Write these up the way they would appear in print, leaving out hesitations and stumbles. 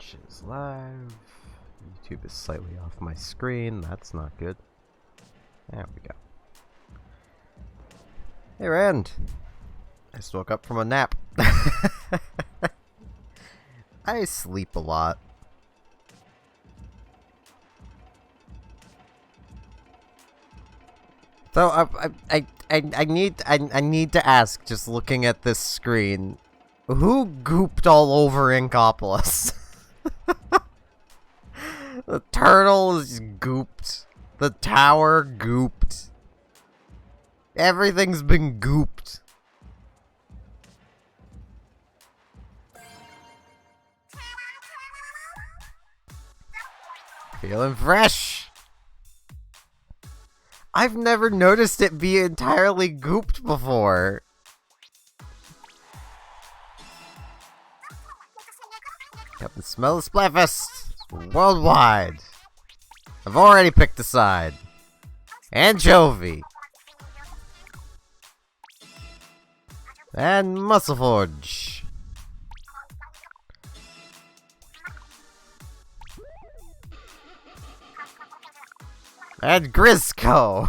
Twitch is live. YouTube is slightly off my screen. That's not good. There we go. Hey, Rand. I just woke up from a nap. I sleep a lot. So I need to ask, just looking at this screen, who gooped all over Inkopolis? The turtle is gooped. The tower gooped. Everything's been gooped. Feeling fresh. I've never noticed it be entirely gooped before. Got the smell of Splatfest worldwide. I've already picked a side. Anchovy. And Muscleforge. And Grisco.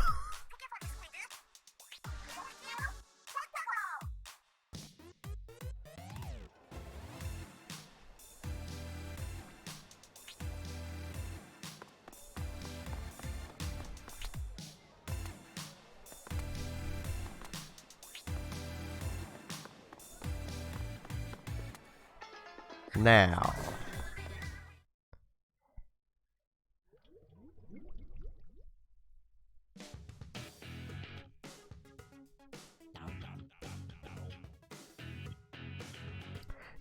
Now.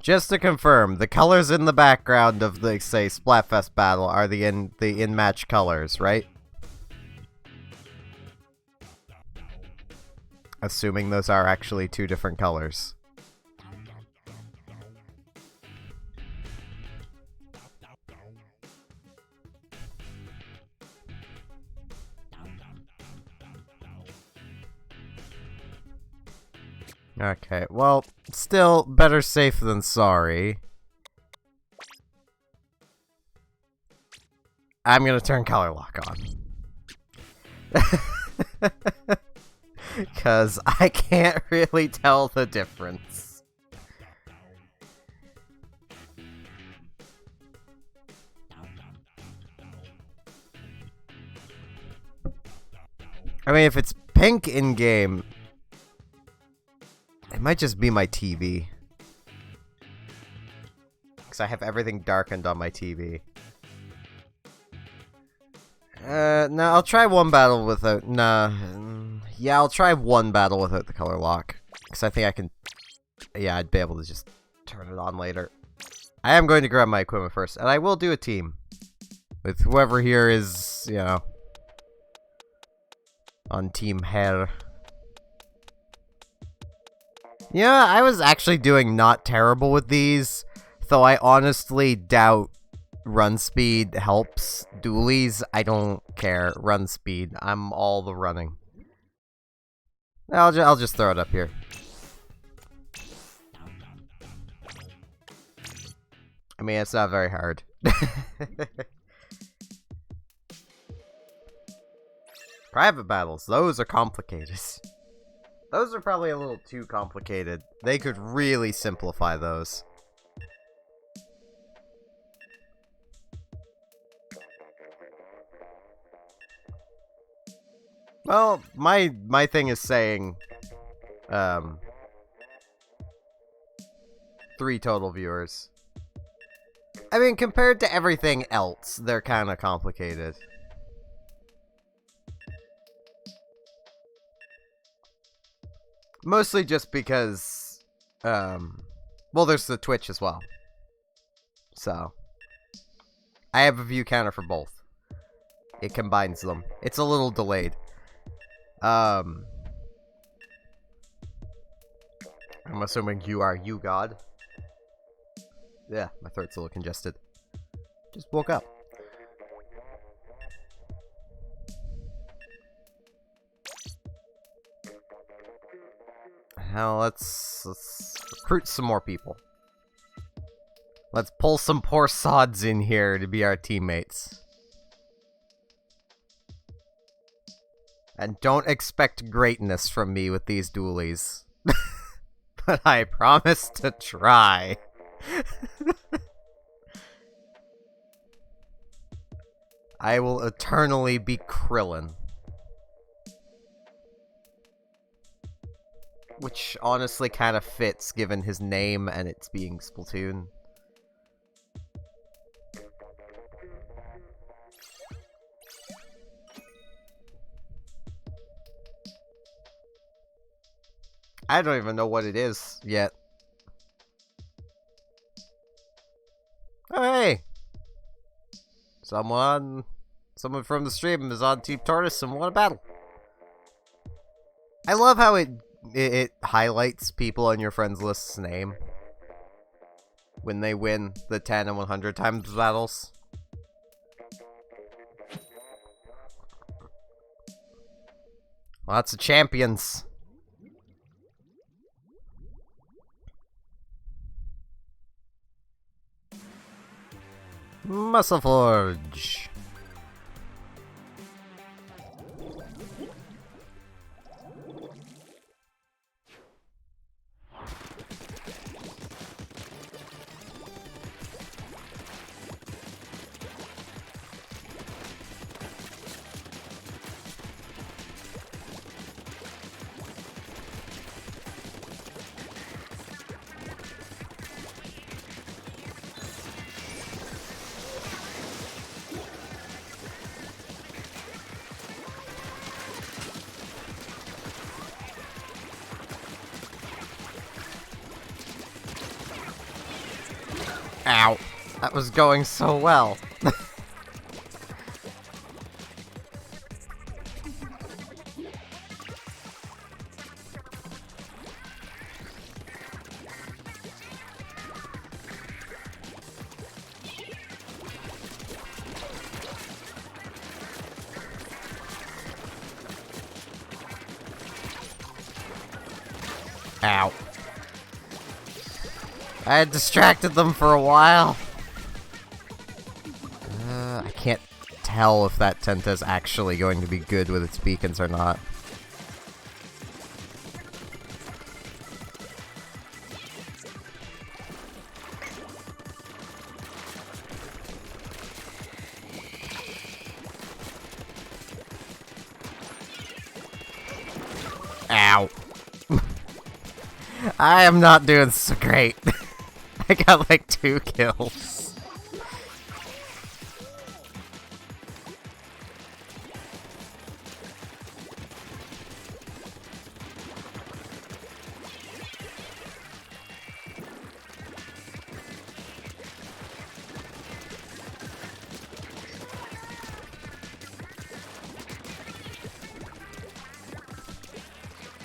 Just to confirm, the colors in the background of the, say, Splatfest battle are the in-match colors, right? Assuming those are actually two different colors. Okay, well, still better safe than sorry. I'm gonna turn color lock on. Because I can't really tell the difference. I mean, if it's pink in-game, it might just be my TV. Because I have everything darkened on my TV. No, I'll try one battle without... Nah. Yeah, I'll try one battle without the color lock. Because I think I can... Yeah, I'd be able to just turn it on later. I am going to grab my equipment first. And I will do a team. With whoever here is, you know... on Team Hare. Yeah, I was actually doing not terrible with these, though I honestly doubt run speed helps. Dualies, I don't care. Run speed, I'm all the running. I'll just throw it up here. I mean, it's not very hard. Private battles, those are complicated. Those are probably a little too complicated. They could really simplify those. Well, my thing is saying 3 total viewers. I mean, compared to everything else, they're kind of complicated. Mostly just because, well, there's the Twitch as well. So, I have a view counter for both. It combines them. It's a little delayed. I'm assuming you are you, God. Yeah, my throat's a little congested. Just woke up. Now let's recruit some more people. Let's pull some poor sods in here to be our teammates. And don't expect greatness from me with these dualies. But I promise to try. I will eternally be Krillin. Which honestly kind of fits given his name and it's being Splatoon. I don't even know what it is yet. Oh, hey! Someone from the stream is on Team Tortoise and won a battle. I love how it highlights people on your friends list's name when they win the 10 and 100 times battles. Lots of champions. Muscle Forge. Ow. That was going so well. Ow. I had distracted them for a while. I can't tell if that Tenta is actually going to be good with its beacons or not. Ow. I am not doing so great. I got like 2 kills.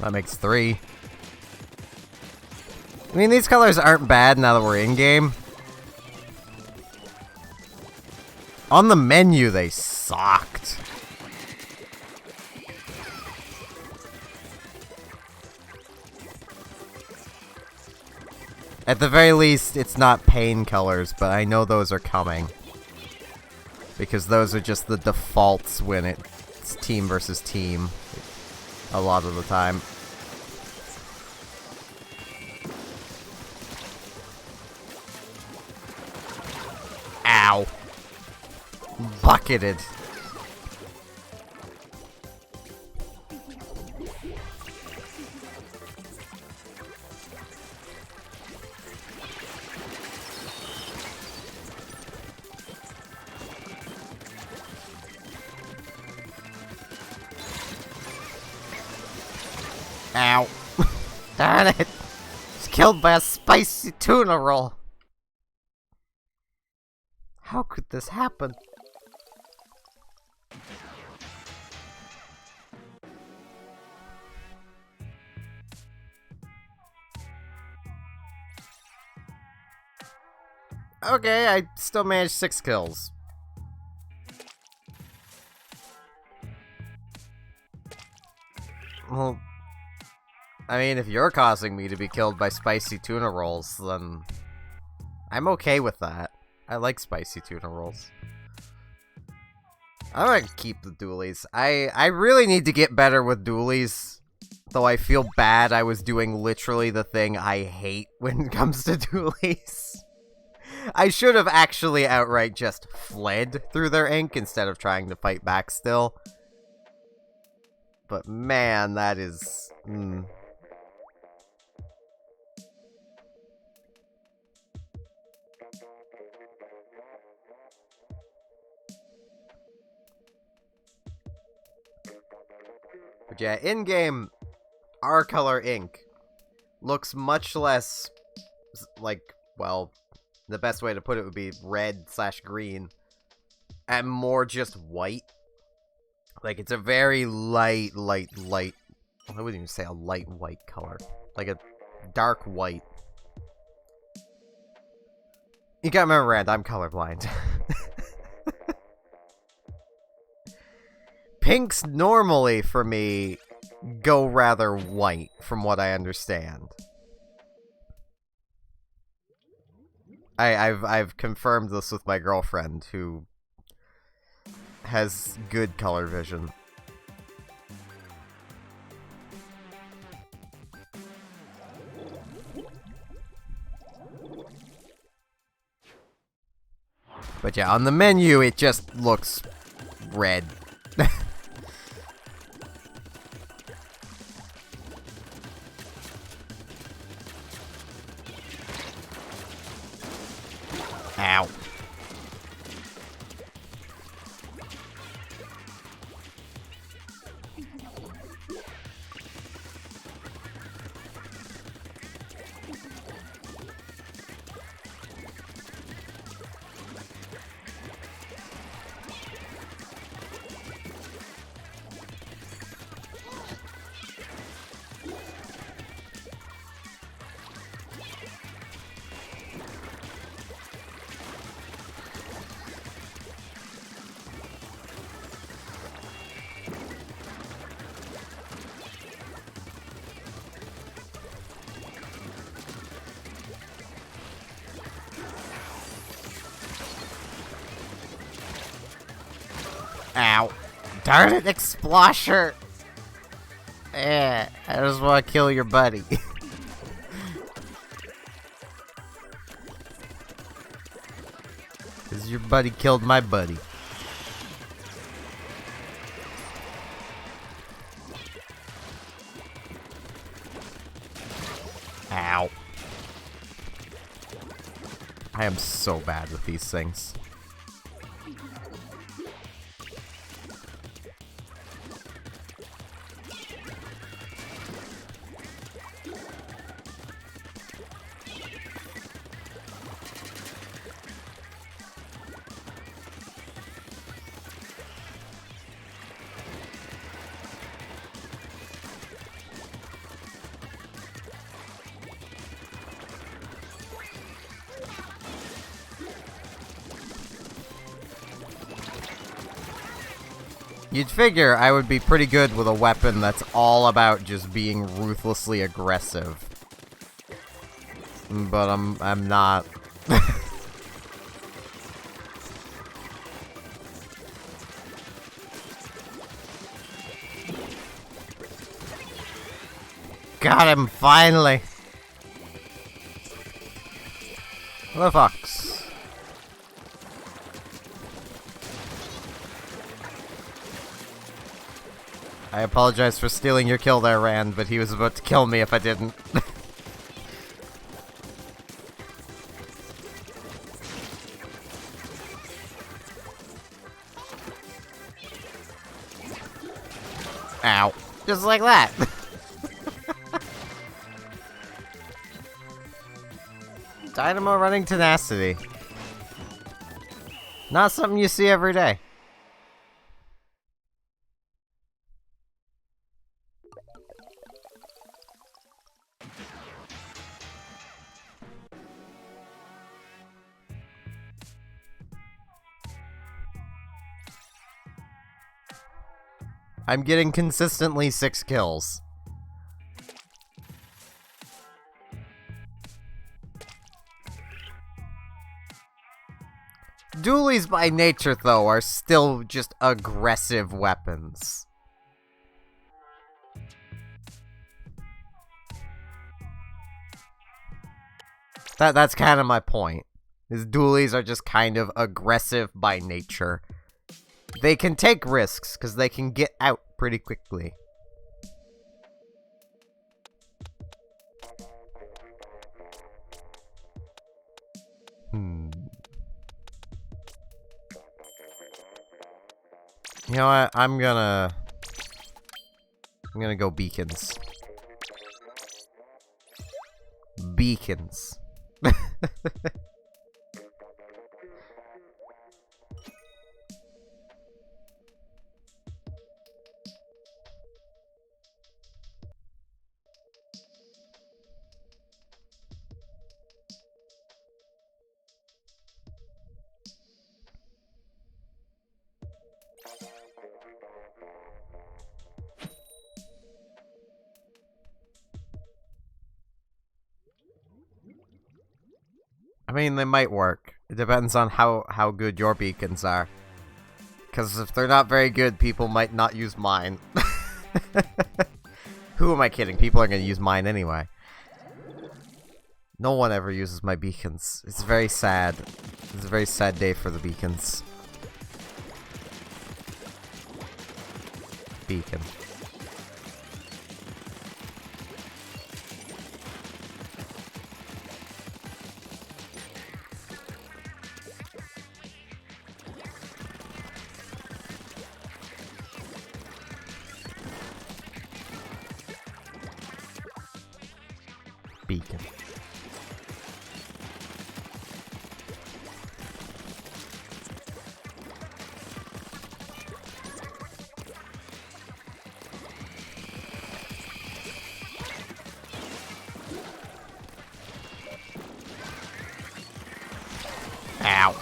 That makes 3. I mean, these colors aren't bad now that we're in-game. On the menu, they sucked. At the very least, it's not pain colors, but I know those are coming. Because those are just the defaults when it's team versus team. A lot of the time. Ow. Bucketed. Ow. Darn it. He's killed by a spicy tuna roll. How could this happen? Okay, I still managed 6 kills. Well, I mean, if you're causing me to be killed by spicy tuna rolls, then I'm okay with that. I like spicy tuna rolls. I'm gonna keep the dualies. I really need to get better with dualies. Though I feel bad I was doing literally the thing I hate when it comes to dualies. I should have actually outright just fled through their ink instead of trying to fight back still. But man, that is... But yeah, in-game, our color ink looks much less, like, well, the best way to put it would be red/green, and more just white. Like, it's a very light, I wouldn't even say a light white color. Like a dark white. You gotta remember, Rand, I'm colorblind. Pinks normally, for me, go rather white, from what I understand. I've confirmed this with my girlfriend, who has good color vision. But yeah, on the menu, it just looks red. Ow. Ow. Darn it, Explosher! I just want to kill your buddy. Because your buddy killed my buddy. Ow. I am so bad with these things. You'd figure I would be pretty good with a weapon that's all about just being ruthlessly aggressive. But I'm not. Got him, finally! The fox. I apologize for stealing your kill there, Rand, but he was about to kill me if I didn't. Ow. Just like that. Dynamo running tenacity. Not something you see every day. I'm getting consistently 6 kills. Dualies by nature, though, are still just aggressive weapons. That's kind of my point. Is dualies are just kind of aggressive by nature. They can take risks, because they can get out pretty quickly. You know what? I'm gonna go beacons. Beacons. I mean, they might work. It depends on how good your beacons are. Because if they're not very good, people might not use mine. Who am I kidding? People are going to use mine anyway. No one ever uses my beacons. It's very sad. It's a very sad day for the beacons. Beacon. Beacon. Ow.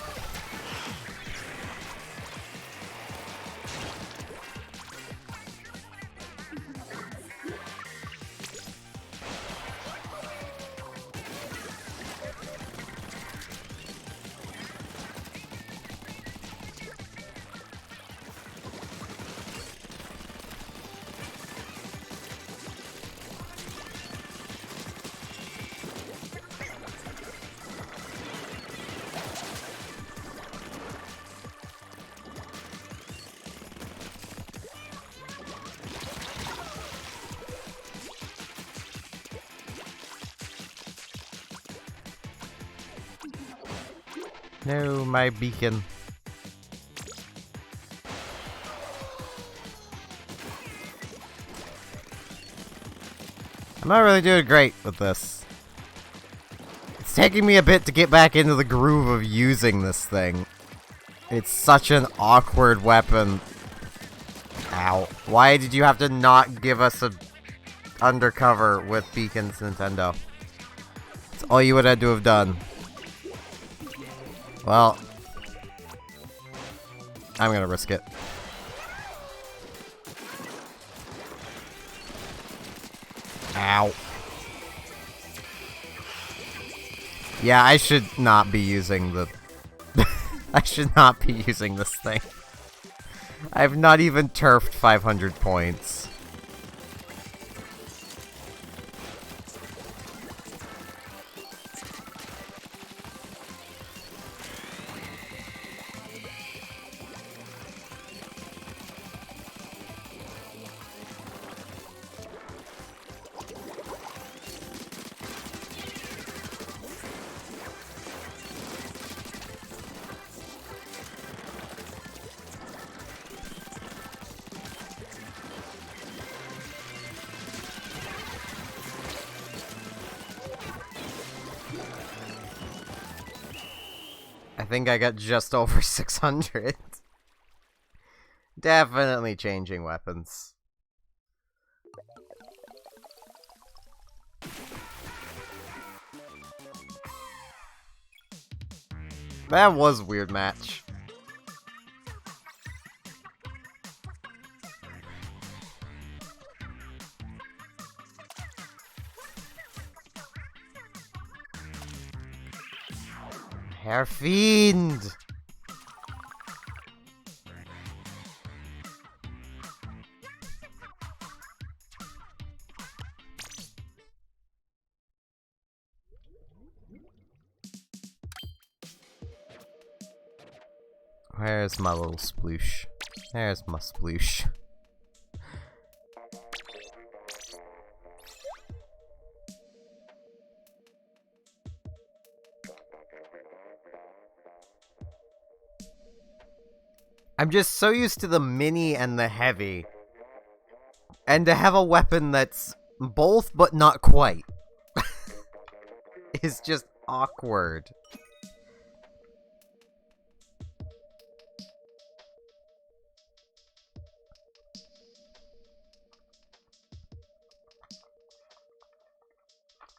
No, my beacon. I'm not really doing great with this. It's taking me a bit to get back into the groove of using this thing. It's such an awkward weapon. Ow. Why did you have to not give us a undercover with beacons, Nintendo? It's all you would have to have done. Well, I'm gonna risk it. Ow. Yeah, I should not be using the... I should not be using this thing. I've not even turfed 500 points. I think I got just over 600. Definitely changing weapons. That was a weird match. Hare Fiend! Where's my little sploosh? There's my sploosh. I'm just so used to the mini and the heavy. And to have a weapon that's both but not quite is just awkward.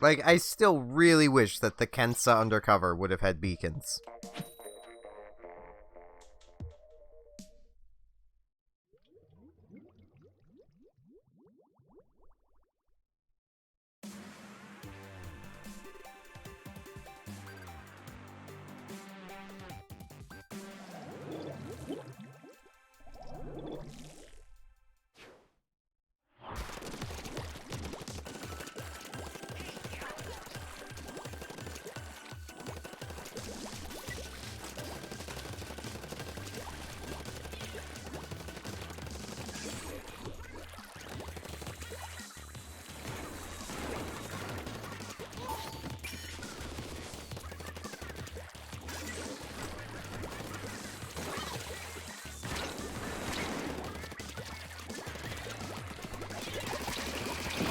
Like, I still really wish that the Kensa undercover would have had beacons.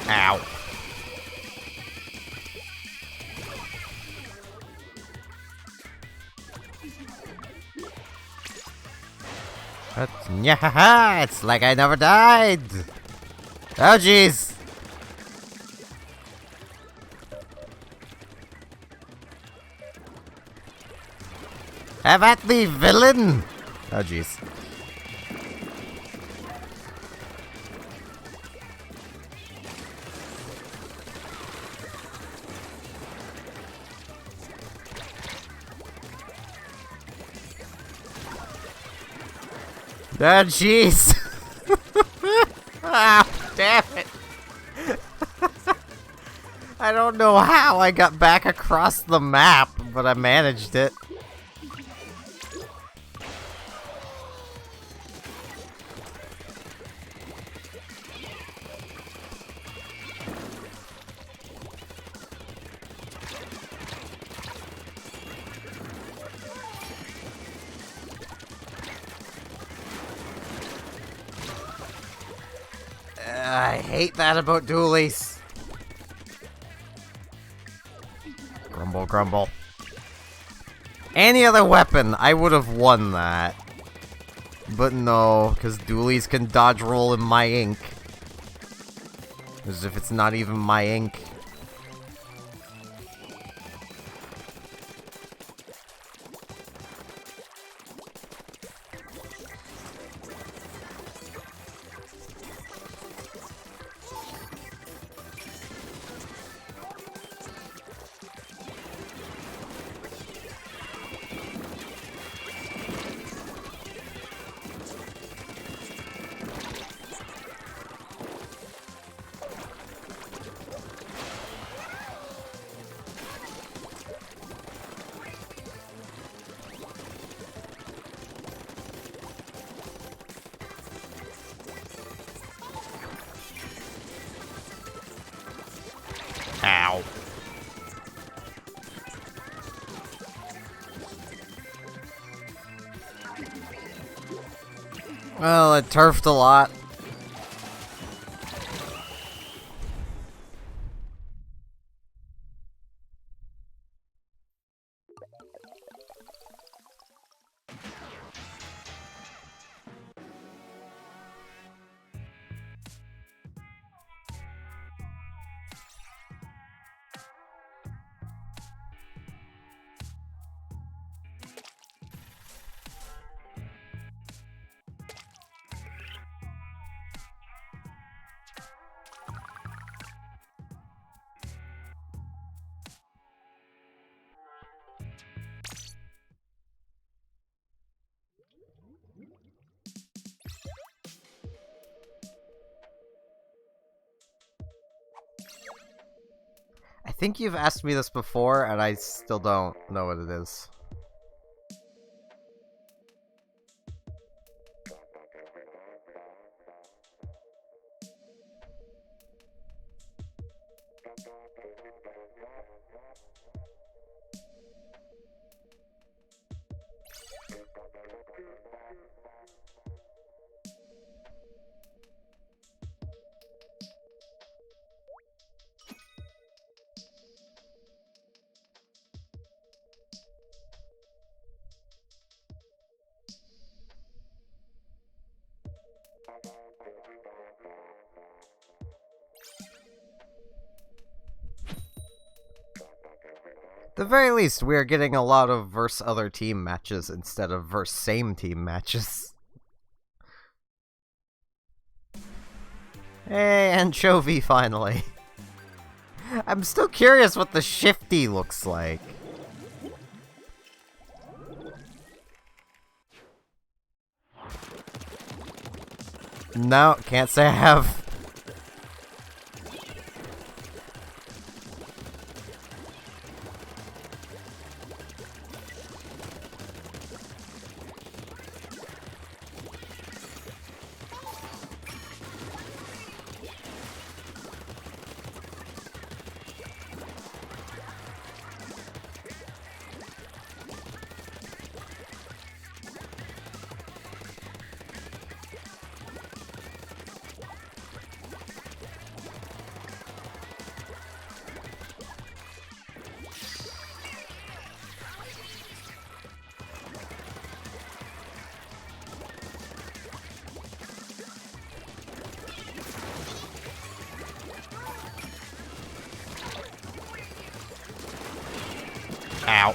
Ow. Yeah, it's like I never died. Oh, jeez. Have at thee, villain. Oh, jeez. Oh, jeez. Ah, damn it. I don't know how I got back across the map, but I managed it. I hate that about dualies. Grumble, grumble. Any other weapon, I would have won that. But no, because dualies can dodge roll in my ink. As if it's not even my ink. Ow. Well, it turfed a lot. think you've asked me this before, and I still don't know what it is. At the very least, we are getting a lot of verse other team matches instead of verse same team matches. Hey, anchovy, finally. I'm still curious what the shifty looks like. No, can't say I have. Ow.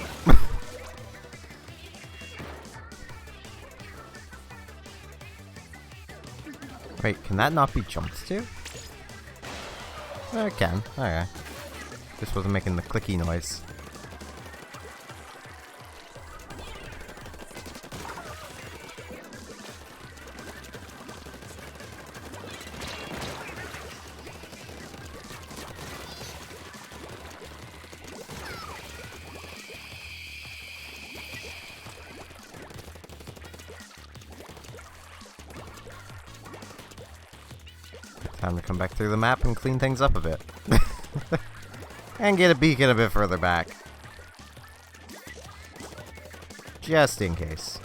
Wait, can that not be jumped to? Oh, it can. Okay. Just wasn't making the clicky noise. Time to come back through the map and clean things up a bit. And get a beacon a bit further back. Just in case.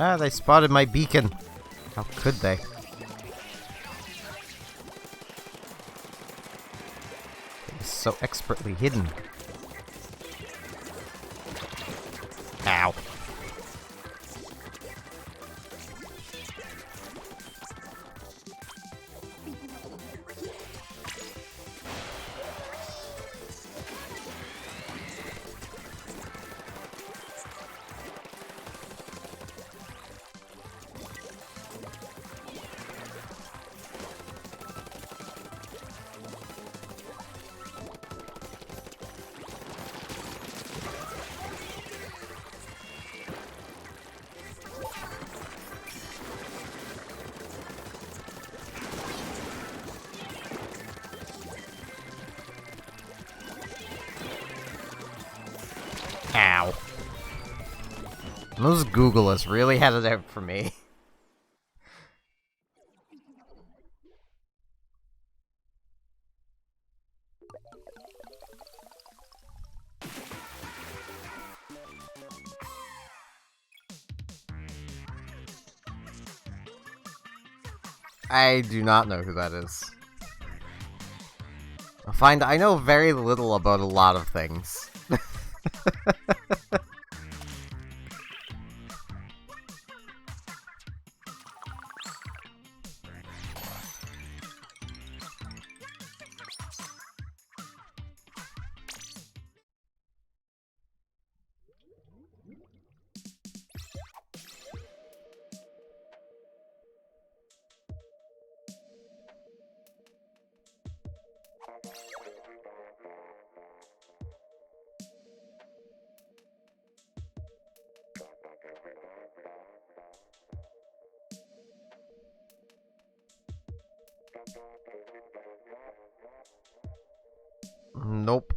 Ah, they spotted my beacon. How could they? It was so expertly hidden. Ow. Ow. Those Googlers really had it out for me. I do not know who that is. I know very little about a lot of things. Nope.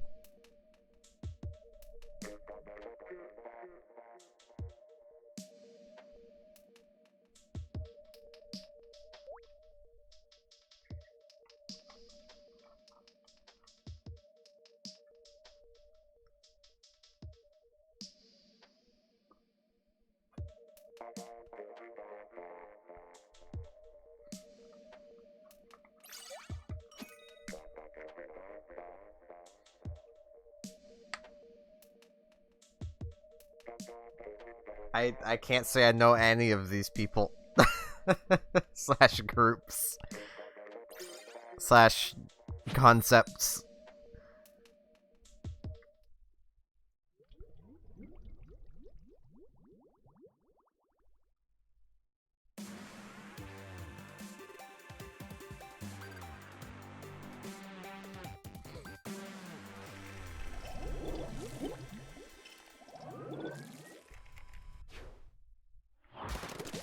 I can't say I know any of these people. Slash groups. Slash concepts.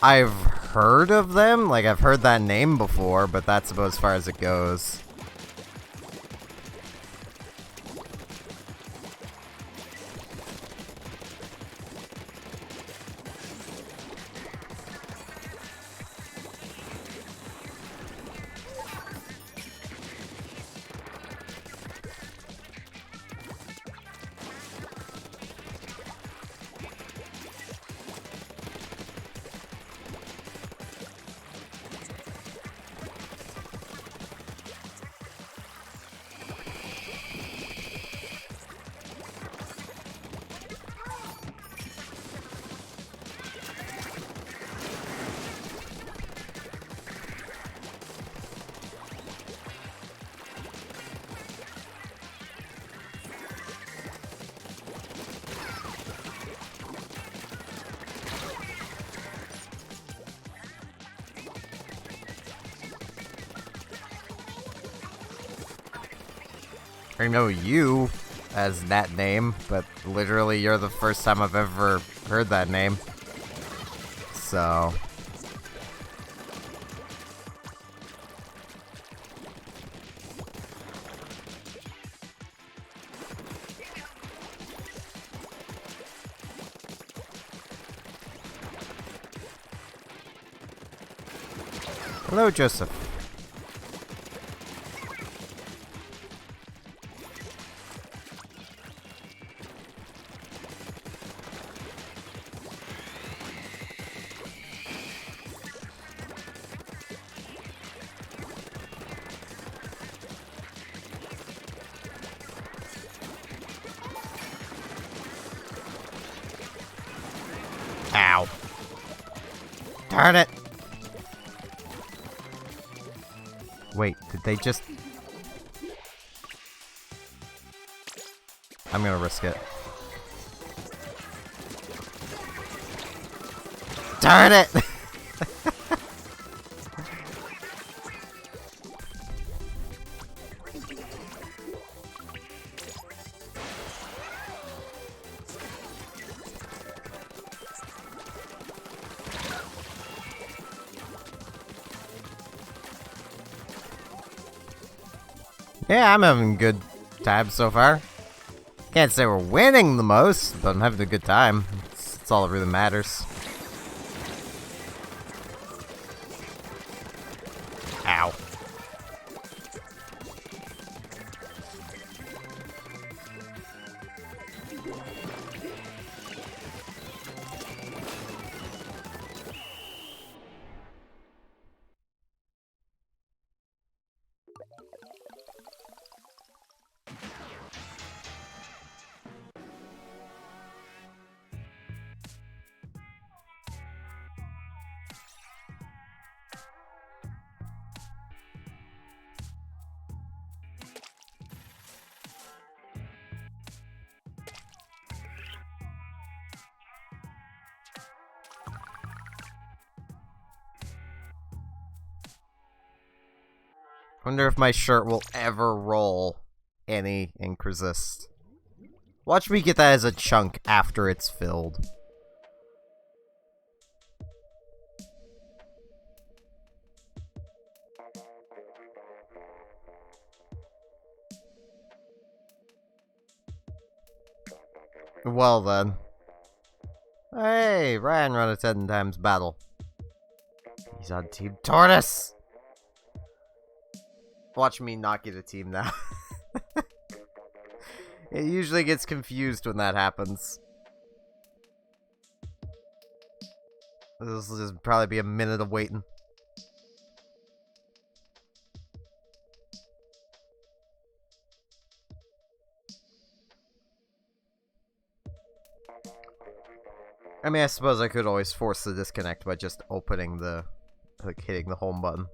I've heard of them, like I've heard that name before, but that's about as far as it goes. I know you as that name, but literally you're the first time I've ever heard that name. So... Hello, Joseph. Ow. Darn it! Wait, did they just... I'm gonna risk it. Darn it! Yeah, I'm having a good time so far. Can't say we're winning the most, but I'm having a good time. It's all that really matters. Ow. Wonder if my shirt will ever roll any ink resist. Watch me get that as a chunk after it's filled. Well then. Hey, Ryan run a 10 times battle. He's on Team Tortoise! Watch me not get a team now. It usually gets confused when that happens. This will just probably be a minute of waiting. I mean, I suppose I could always force the disconnect by just opening the... like, hitting the home button.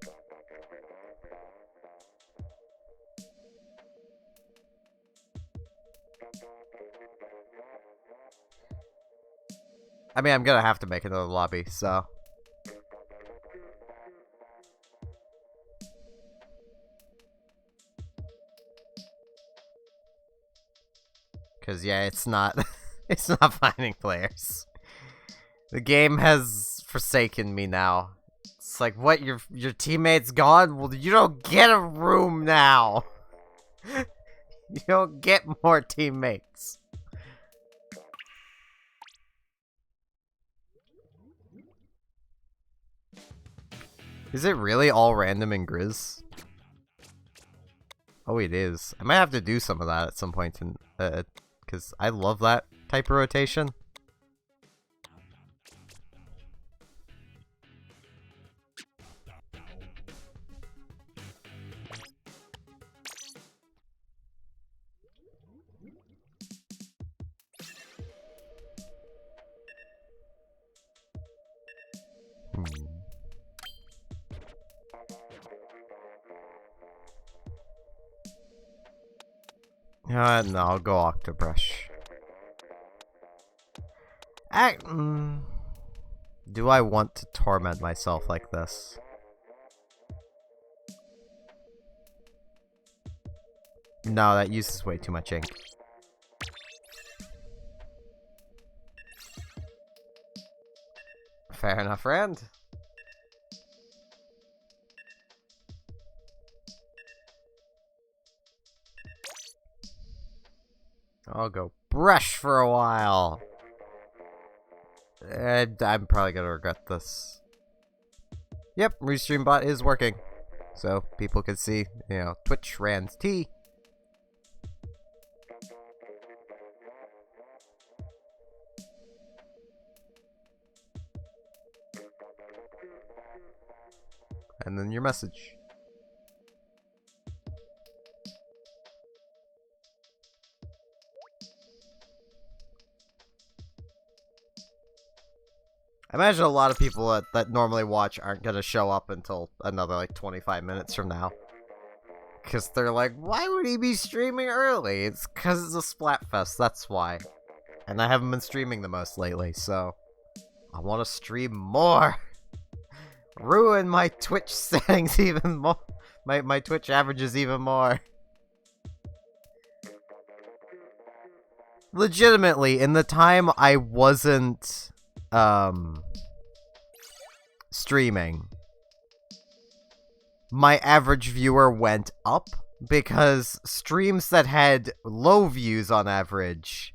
I mean, I'm gonna have to make another lobby, so... Cause yeah, it's not... it's not finding players. The game has forsaken me now. It's like, what, your teammate's gone? Well, you don't get a room now! You don't get more teammates. Is it really all random in Grizz? Oh, it is. I might have to do some of that at some point, because I love that type of rotation. No, I'll go Octobrush. Do I want to torment myself like this? No, that uses way too much ink. Fair enough, friend. I'll go brush for a while. And I'm probably gonna regret this. Yep, Restream bot is working. So people can see, you know, Twitch Rans T. And then your message. I imagine a lot of people that normally watch aren't gonna show up until another like 25 minutes from now. Because they're like, why would he be streaming early? It's because it's a Splatfest, that's why. And I haven't been streaming the most lately, so I want to stream more. Ruin my Twitch settings even more. My Twitch averages even more. Legitimately, in the time I wasn't streaming, my average viewer went up because streams that had low views on average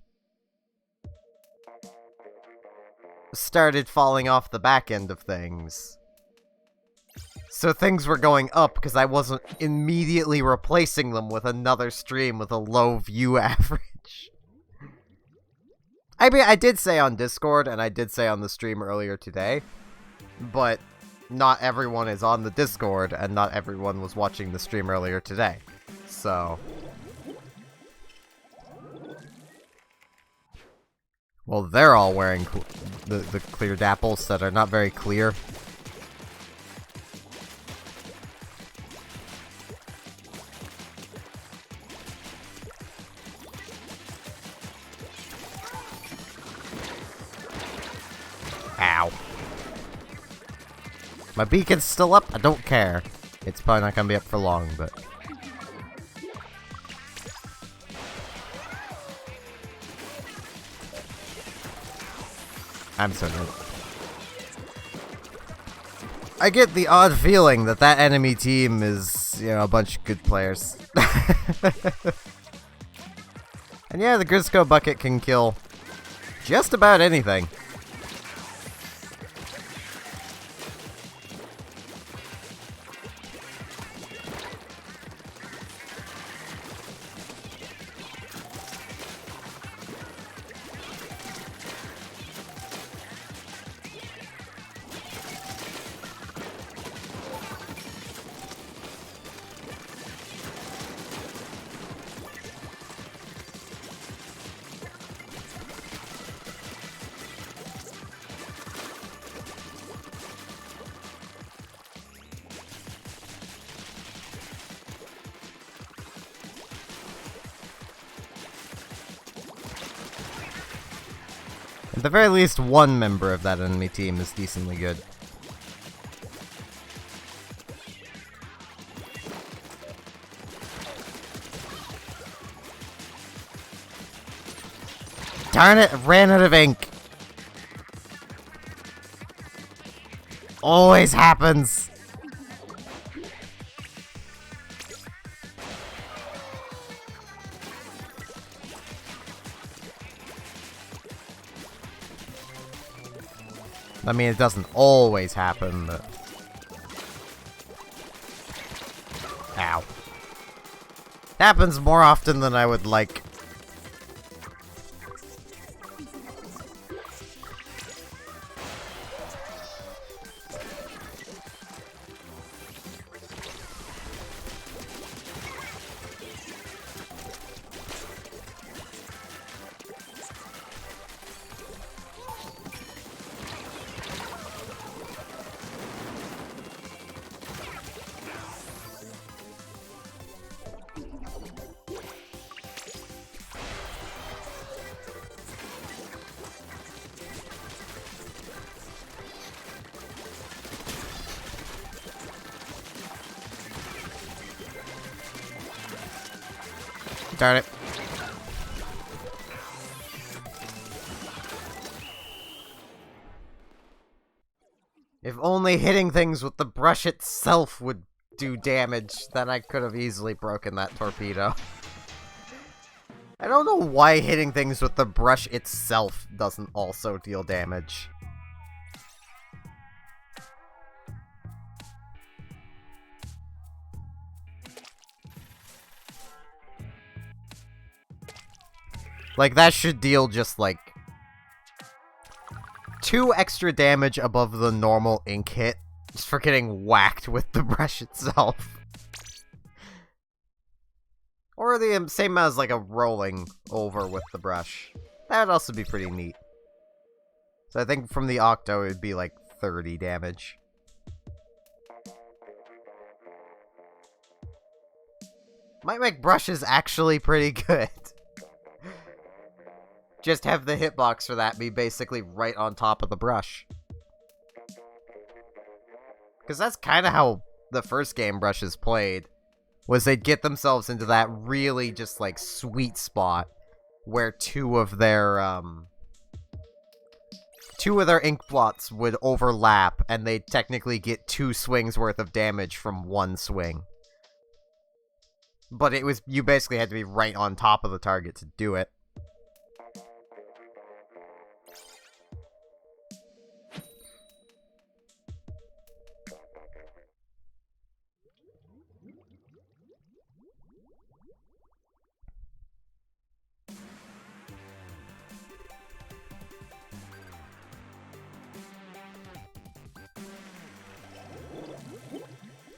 started falling off the back end of things. So things were going up because I wasn't immediately replacing them with another stream with a low view average. I mean, I did say on Discord, and I did say on the stream earlier today, but not everyone is on the Discord, and not everyone was watching the stream earlier today. So... well, they're all wearing the clear dapples that are not very clear. Ow. My beacon's still up, I don't care. It's probably not gonna be up for long, but... I'm so good. I get the odd feeling that that enemy team is, you know, a bunch of good players. And yeah, the Grisco bucket can kill Just about anything. At the very least, one member of that enemy team is decently good. Darn it, I ran out of ink. Always happens. I mean, it doesn't always happen, but... Ow. Happens more often than I would like. Darn it. If only hitting things with the brush itself would do damage, then I could have easily broken that torpedo. I don't know why hitting things with the brush itself doesn't also deal damage. Like, that should deal just, like, 2 extra damage above the normal ink hit, just for getting whacked with the brush itself. Or the same as, like, a rolling over with the brush. That would also be pretty neat. So I think from the Octo, it would be, like, 30 damage. Might make brushes actually pretty good. Just have the hitbox for that be basically right on top of the brush. Because that's kind of how the first game brushes played. Was they'd get themselves into that really just, like, sweet spot where two of their ink blots would overlap, and they'd technically get 2 swings worth of damage from 1 swing. But it was, you basically had to be right on top of the target to do it.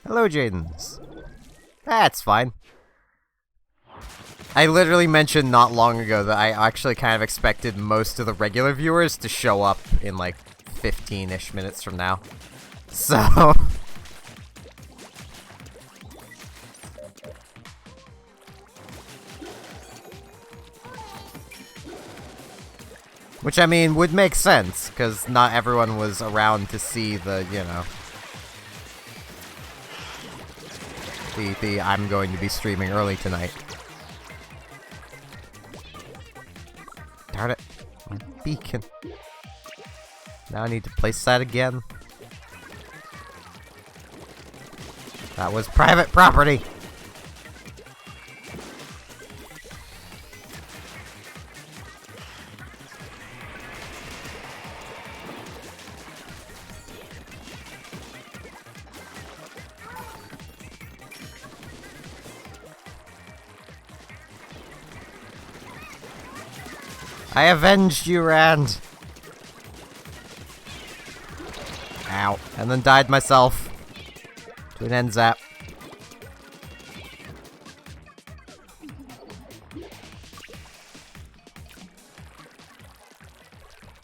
Hello, Jadens. That's fine. I literally mentioned not long ago that I actually kind of expected most of the regular viewers to show up in, like, 15-ish minutes from now. So... which, I mean, would make sense, because not everyone was around to see the, you know... The I'm going to be streaming early tonight. Darn it. My beacon. Now I need to place that again. That was private property! I avenged you, Rand! Ow. And then died myself. To an end zap.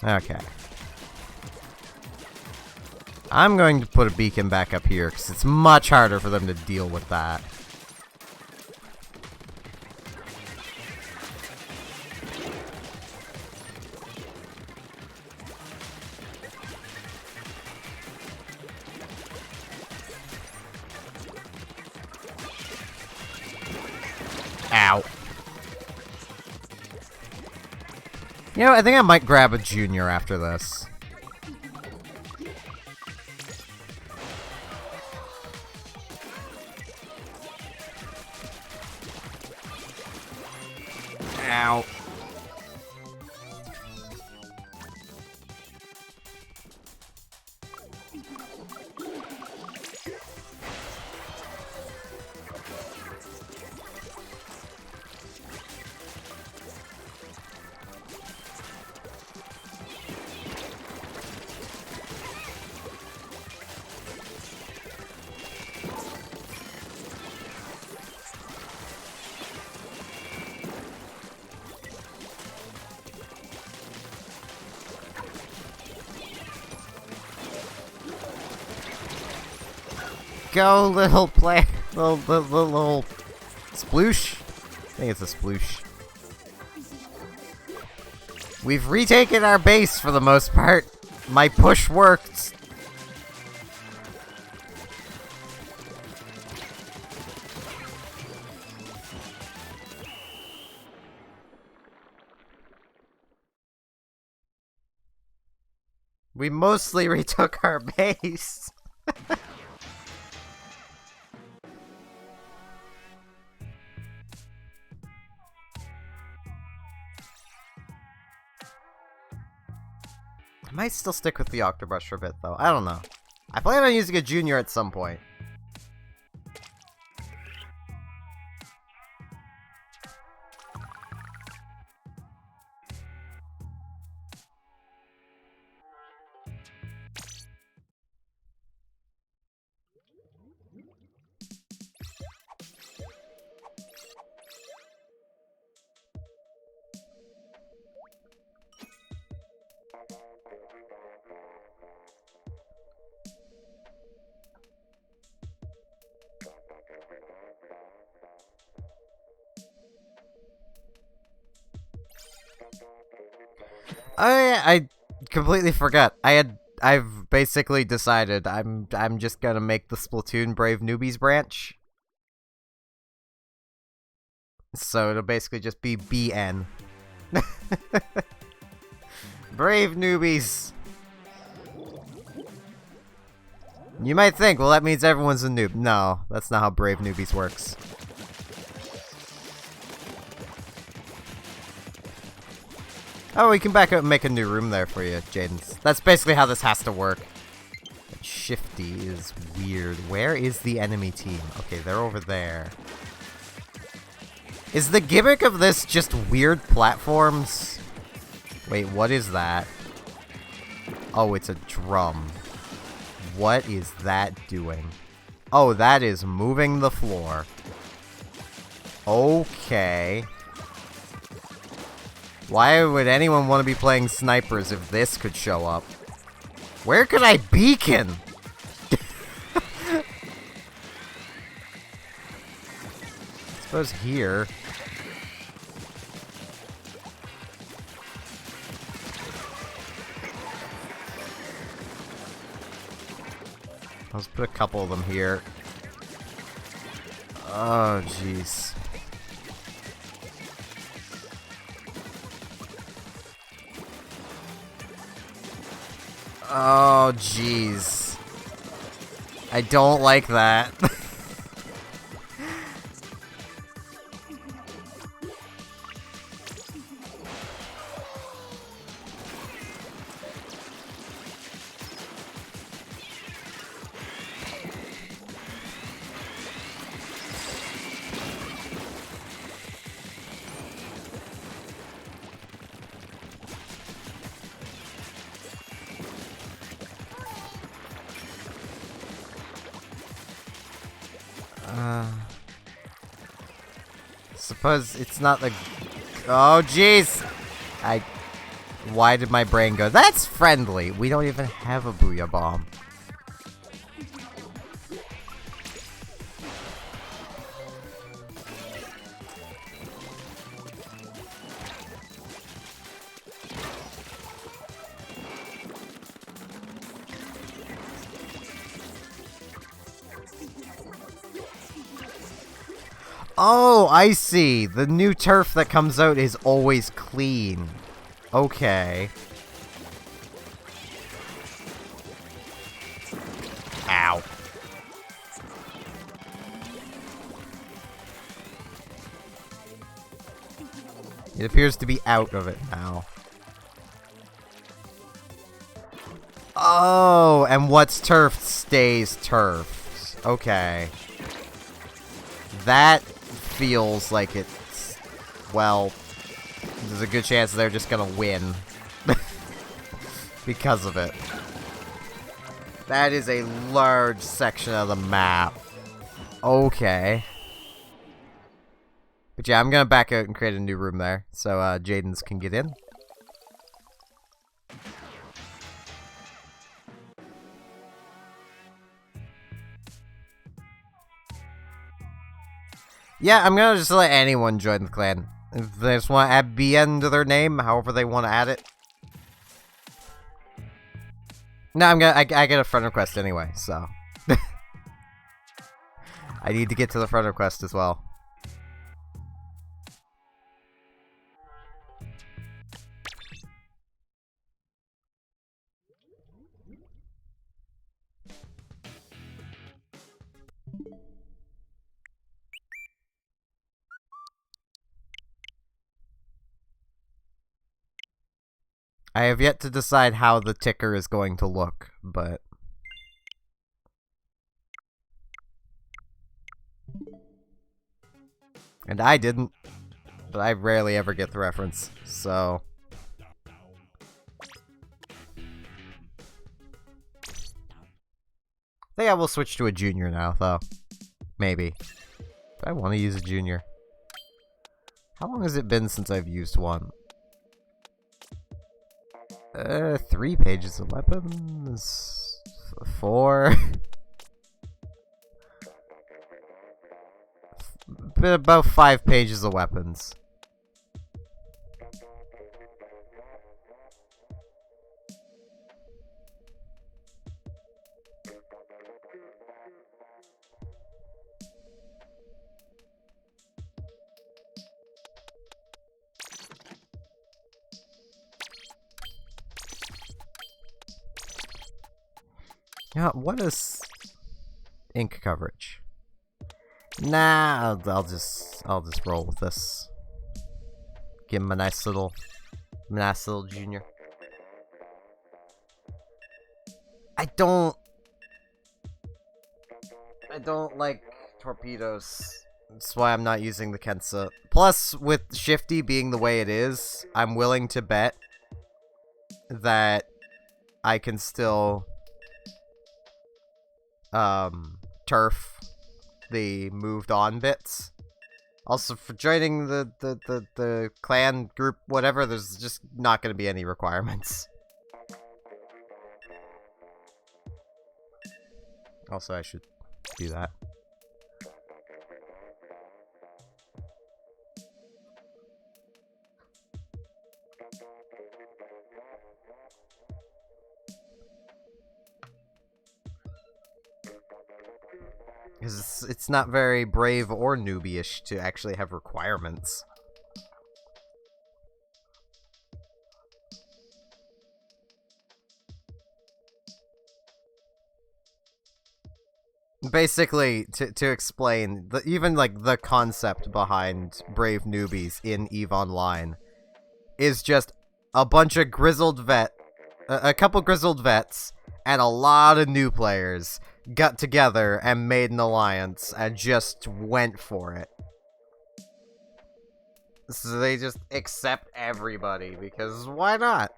Okay. I'm going to put a beacon back up here, because it's much harder for them to deal with that. Ow. You know, I think I might grab a junior after this. Ow. Go, little player. Little sploosh? I think it's a sploosh. We've retaken our base for the most part. My push worked. We mostly retook our base. I might still stick with the Octobrush for a bit, though. I don't know. I plan on using a junior at some point. Oh yeah, I completely forgot. I've basically decided I'm just gonna make the Splatoon Brave Newbies branch. So it'll basically just be BN. Brave Newbies. You might think, well, that means everyone's a noob. No, that's not how Brave Newbies works. Oh, we can back up and make a new room there for you, Jaden. That's basically how this has to work. Shifty is weird. Where is the enemy team? Okay, they're over there. Is the gimmick of this just weird platforms? Wait, what is that? Oh, it's a drum. What is that doing? Oh, that is moving the floor. Okay. Why would anyone want to be playing snipers if this could show up? Where could I beacon? I suppose here. Let's put a couple of them here. Oh, jeez. Oh, jeez. I don't like that. suppose it's not the... Oh, jeez! Why did my brain go? That's friendly! We don't even have a Booyah Bomb. Oh, I see. The new turf that comes out is always clean. Okay. Ow. It appears to be out of it now. Oh, and what's turf stays turf. Okay. That feels like it's, well, there's a good chance they're just gonna win because of it. That is a large section of the map. Okay. But yeah, I'm gonna back out and create a new room there, so Jaden's can get in. Yeah, I'm gonna just let anyone join the clan. If they just want to add BN to their name, however they want to add it. No, I get a friend request anyway, so. I need to get to the friend request as well. I have yet to decide how the ticker is going to look, but... And I didn't. But I rarely ever get the reference, so... I think I will switch to a junior now, though. Maybe. But I want to use a junior. How long has it been since I've used one? 3 pages of weapons? 4? Been about 5 pages of weapons. Yeah, what is ink coverage? Nah, I'll just roll with this. Give him a nice little junior. I don't like torpedoes. That's why I'm not using the Kensa. Plus, with Shifty being the way it is, I'm willing to bet that I can still turf the moved on bits. Also, for joining the clan group, whatever, there's just not going to be any requirements. Also, I should do that. Because it's not very brave or newbie-ish to actually have requirements. Basically, to explain, even like the concept behind brave newbies in EVE Online is just a bunch of a couple grizzled vets, and a lot of new players got together and made an alliance and just went for it. So they just accept everybody, because why not?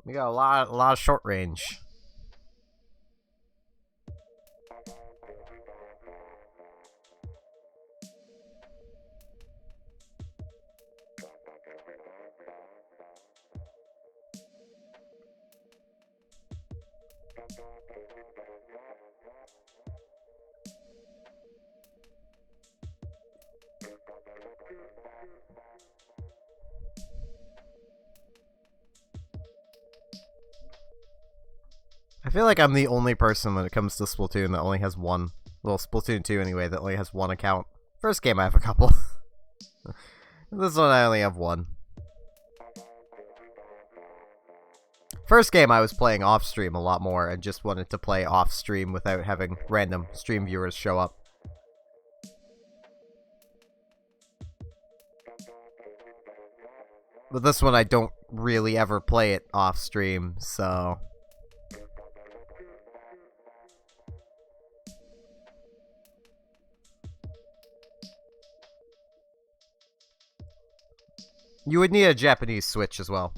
We got a lot of short range. I feel like I'm the only person when it comes to Splatoon that only has one. Well, Splatoon 2 anyway, that only has one account. First game I have a couple. This one I only have one. First game I was playing off-stream a lot more and just wanted to play off-stream without having random stream viewers show up. But this one I don't really ever play it off-stream, so... You would need a Japanese Switch as well.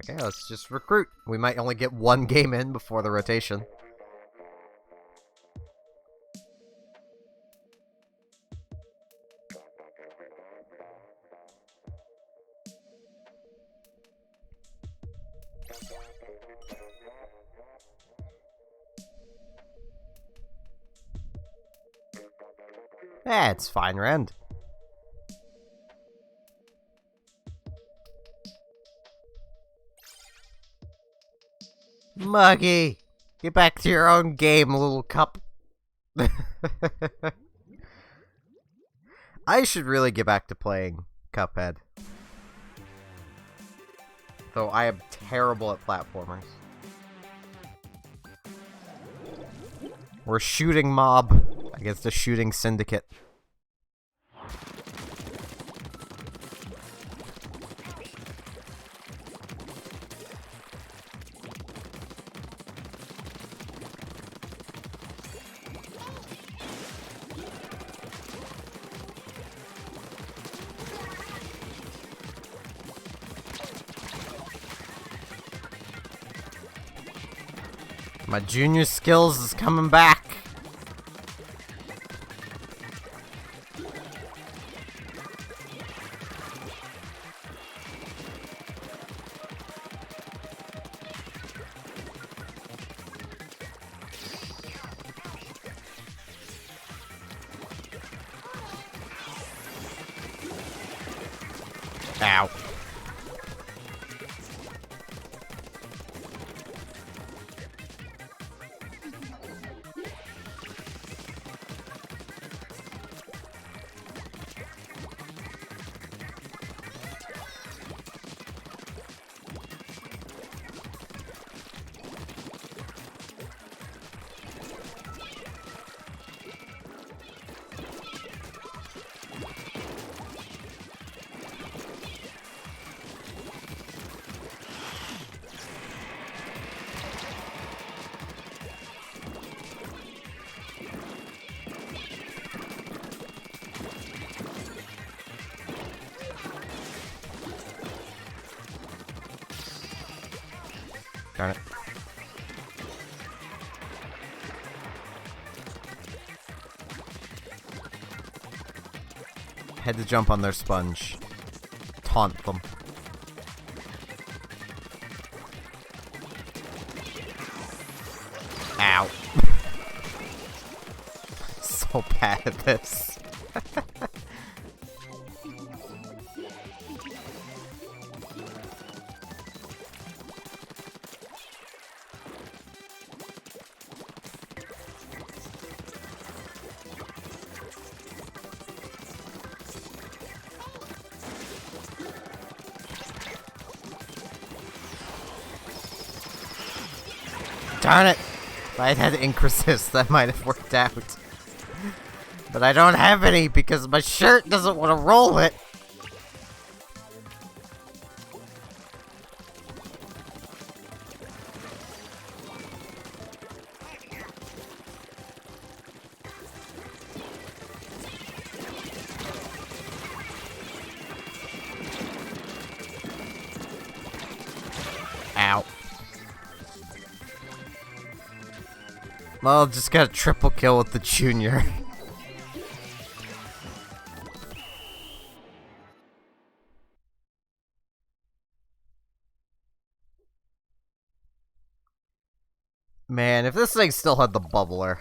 Okay, let's just recruit. We might only get one game in before the rotation. Eh, it's fine, Rend. Muggy! Get back to your own game, little cup. I should really get back to playing Cuphead. Though I am terrible at platformers. We're shooting mob against a shooting syndicate. My junior skills is coming back. Ow. Darn it. Had to jump on their sponge. Taunt them. Ow. So bad at this. Darn it! If I had ink resist, that might have worked out. But I don't have any because my shirt doesn't want to roll it. Well, just got a triple kill with the Junior. Man, if this thing still had the bubbler,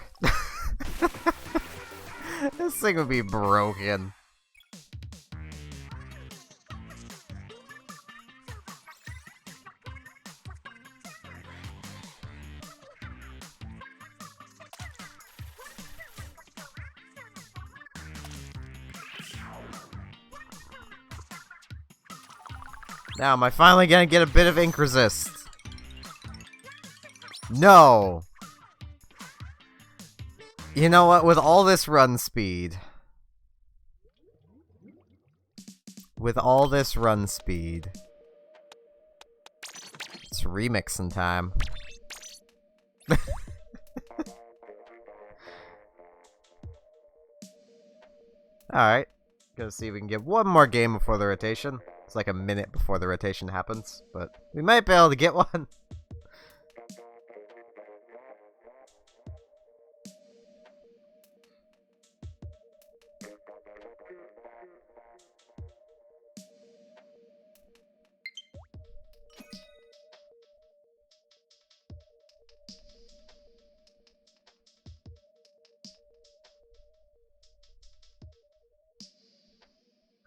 this thing would be broken. Now, am I finally gonna get a bit of ink resist? No! You know what, with all this run speed... It's remixing time. Alright. Gonna see if we can get one more game before the rotation. It's like a minute before the rotation happens, but we might be able to get one.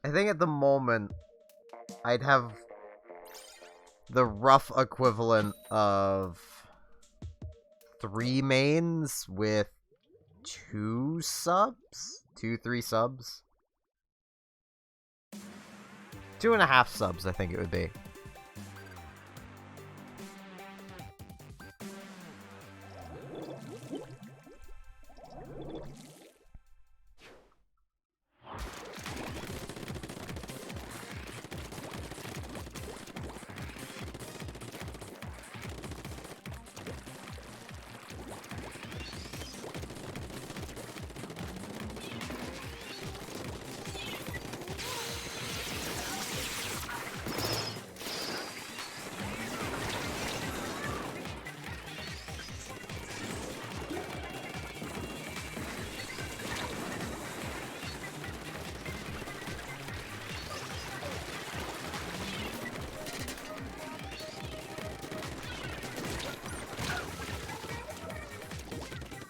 I think at the moment, I'd have the rough equivalent of 3 mains with 2 subs? 3 subs? 2.5 subs, I think it would be.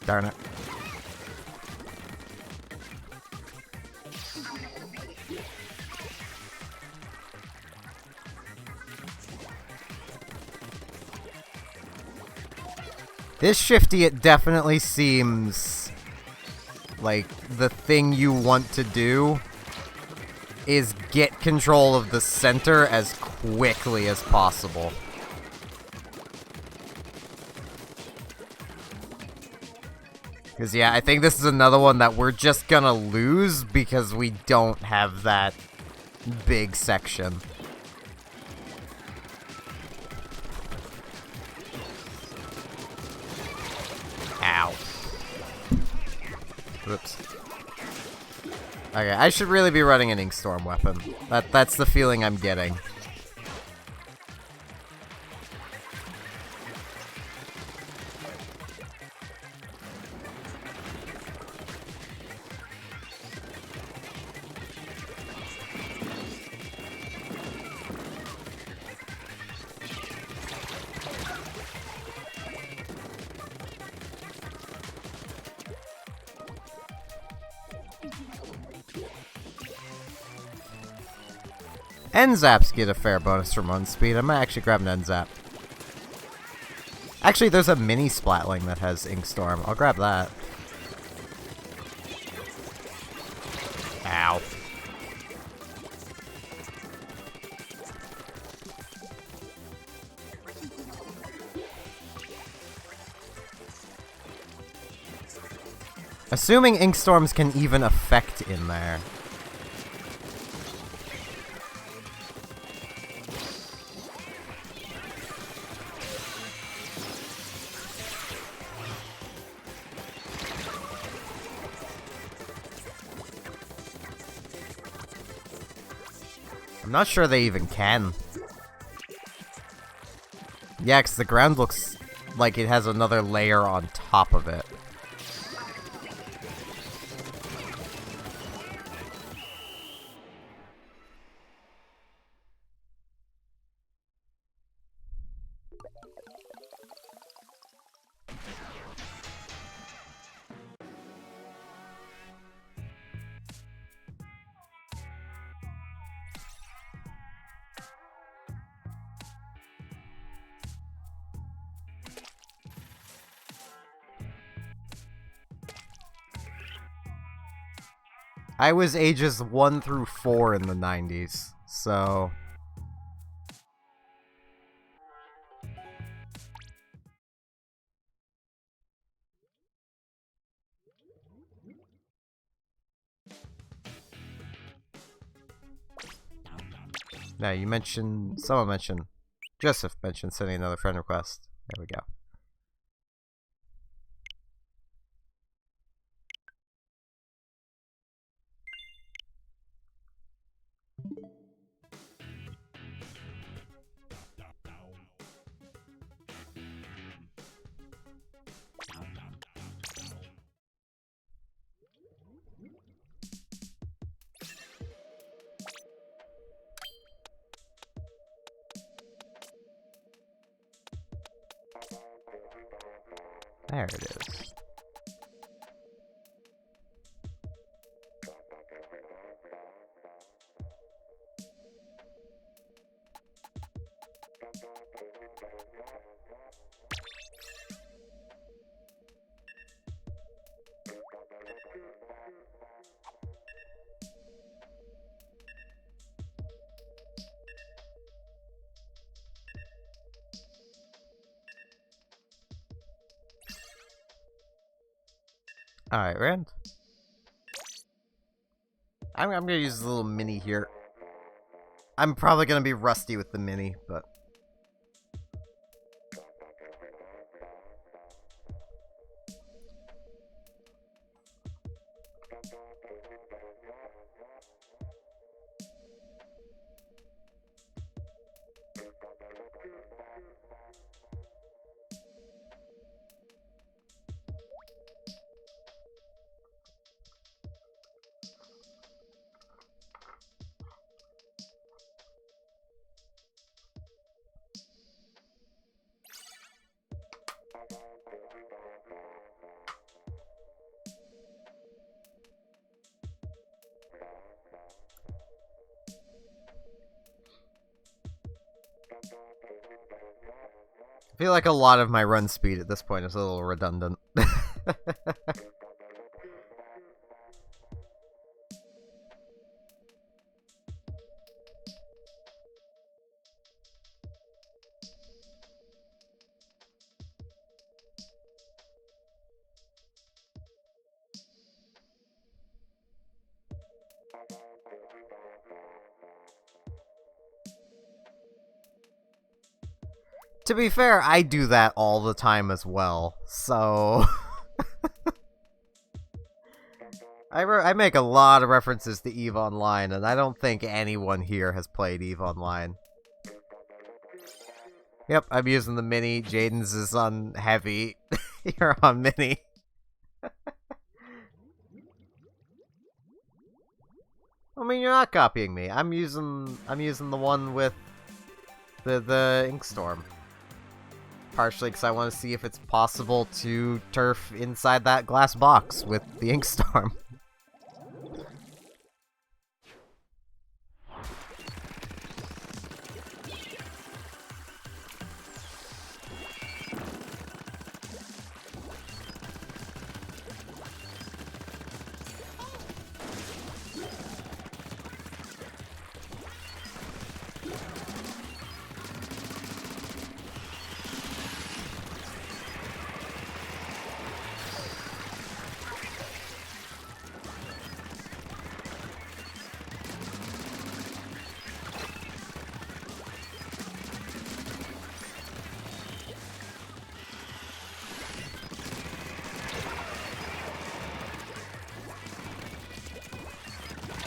Darn it. This Shifty, it definitely seems like the thing you want to do is get control of the center as quickly as possible. Because, yeah, I think this is another one that we're just gonna lose because we don't have that big section. Ow. Oops. Okay, I should really be running an Inkstorm weapon. That's the feeling I'm getting. N-Zaps get a fair bonus from run speed. I might actually grab an N-Zap. Actually, there's a mini Splatling that has Inkstorm. I'll grab that. Ow. Assuming Inkstorms can even affect in there. I'm not sure they even can. Yeah, 'cause the ground looks like it has another layer on top of it. I was ages 1 through 4 in the 90s, so... Now, you mentioned... Someone mentioned... Joseph mentioned sending another friend request. There we go. There it is. Alright, Rand. I'm gonna use the little mini here. I'm probably gonna be rusty with the mini, but... I feel like a lot of my run speed at this point is a little redundant. To be fair, I do that all the time as well, so... I make a lot of references to EVE Online, and I don't think anyone here has played EVE Online. Yep, I'm using the mini. Jaden's is on heavy. You're on mini. I mean, you're not copying me. I'm using the one with the Inkstorm. Partially because I want to see if it's possible to turf inside that glass box with the Inkstorm.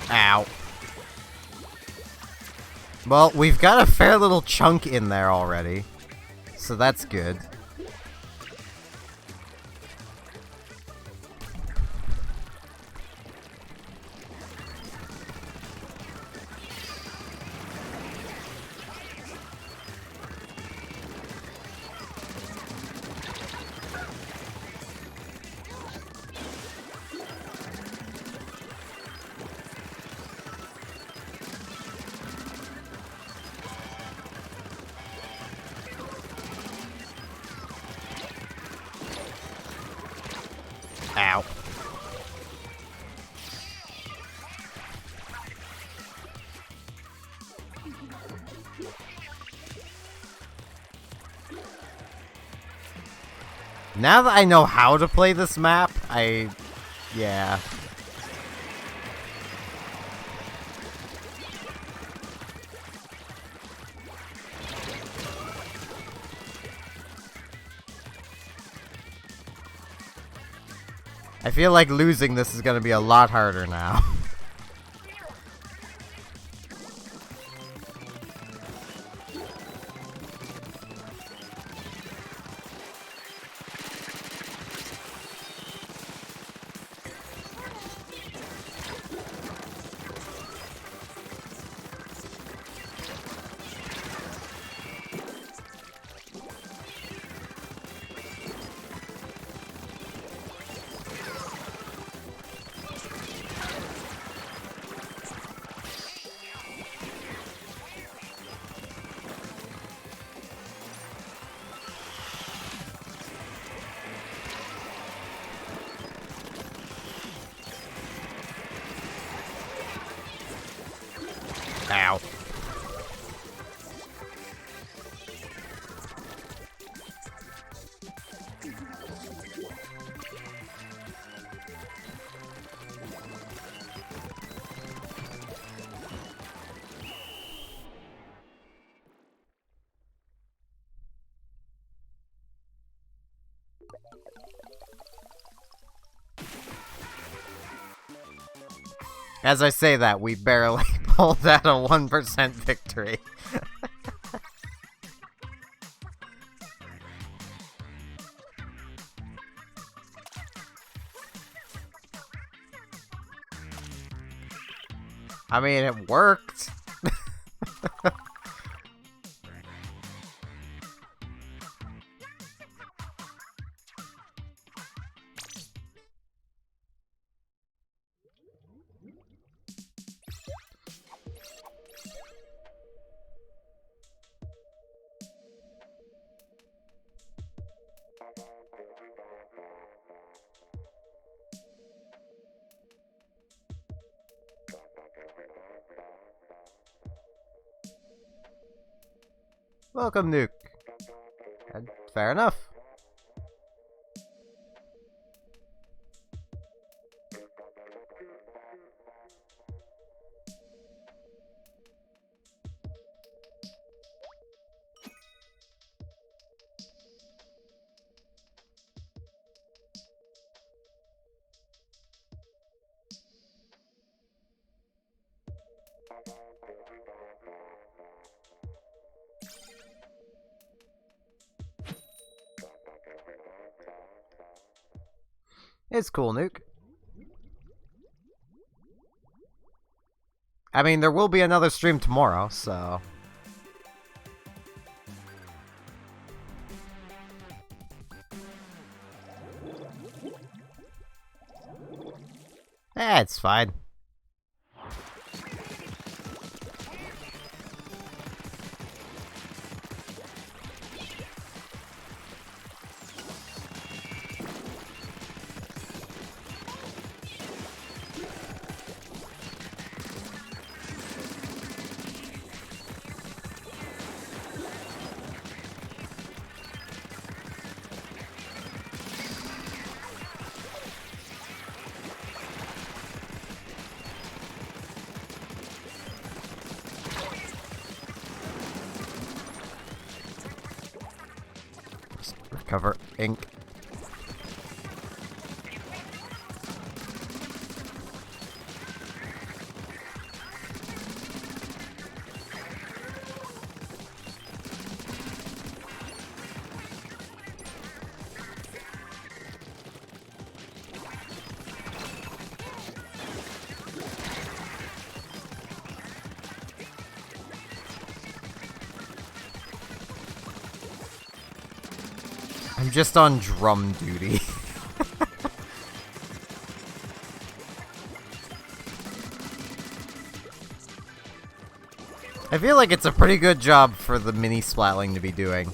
Ow. Well, we've got a fair little chunk in there already, so that's good. Now that I know how to play this map, yeah. I feel like losing this is gonna be a lot harder now. Ow. As I say that, we barely pulled out a 1% victory. I mean, it worked. Welcome, Nuke. Fair enough. It's cool, Nuke. I mean, there will be another stream tomorrow, so... it's fine. Cover ink. I'm just on drum duty. I feel like it's a pretty good job for the mini splatling to be doing.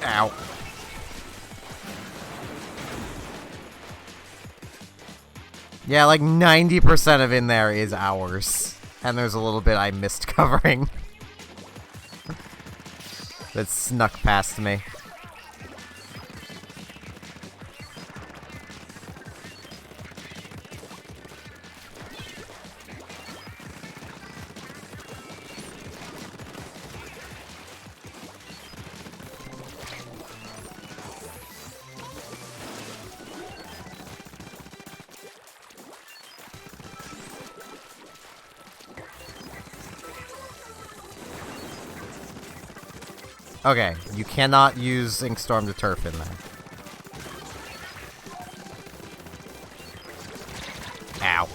Ow. Yeah, like 90% of in there is ours. And there's a little bit I missed covering. That snuck past me. Okay, you cannot use Inkstorm to turf in there. Ow.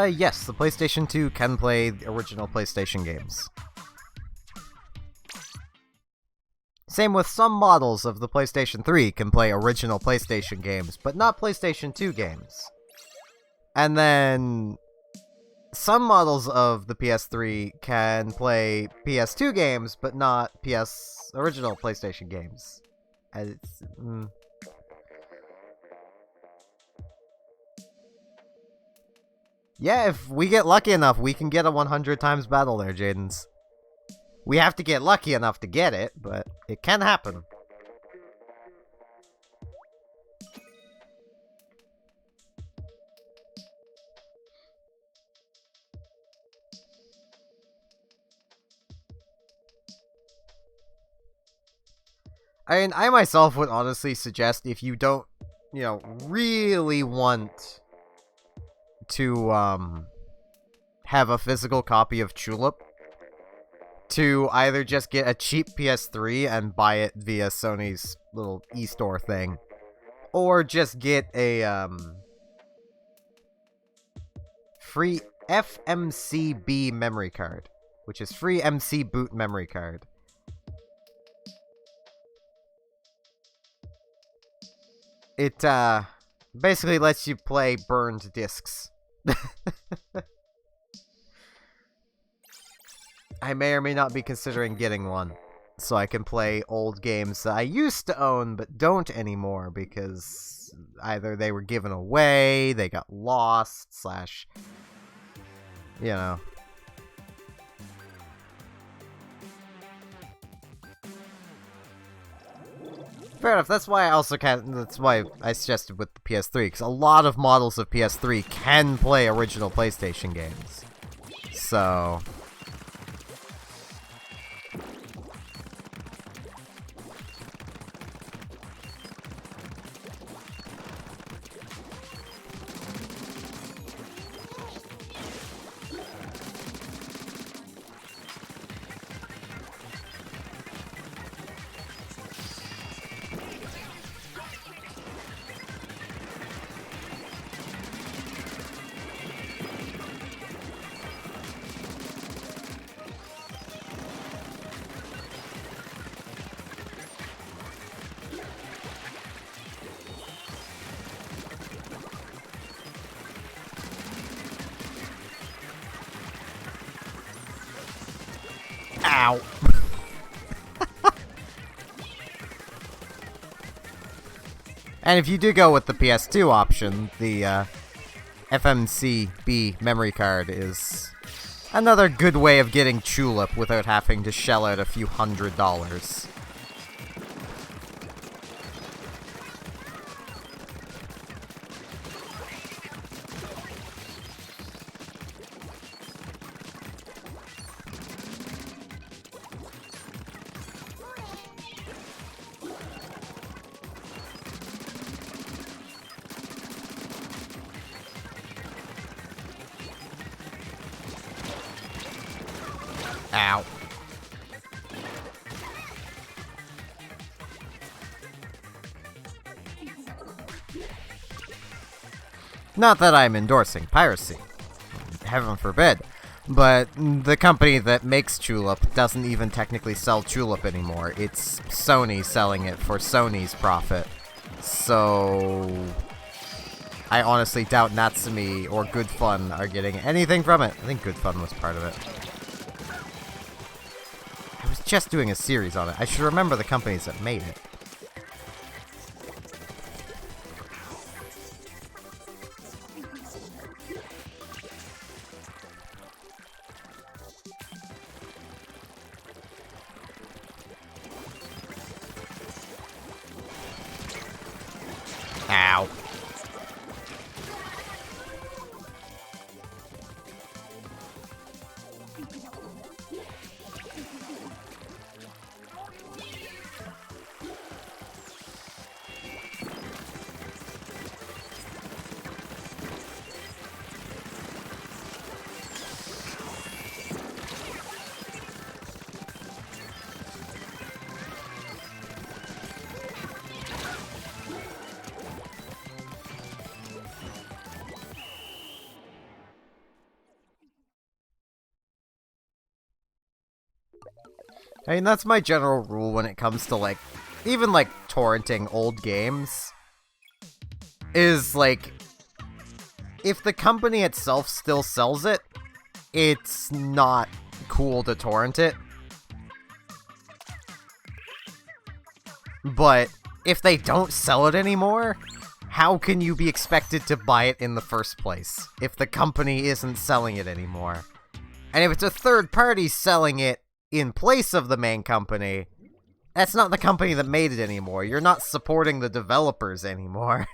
Yes, the PlayStation 2 can play the original PlayStation games. Same with some models of the PlayStation 3 can play original PlayStation games, but not PlayStation 2 games. And then some models of the PS3 can play PS2 games, but not original PlayStation games. Yeah, if we get lucky enough, we can get a 100 times battle there, Jadens. We have to get lucky enough to get it, but it can happen. I mean, I myself would honestly suggest if you don't, really want to, have a physical copy of Tulip, to either just get a cheap PS3 and buy it via Sony's little e-store thing, or just get a, free FMCB memory card, which is free MC boot memory card. It, basically lets you play burned discs. I may or may not be considering getting one, so I can play old games that I used to own but don't anymore because either they were given away, they got lost, / Fair enough, that's why I suggested with the PS3, because a lot of models of PS3 can play original PlayStation games. So... Ow. And if you do go with the PS2 option, the FMCB memory card is, Another good way of getting Tulip without having to shell out a few $100s. Ow. Not that I'm endorsing piracy. Heaven forbid. But the company that makes Tulip doesn't even technically sell Tulip anymore. It's Sony selling it for Sony's profit. So I honestly doubt Natsumi or Good Fun are getting anything from it. I think Good Fun was part of it. I was just doing a series on it. I should remember the companies that made it. Ow. I mean, that's my general rule when it comes to, like, even, like, torrenting old games. Is, like, if the company itself still sells it, it's not cool to torrent it. But if they don't sell it anymore, how can you be expected to buy it in the first place if the company isn't selling it anymore? And if it's a third party selling it in place of the main company, that's not the company that made it anymore. You're not supporting the developers anymore.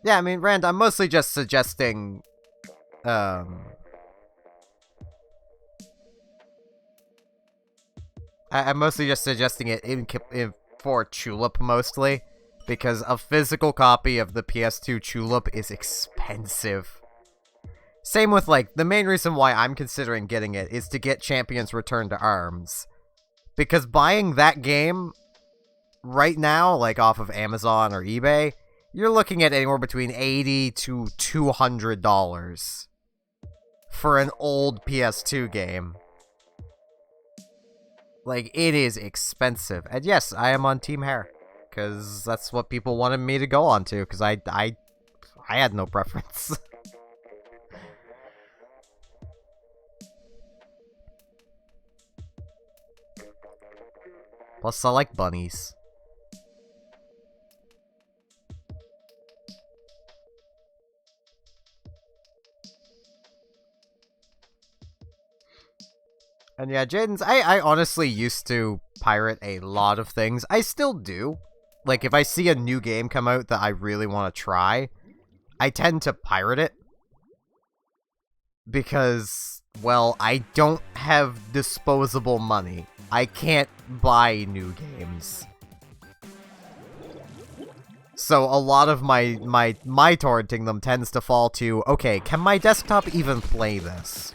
Yeah, I mean, Rand, I'm mostly just suggesting, I'm mostly just suggesting it for Tulip, mostly. Because a physical copy of the PS2 Tulip is expensive. Same with, like, the main reason why I'm considering getting it is to get Champions Return to Arms. Because buying that game right now, like off of Amazon or eBay, you're looking at anywhere between $80 to $200 for an old PS2 game. Like, it is expensive. And yes, I am on Team Hare. Because that's what people wanted me to go on to, because I had no preference. Plus, I like bunnies. And yeah, Jaden's, I honestly used to pirate a lot of things. I still do. Like, if I see a new game come out that I really want to try, I tend to pirate it. Because, well, I don't have disposable money. I can't buy new games. So a lot of my torrenting them tends to fall to, okay, can my desktop even play this?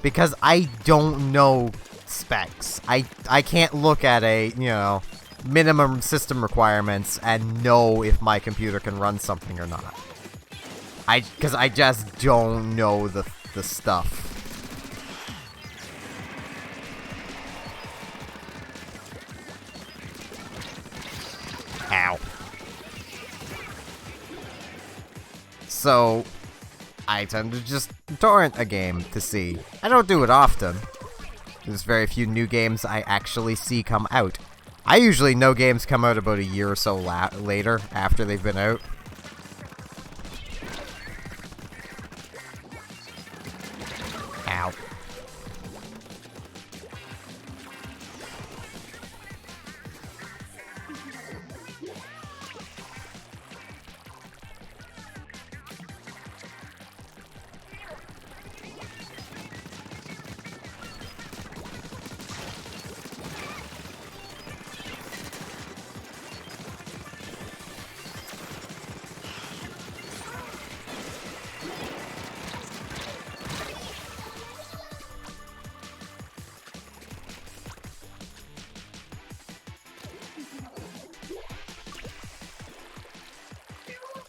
Because I don't know specs. I can't look at a, you know, minimum system requirements and know if my computer can run something or not. Because I just don't know the stuff. Ow. So, I tend to just torrent a game to see. I don't do it often. There's very few new games I actually see come out. I usually know games come out about a year or so later after they've been out. Ow.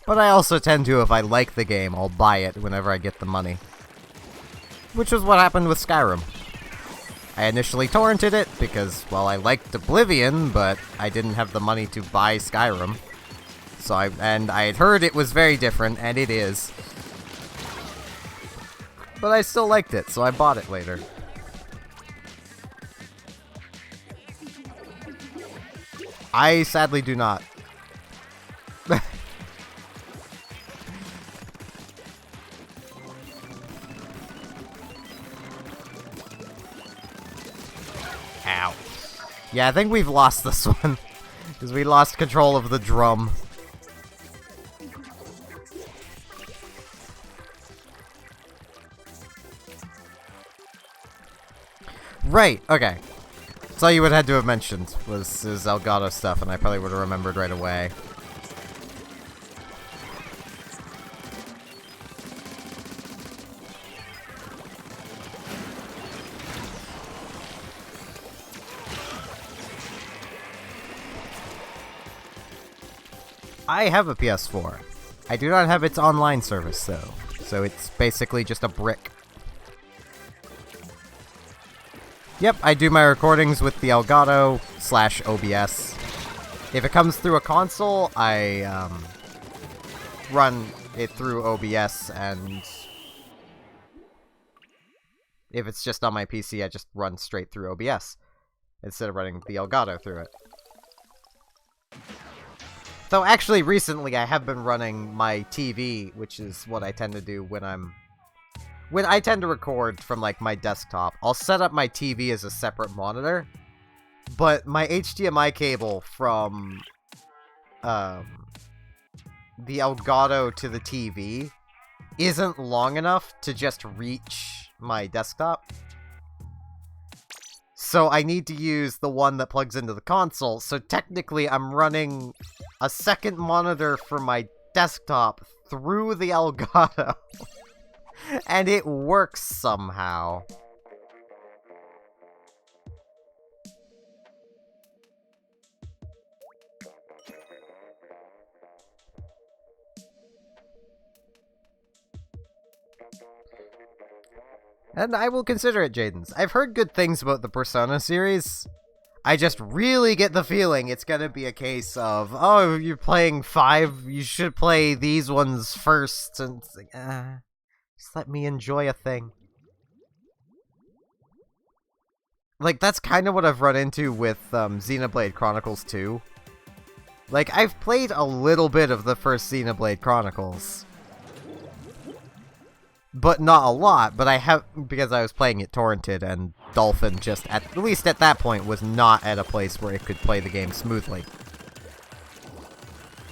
But I also tend to, if I like the game, I'll buy it whenever I get the money. Which was what happened with Skyrim. I initially torrented it because, well, I liked Oblivion, but I didn't have the money to buy Skyrim. So I had heard it was very different, and it is. But I still liked it, so I bought it later. I sadly do not. Ow. Yeah, I think we've lost this one. Because we lost control of the drum. Right, okay. That's all you would have had to have mentioned was his Elgato stuff, and I probably would have remembered right away. I have a PS4. I do not have its online service, though. So it's basically just a brick. Yep, I do my recordings with the Elgato / OBS. If it comes through a console, I run it through OBS, and if it's just on my PC, I just run straight through OBS instead of running the Elgato through it. Though actually recently I have been running my TV, which is what I tend to do when I tend to record from like my desktop. I'll set up my TV as a separate monitor, but my HDMI cable from the Elgato to the TV isn't long enough to just reach my desktop. So I need to use the one that plugs into the console, so technically I'm running a second monitor for my desktop through the Elgato. And it works somehow. And I will consider it, Jaden's. I've heard good things about the Persona series. I just really get the feeling it's gonna be a case of, oh, you're playing 5, you should play these ones first, and it's like, just let me enjoy a thing. Like, that's kind of what I've run into with Xenoblade Chronicles 2. Like, I've played a little bit of the first Xenoblade Chronicles. But not a lot, but I have, because I was playing it torrented, and Dolphin just, at least at that point, was not at a place where it could play the game smoothly.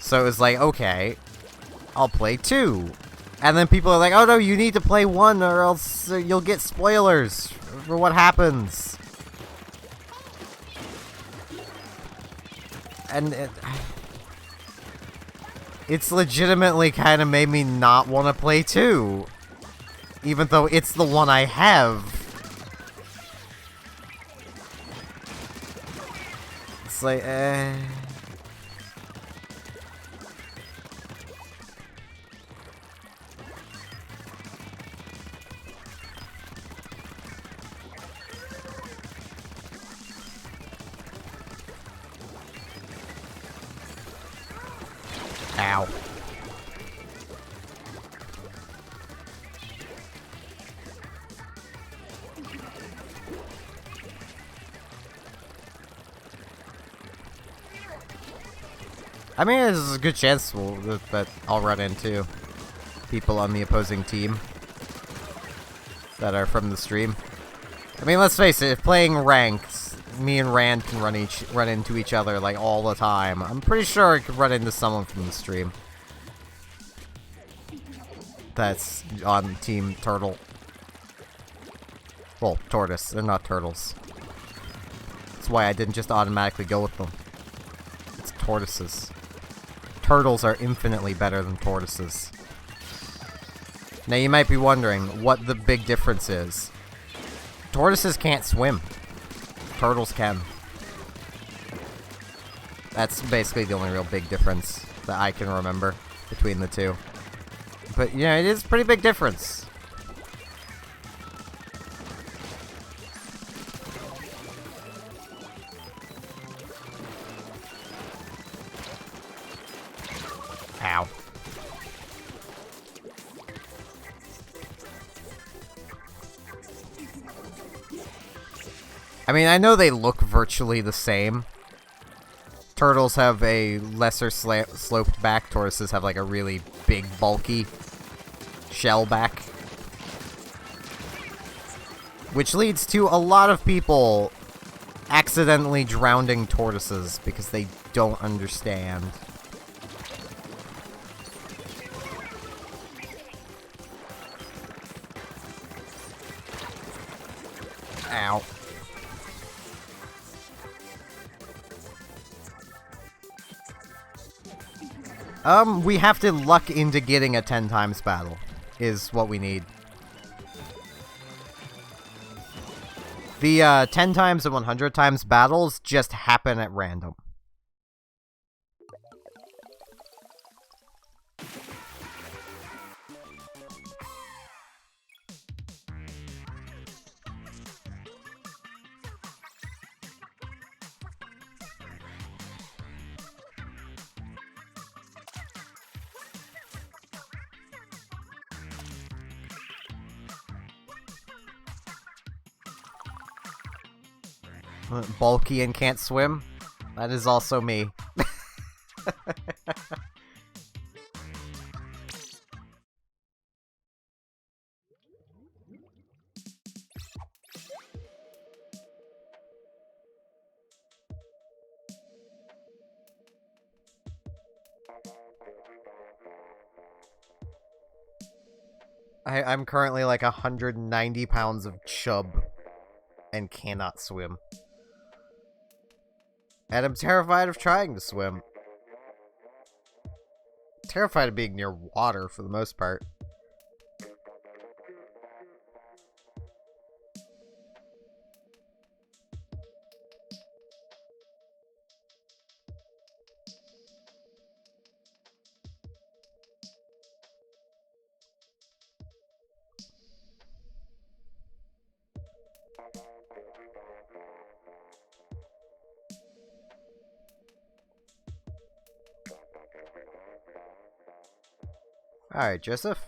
So it was like, okay, I'll play 2. And then people are like, oh no, you need to play 1 or else you'll get spoilers for what happens. And it's legitimately kind of made me not want to play 2. Even though it's the one I have. It's like, Ow. I mean, there's a good chance that I'll run into people on the opposing team that are from the stream. I mean, let's face it, if playing ranked, me and Rand can run into each other like all the time. I'm pretty sure I could run into someone from the stream that's on Team Turtle. Well, Tortoise. They're not turtles. That's why I didn't just automatically go with them. It's tortoises. Turtles are infinitely better than tortoises. Now you might be wondering what the big difference is. Tortoises can't swim. Turtles can. That's basically the only real big difference that I can remember between the two. But yeah, it is a pretty big difference. Ow. I mean, I know they look virtually the same. Turtles have a lesser sloped back. Tortoises have like a really big, bulky shell back. Which leads to a lot of people accidentally drowning tortoises because they don't understand. Ow. We have to luck into getting a 10 times battle, is what we need. The 10 times and 100 times battles just happen at random. Bulky and can't swim? That is also me. I'm currently like 190 pounds of chub and cannot swim. And I'm terrified of trying to swim. Terrified of being near water for the most part. Alright, Joseph.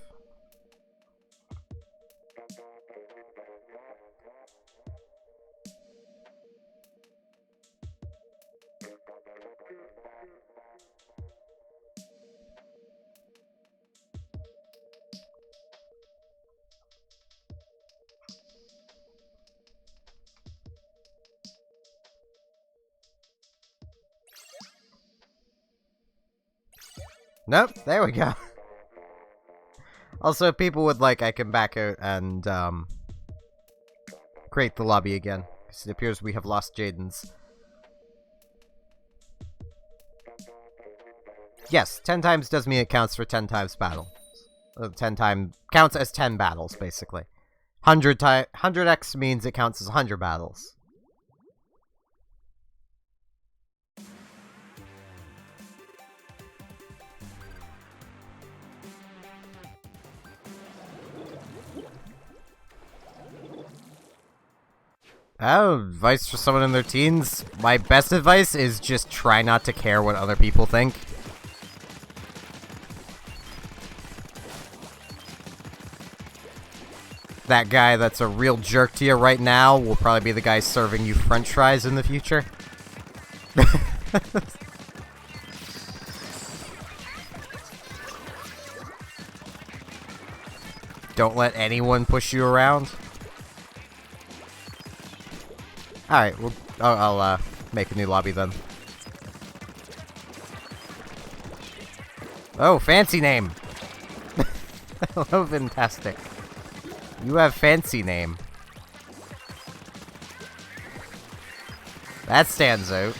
Nope, there we go. Also, if people would like, I can back out and, create the lobby again. Because it appears we have lost Jaden's. Yes, 10 times does mean it counts for 10 times battle. 10 times counts as 10 battles, basically. 100x means it counts as 100 battles. Advice for someone in their teens? My best advice is just try not to care what other people think. That guy that's a real jerk to you right now will probably be the guy serving you french fries in the future. don't let anyone push you around. Alright, well, I'll make a new lobby then. Oh, fancy name! Hello, fantastic. You have fancy name. That stands out.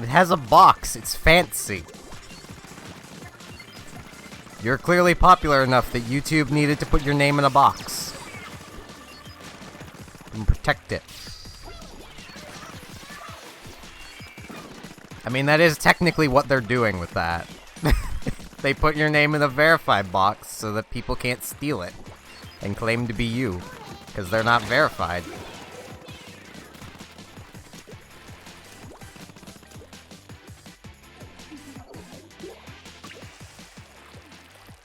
It has a box. It's fancy. You're clearly popular enough that YouTube needed to put your name in a box. And protect it. I mean, that is technically what they're doing with that. They put your name in a verified box so that people can't steal it and claim to be you, because they're not verified.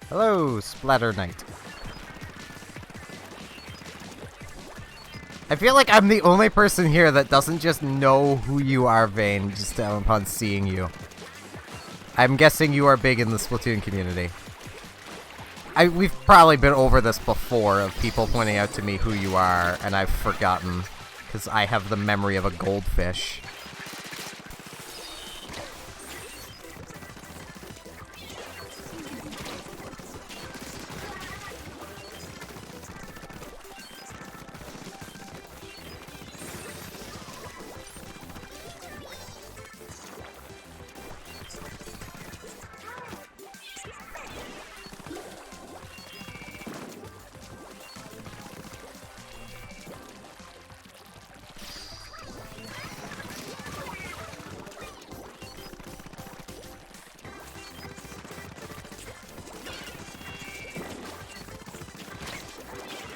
Hello, Splatter Knight. I feel like I'm the only person here that doesn't just know who you are, Vane, just upon seeing you. I'm guessing you are big in the Splatoon community. We've probably been over this before, of people pointing out to me who you are, and I've forgotten, because I have the memory of a goldfish.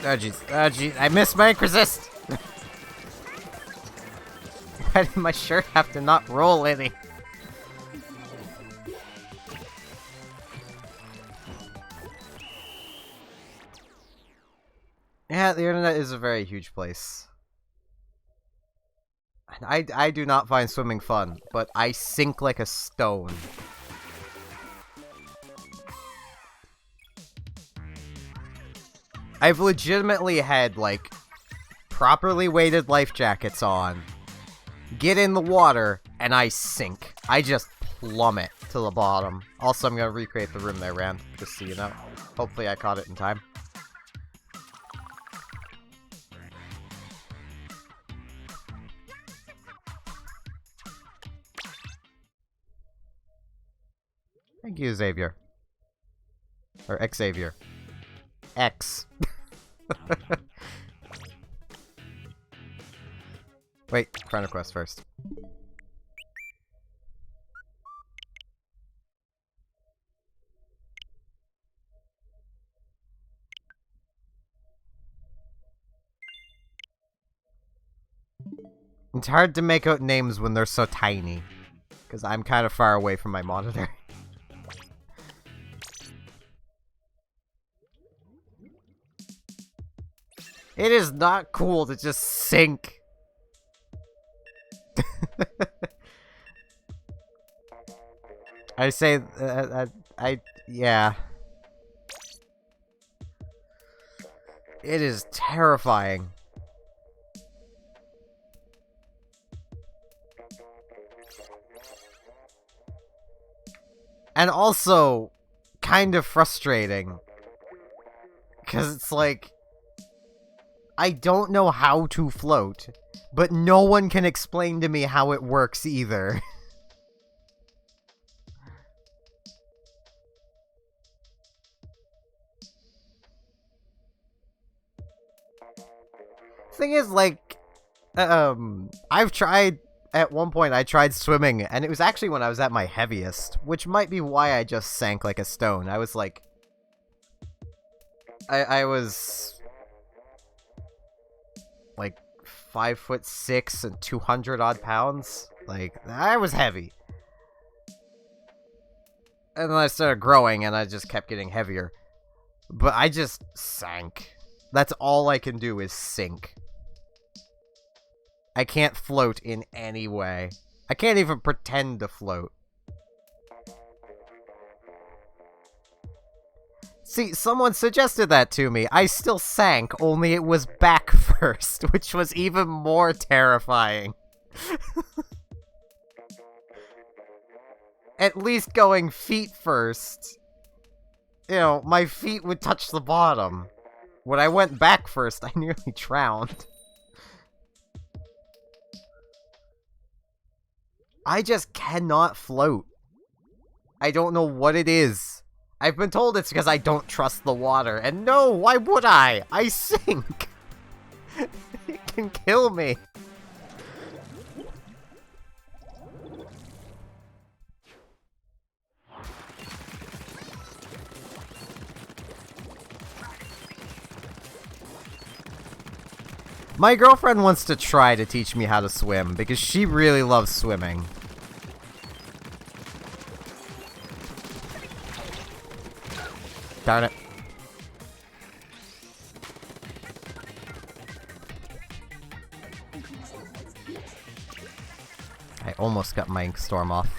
Oh jeez, oh jeez, I missed my resist! Why did my shirt have to not roll any? Yeah, the internet is a very huge place. I do not find swimming fun, but I sink like a stone. I've legitimately had, like, properly weighted life jackets on, get in the water, and I sink. I just plummet to the bottom. Also, I'm gonna recreate the room they ran, just so you know. Hopefully I caught it in time. Thank you, Xavier. Or Xavier. X. Wait, friend request first. It's hard to make out names when they're so tiny, because I'm kind of far away from my monitor. It is not cool to just sink. I say, yeah. It is terrifying. And also, kind of frustrating. Because it's like, I don't know how to float, but no one can explain to me how it works either. Thing is, like, I've tried, at one point I tried swimming, and it was actually when I was at my heaviest, which might be why I just sank like a stone. I was like, I was like 5'6" and 200 odd pounds. Like, I was heavy. And then I started growing, and I just kept getting heavier. But I just sank. That's all I can do is sink. I can't float in any way. I can't even pretend to float. See, someone suggested that to me. I still sank, only it was back first, which was even more terrifying. At least going feet first. You know, my feet would touch the bottom. When I went back first, I nearly drowned. I just cannot float. I don't know what it is. I've been told it's because I don't trust the water. And no, why would I? I sink. It can kill me. My girlfriend wants to try to teach me how to swim because she really loves swimming. Darn it. I almost got my ink storm off.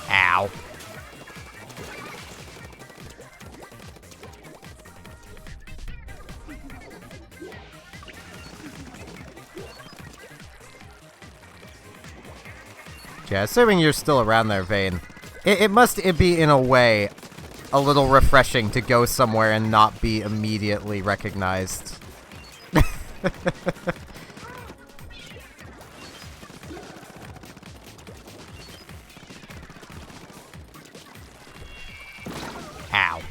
Ow. Yeah, assuming you're still around there, Vane. It must be, in a way, a little refreshing to go somewhere and not be immediately recognized. Ow.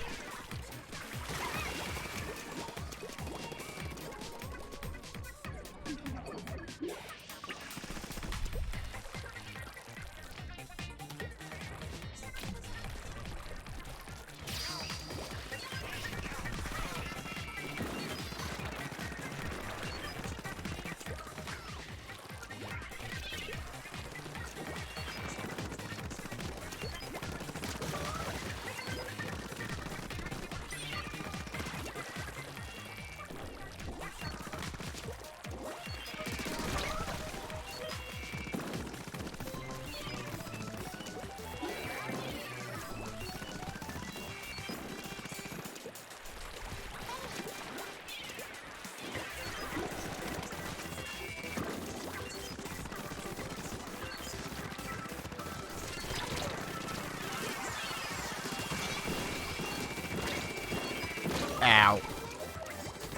Ow.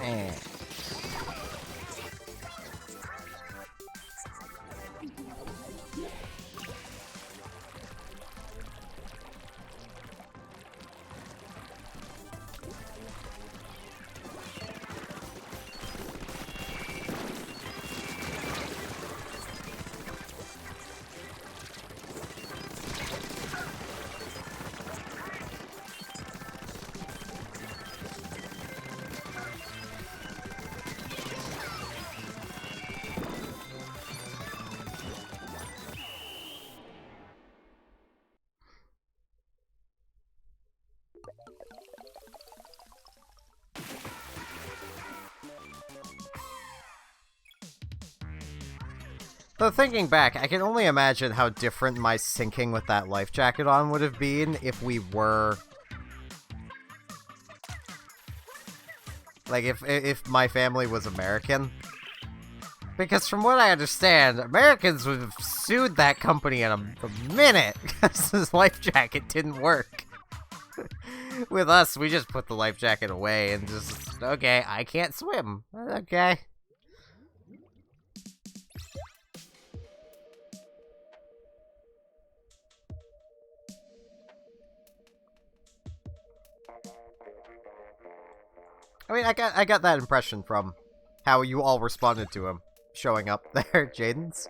Eh. Though thinking back, I can only imagine how different my sinking with that life jacket on would have been if we were... Like, if my family was American. Because from what I understand, Americans would have sued that company in a minute because his life jacket didn't work. With us, we just put the life jacket away and just, okay, I can't swim. Okay. I mean, I got that impression from how you all responded to him showing up there, Jaden's.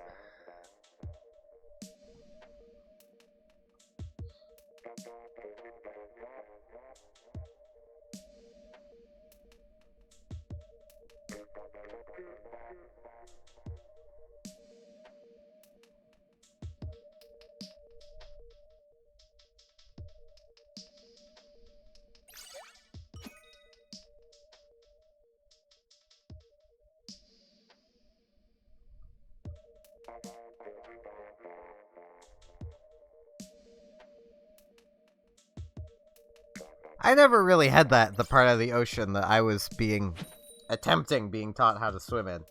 I never really had the part of the ocean that I was attempting being taught how to swim in.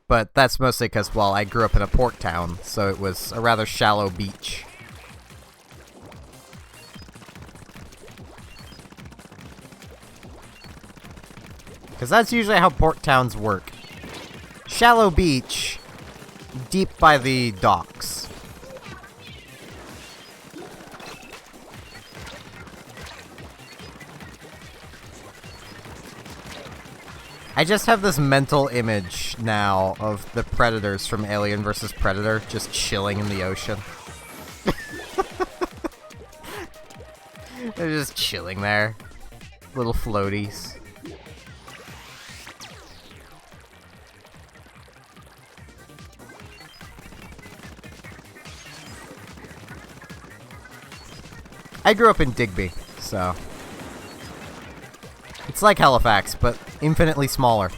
But that's mostly because, well, I grew up in a port town, so it was a rather shallow beach. Because that's usually how port towns work. Shallow beach, deep by the docks. I just have this mental image now of the predators from Alien vs. Predator just chilling in the ocean. They're just chilling there. Little floaties. I grew up in Digby, so... It's like Halifax, but infinitely smaller.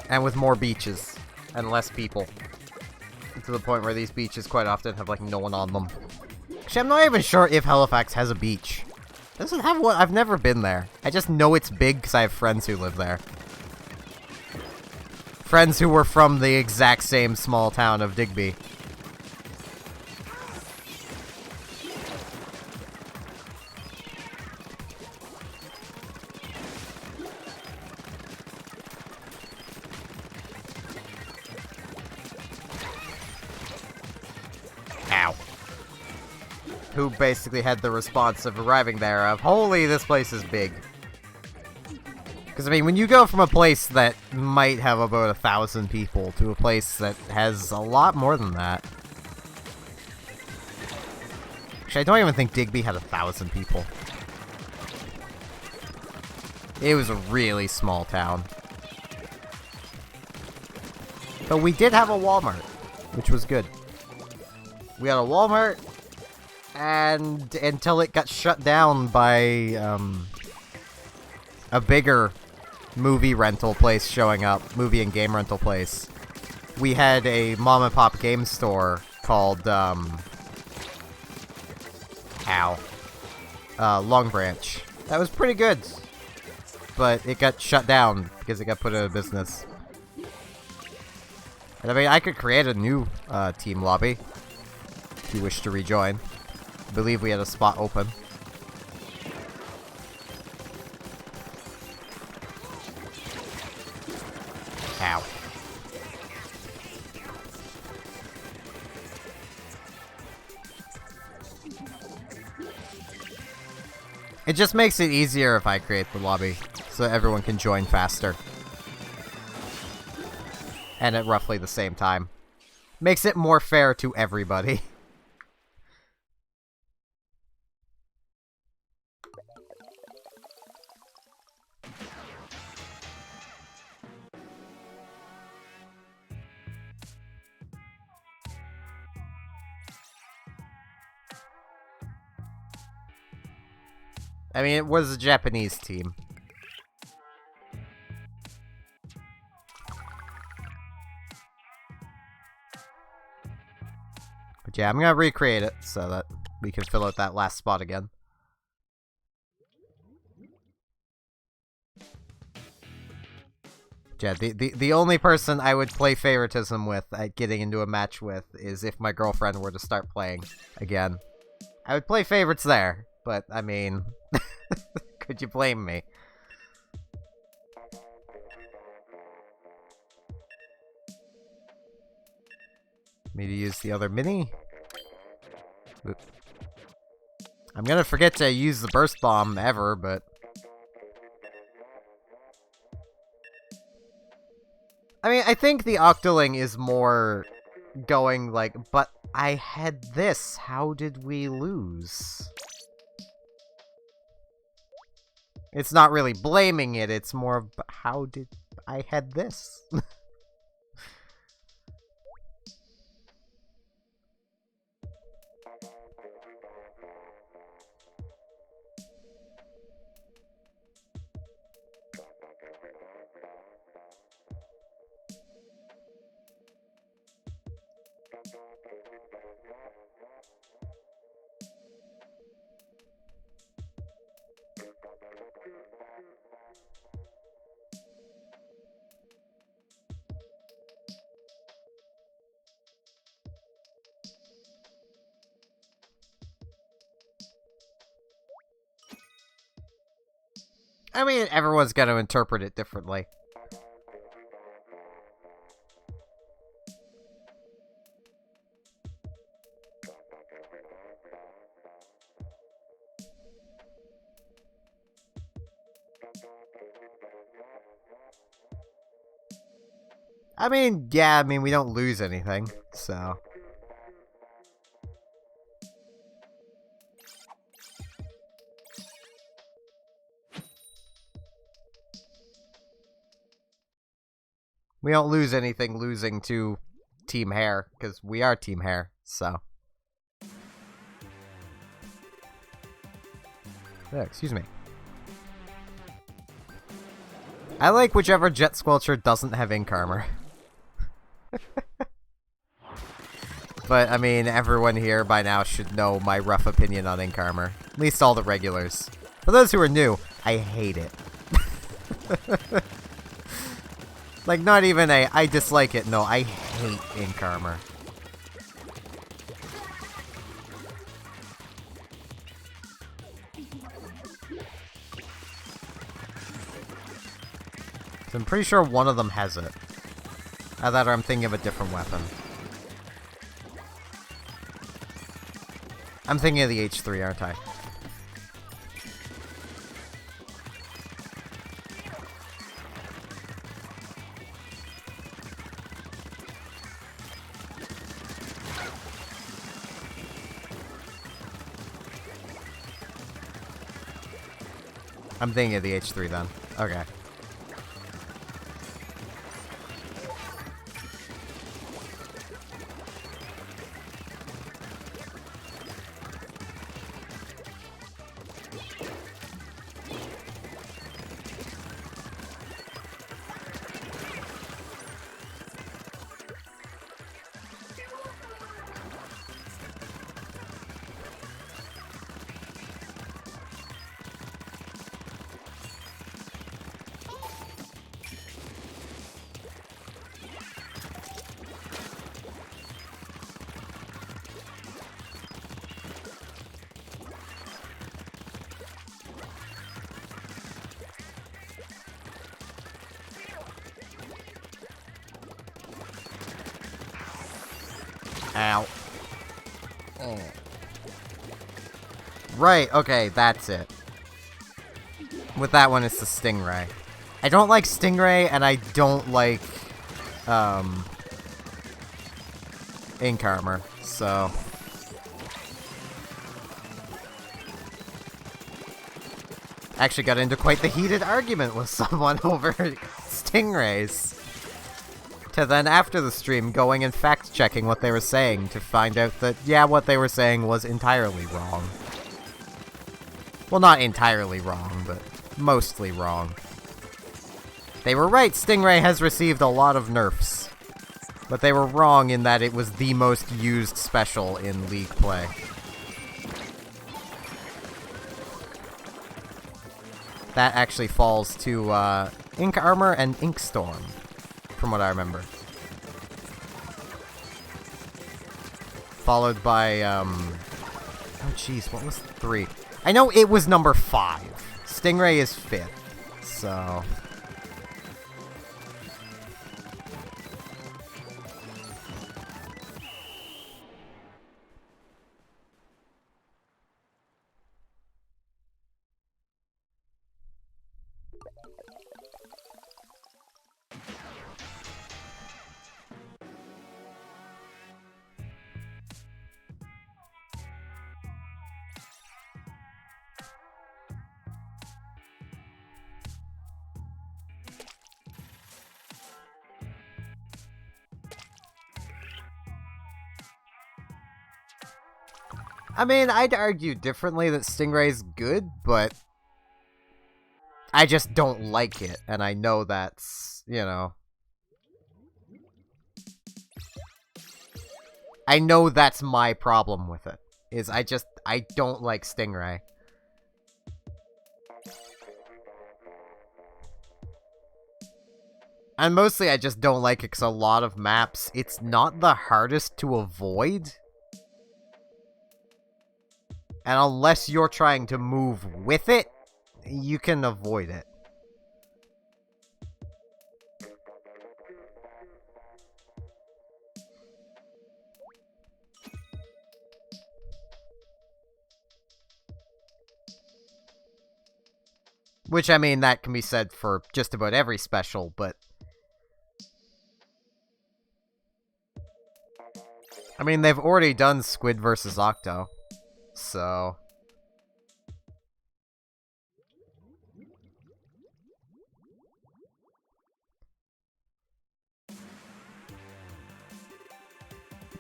And with more beaches, and less people. To the point where these beaches quite often have, like, no one on them. Actually, I'm not even sure if Halifax has a beach. Does it have one? I've never been there. I just know it's big because I have friends who live there. Friends who were from the exact same small town of Digby. Who basically had the response of arriving there of, holy, this place is big. Because, I mean, when you go from a place that might have about 1,000 people to a place that has a lot more than that. Actually, I don't even think Digby had 1,000 people. It was a really small town. But we did have a Walmart, which was good. We had a Walmart, and until it got shut down by a bigger movie rental place showing up, movie and game rental place, we had a mom and pop game store called Long Branch. That was pretty good, but it got shut down because it got put out of business. And I mean, I could create a new team lobby if you wish to rejoin. I believe we had a spot open. Ow. It just makes it easier if I create the lobby, so everyone can join faster. And at roughly the same time. Makes it more fair to everybody. I mean, it was a Japanese team. But yeah, I'm gonna recreate it so that we can fill out that last spot again. Yeah, the only person I would play favoritism with at getting into a match with is if my girlfriend were to start playing again. I would play favorites there, but I mean, could you blame me? Me to use the other mini? Oop. I'm gonna forget to use the burst bomb ever, but I mean, I think the Octoling is more going like, but I had this, how did we lose? It's not really blaming it, it's more of, how did I had this? I mean, everyone's gonna interpret it differently. I mean, yeah, I mean, we don't lose anything, so... We don't lose anything losing to Team Hare, because we are Team Hare, so... Yeah, excuse me. I like whichever Jet Squelcher doesn't have Ink Armor. But, I mean, everyone here by now should know my rough opinion on Ink Armor. At least all the regulars. For those who are new, I hate it. Like, not even a, I dislike it, no, I hate Ink Armor. So I'm pretty sure one of them has it. Either I'm thinking of a different weapon. I'm thinking of the H3, aren't I? I'm thinking of the H3 then. Okay. Ow. Oh. Right, okay, that's it. With that one, it's the Stingray. I don't like Stingray, and I don't like, Ink Armor, so... Actually got into quite the heated argument with someone over Stingrays. To then, after the stream, going and fact-checking what they were saying to find out that, yeah, what they were saying was entirely wrong. Well, not entirely wrong, but mostly wrong. They were right, Stingray has received a lot of nerfs. But they were wrong in that it was the most used special in League play. That actually falls to, Ink Armor and Ink Storm. From what I remember. Followed by, oh jeez, what was 3? I know it was number 5. Stingray is 5th, so... I mean, I'd argue differently that Stingray's good, but I just don't like it, and I know that's, you know... I know that's my problem with it, is I don't like Stingray. And mostly I just don't like it because a lot of maps, it's not the hardest to avoid. And unless you're trying to move with it, you can avoid it. Which, I mean, that can be said for just about every special, but... I mean, they've already done Squid versus Octo, so...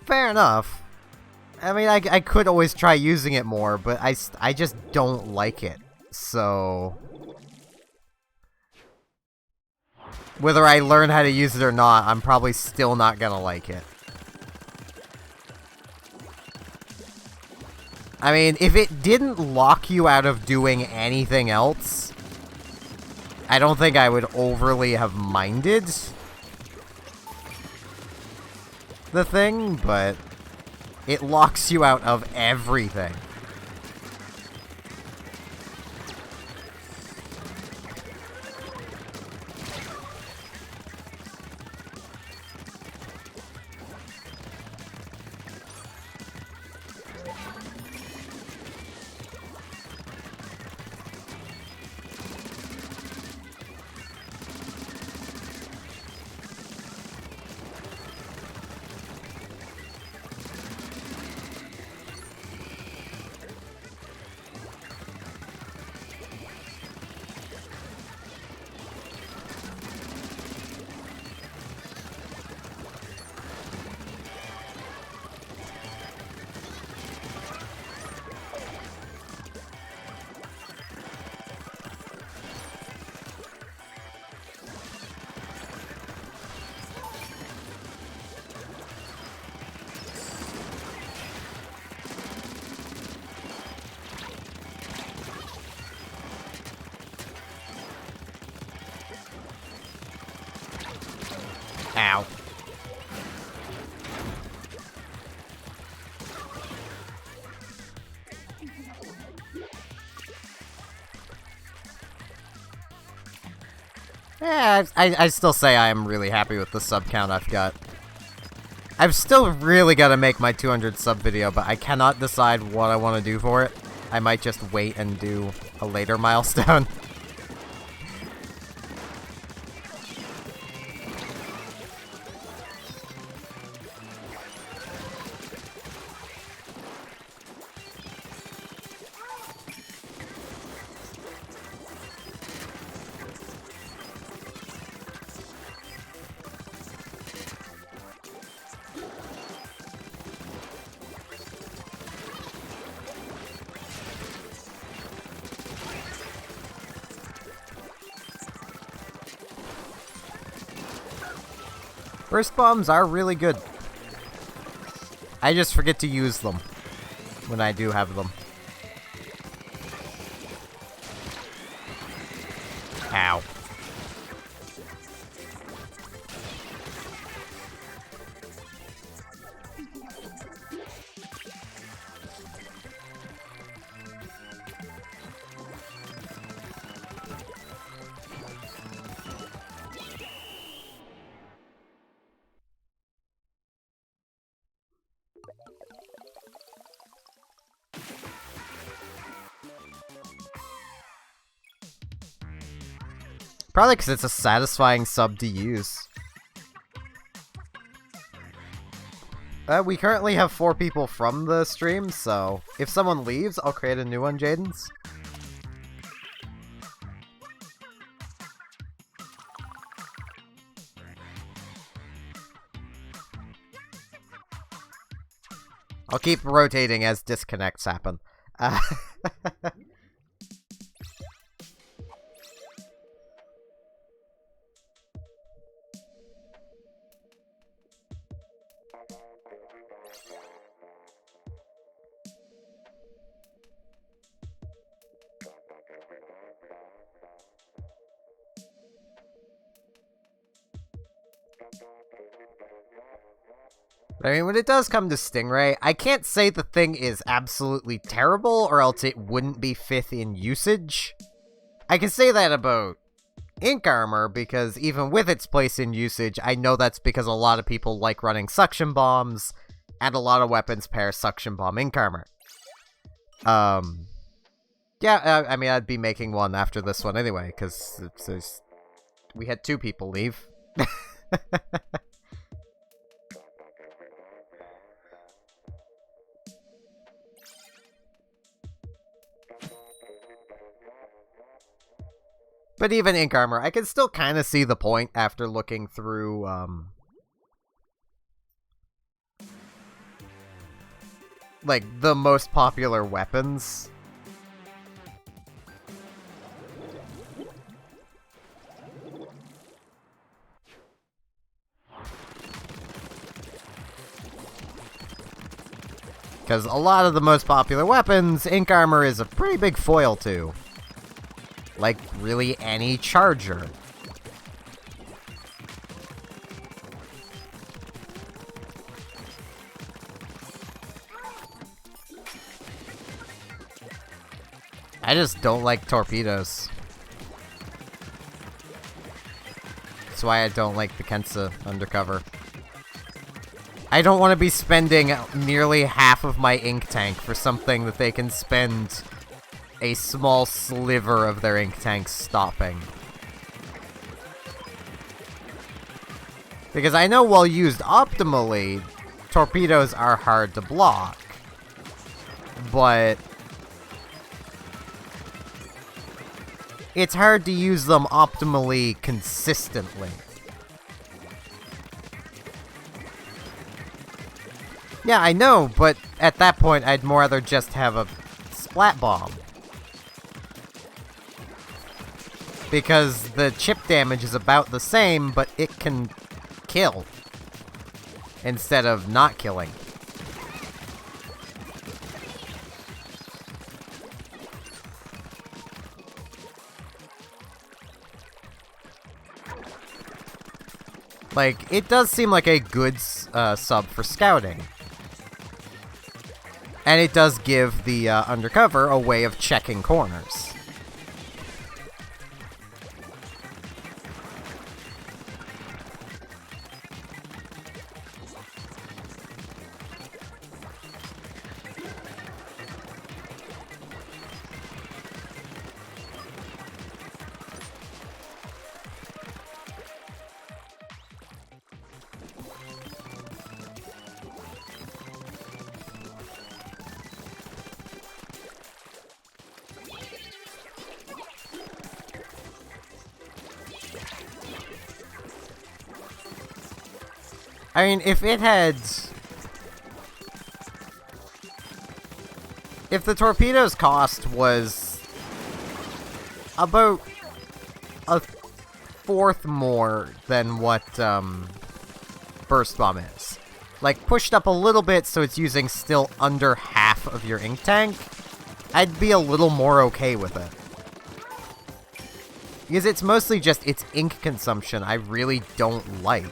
Fair enough. I mean, I could always try using it more, but I just don't like it, so... Whether I learn how to use it or not, I'm probably still not gonna like it. I mean, if it didn't lock you out of doing anything else, I don't think I would overly have minded the thing, but it locks you out of everything. Ow. Yeah, I still say I am really happy with the sub count I've got. I've still really got to make my 200 sub video, but I cannot decide what I want to do for it. I might just wait and do a later milestone. Burst bombs are really good. I just forget to use them when I do have them. Ow. Probably because it's a satisfying sub to use. We currently have 4 people from the stream, so if someone leaves, I'll create a new one, Jaden's. I'll keep rotating as disconnects happen. I mean, when it does come to Stingray, I can't say the thing is absolutely terrible, or else it wouldn't be 5th in usage. I can say that about Ink Armor, because even with its place in usage, I know that's because a lot of people like running Suction Bombs, and a lot of weapons pair Suction Bomb Ink Armor. Yeah, I mean, I'd be making one after this one anyway, because we had 2 people leave. But even Ink Armor, I can still kind of see the point after looking through, like, the most popular weapons. Because a lot of the most popular weapons, Ink Armor is a pretty big foil to. Like, really any charger. I just don't like torpedoes. That's why I don't like the Kensa undercover. I don't want to be spending nearly half of my ink tank for something that they can spend a small sliver of their ink tank stopping. Because I know while used optimally, torpedoes are hard to block. But it's hard to use them optimally consistently. Yeah, I know, but at that point I'd more rather just have a splat bomb. Because the chip damage is about the same, but it can kill instead of not killing. Like, it does seem like a good sub for scouting. And it does give the undercover a way of checking corners. I mean, if it had... If the torpedo's cost was about a fourth more than what Burst Bomb is, like pushed up a little bit so it's using still under half of your ink tank, I'd be a little more okay with it. Because it's mostly just its ink consumption I really don't like.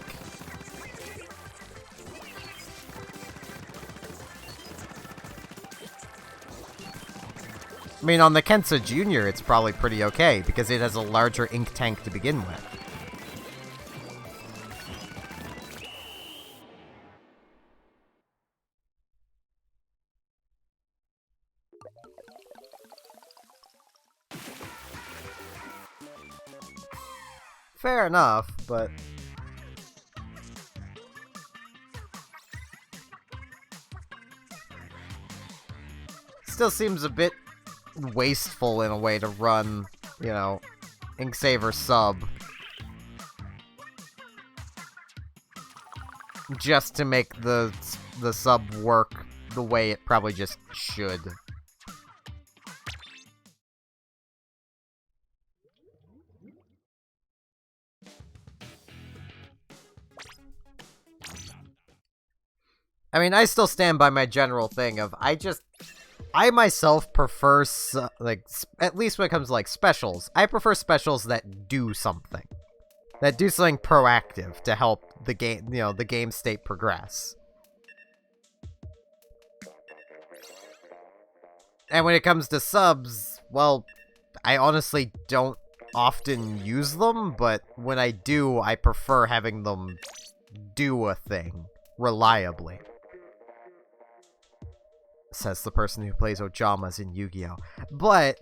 I mean, on the Kensa Jr., it's probably pretty okay, because it has a larger ink tank to begin with. Fair enough, but... Still seems a bit wasteful in a way to run, you know, Inksaver sub. Just to make the sub work the way it probably just should. I mean, I still stand by my general thing of, I myself prefer, like, at least when it comes to, like, specials, I prefer specials that do something. That do something proactive to help the game, you know, the game state progress. And when it comes to subs, well, I honestly don't often use them, but when I do, I prefer having them do a thing reliably. Says the person who plays Ojamas in Yu-Gi-Oh! But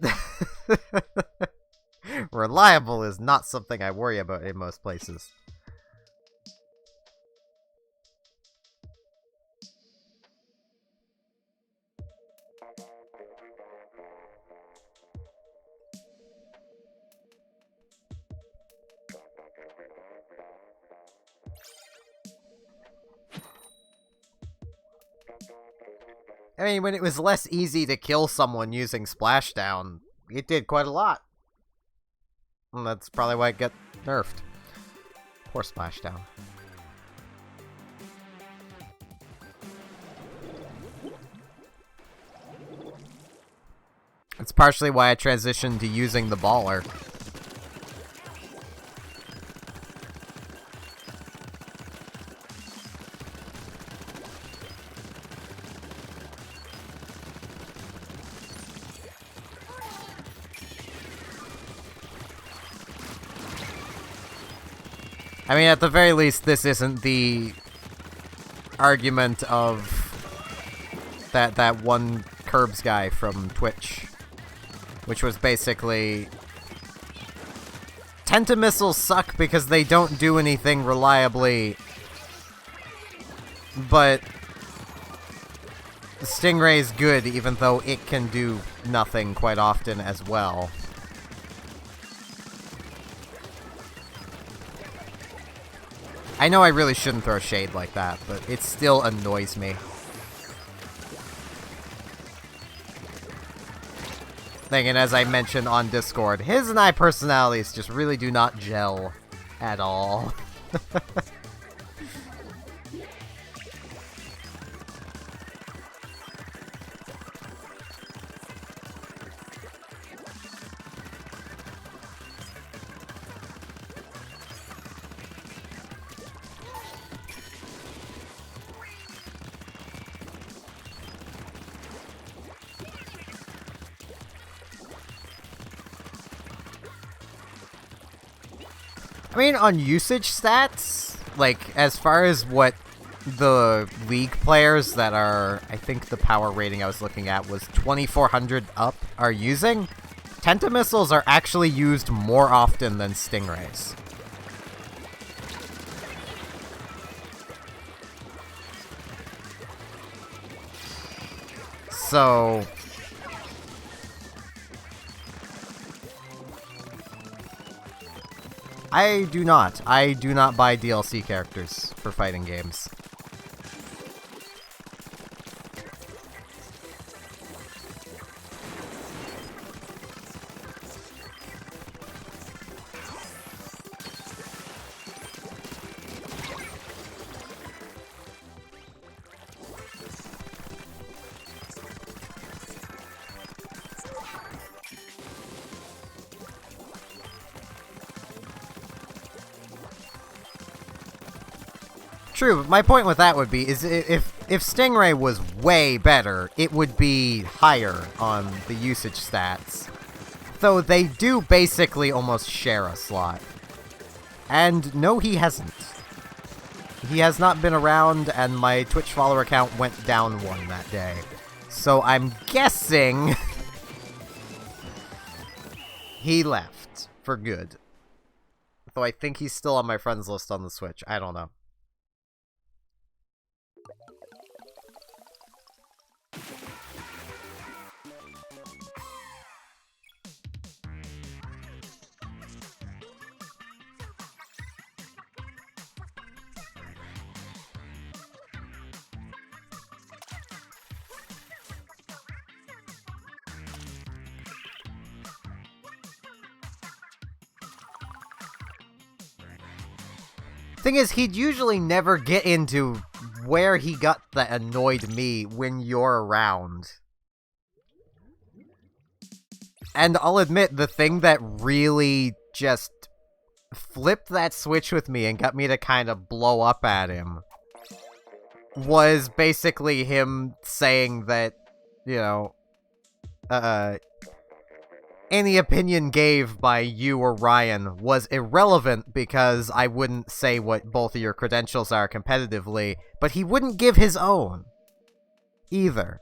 reliable is not something I worry about in most places. I mean, when it was less easy to kill someone using Splashdown, it did quite a lot. And that's probably why it got nerfed. Poor Splashdown. It's partially why I transitioned to using the baller. I mean, at the very least, this isn't the argument of that one Curbs guy from Twitch, which was basically, Tentamissiles suck because they don't do anything reliably, but Stingray's good even though it can do nothing quite often as well. I know I really shouldn't throw shade like that, but it still annoys me. Thinking, as I mentioned on Discord, his and I personalities just really do not gel at all. I mean, on usage stats, like, as far as what the League players that are, I think the power rating I was looking at was 2400 up, are using, Tentamissiles are actually used more often than Stingrays. So I do not buy DLC characters for fighting games. True, but my point with that would be, is if Stingray was way better, it would be higher on the usage stats. Though they do basically almost share a slot. And no, he hasn't. He has not been around, and my Twitch follower count went down one that day. So I'm guessing he left for good. Though I think he's still on my friends list on the Switch. I don't know. Thing is, he'd usually never get into where he got that annoyed me when you're around. And I'll admit, the thing that really just flipped that switch with me and got me to kind of blow up at him was basically him saying that, you know, any opinion gave by you or Ryan was irrelevant because I wouldn't say what both of your credentials are competitively, but he wouldn't give his own either.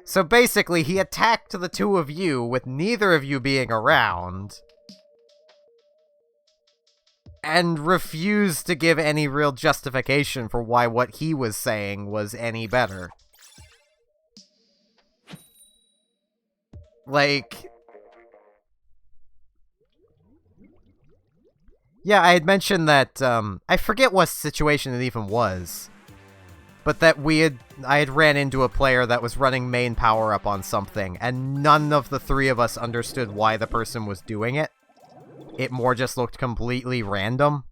So basically, he attacked the two of you with neither of you being around, and refused to give any real justification for why what he was saying was any better. Like... Yeah, I had mentioned that, I forget what situation it even was, but that I had ran into a player that was running main power-up on something, and none of the three of us understood why the person was doing it. It more just looked completely random.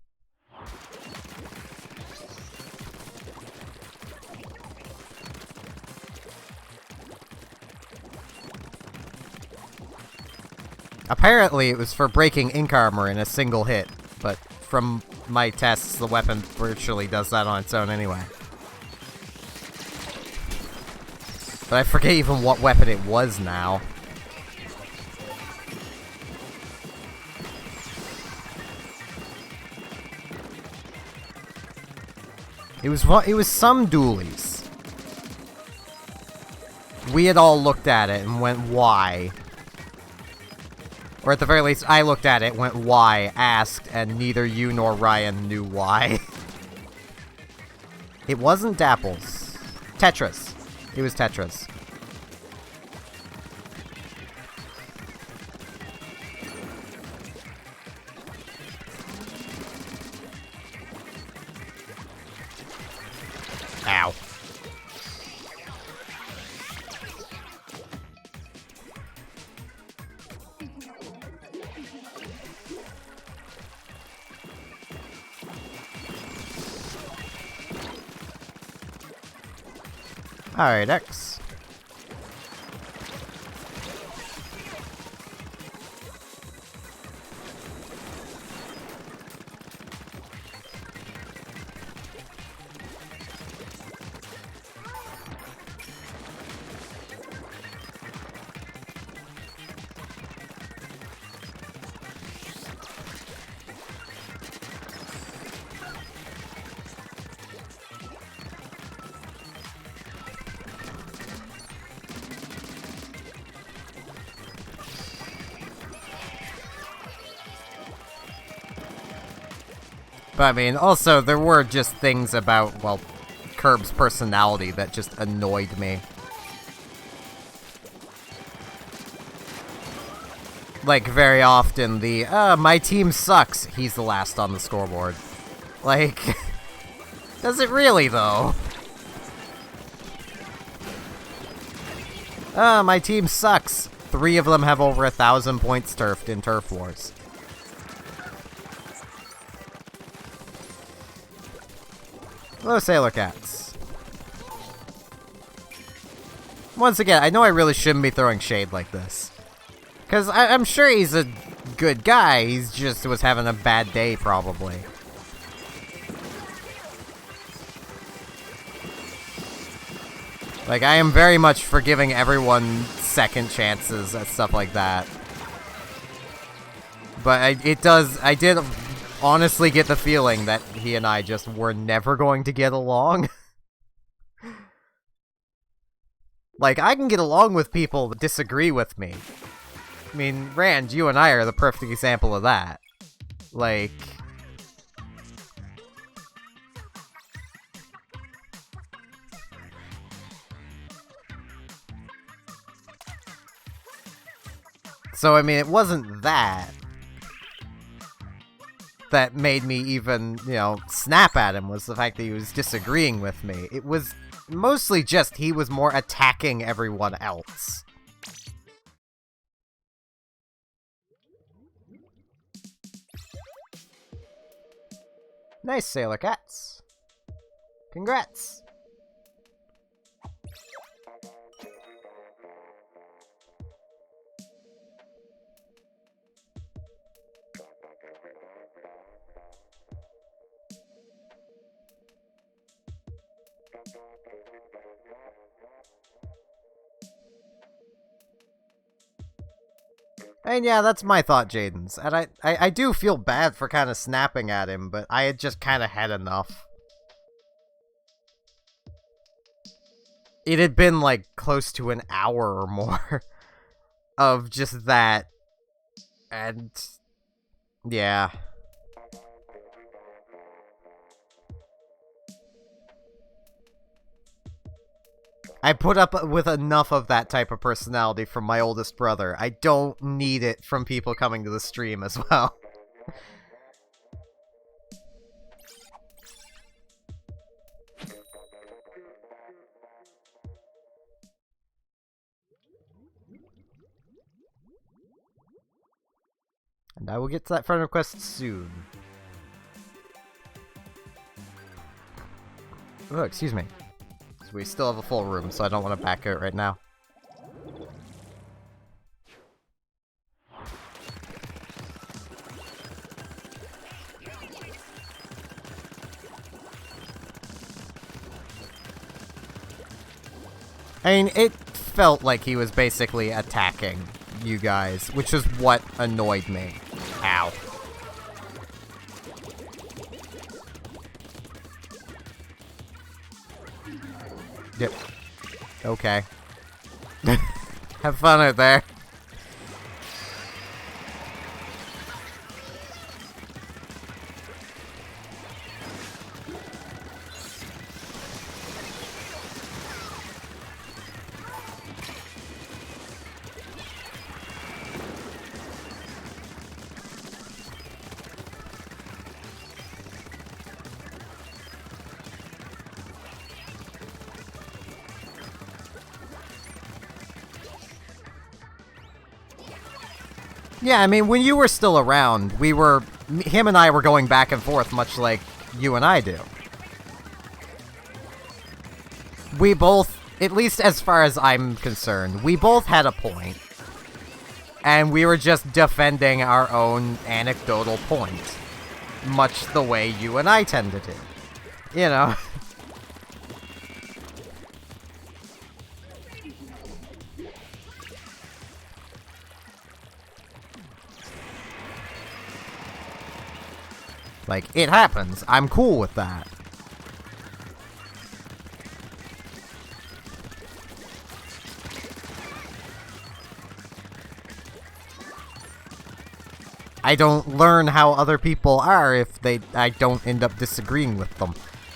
Apparently, it was for breaking ink armor in a single hit, but from my tests, the weapon virtually does that on its own anyway. But I forget even what weapon it was now. It was some dualies. We had all looked at it and went, why? Or at the very least, I looked at it, went, why, asked, and neither you nor Ryan knew why. It wasn't Dapples. Tetris. It was Tetris. Ow. Alright, X. But I mean, also, there were just things about, well, Curb's personality that just annoyed me. Like, very often, my team sucks, he's the last on the scoreboard. Like, does it really, though? My team sucks. 3 of them have over 1,000 points turfed in Turf Wars. Hello, Sailor Cats. Once again, I know I really shouldn't be throwing shade like this. Because I'm sure he's a good guy, he's just was having a bad day, probably. Like, I am very much for giving everyone second chances at stuff like that. But I did honestly get the feeling that he and I just were never going to get along. Like, I can get along with people that disagree with me. I mean, Rand, you and I are the perfect example of that. Like... So, I mean, it wasn't that made me even, you know, snap at him, was the fact that he was disagreeing with me. It was mostly just he was more attacking everyone else. Nice, Sailor Cats. Congrats. And yeah, that's my thought, Jaden's. And I do feel bad for kind of snapping at him, but I had just kind of had enough. It had been, like, close to an hour or more of just that. And yeah. I put up with enough of that type of personality from my oldest brother. I don't need it from people coming to the stream as well. And I will get to that friend request soon. Oh, excuse me. So we still have a full room, so I don't want to back out right now. I mean, it felt like he was basically attacking you guys, which is what annoyed me. Ow. Yep. Okay. Have fun out there. Yeah, I mean, when you were still around, him and I were going back and forth much like you and I do. We both, at least as far as I'm concerned, we both had a point. And we were just defending our own anecdotal point. Much the way you and I tend to do. You know? Like, it happens. I'm cool with that. I don't learn how other people are if I don't end up disagreeing with them.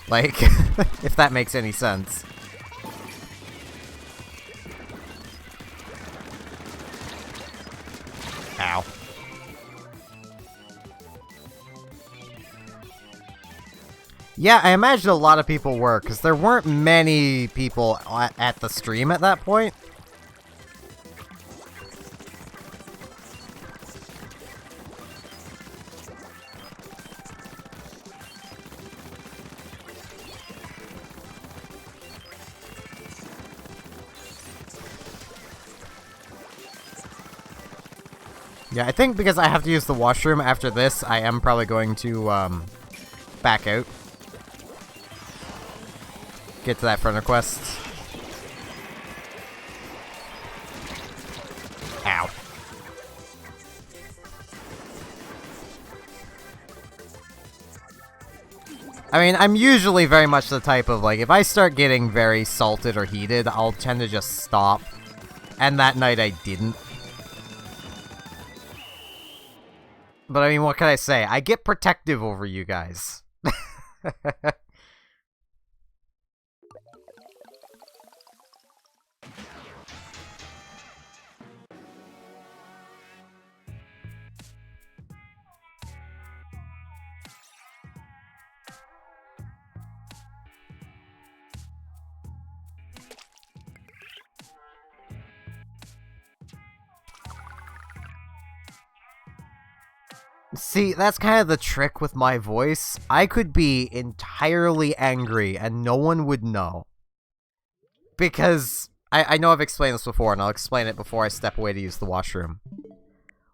Like, if that makes any sense. Ow. Yeah, I imagine a lot of people were, because there weren't many people at the stream at that point. Yeah, I think because I have to use the washroom after this, I am probably going to, back out. Get to that friend request. Ow. I mean, I'm usually very much the type of, like, if I start getting very salted or heated, I'll tend to just stop. And that night I didn't. But I mean, what can I say? I get protective over you guys. See, that's kind of the trick with my voice. I could be entirely angry and no one would know. Because, I know I've explained this before, and I'll explain it before I step away to use the washroom.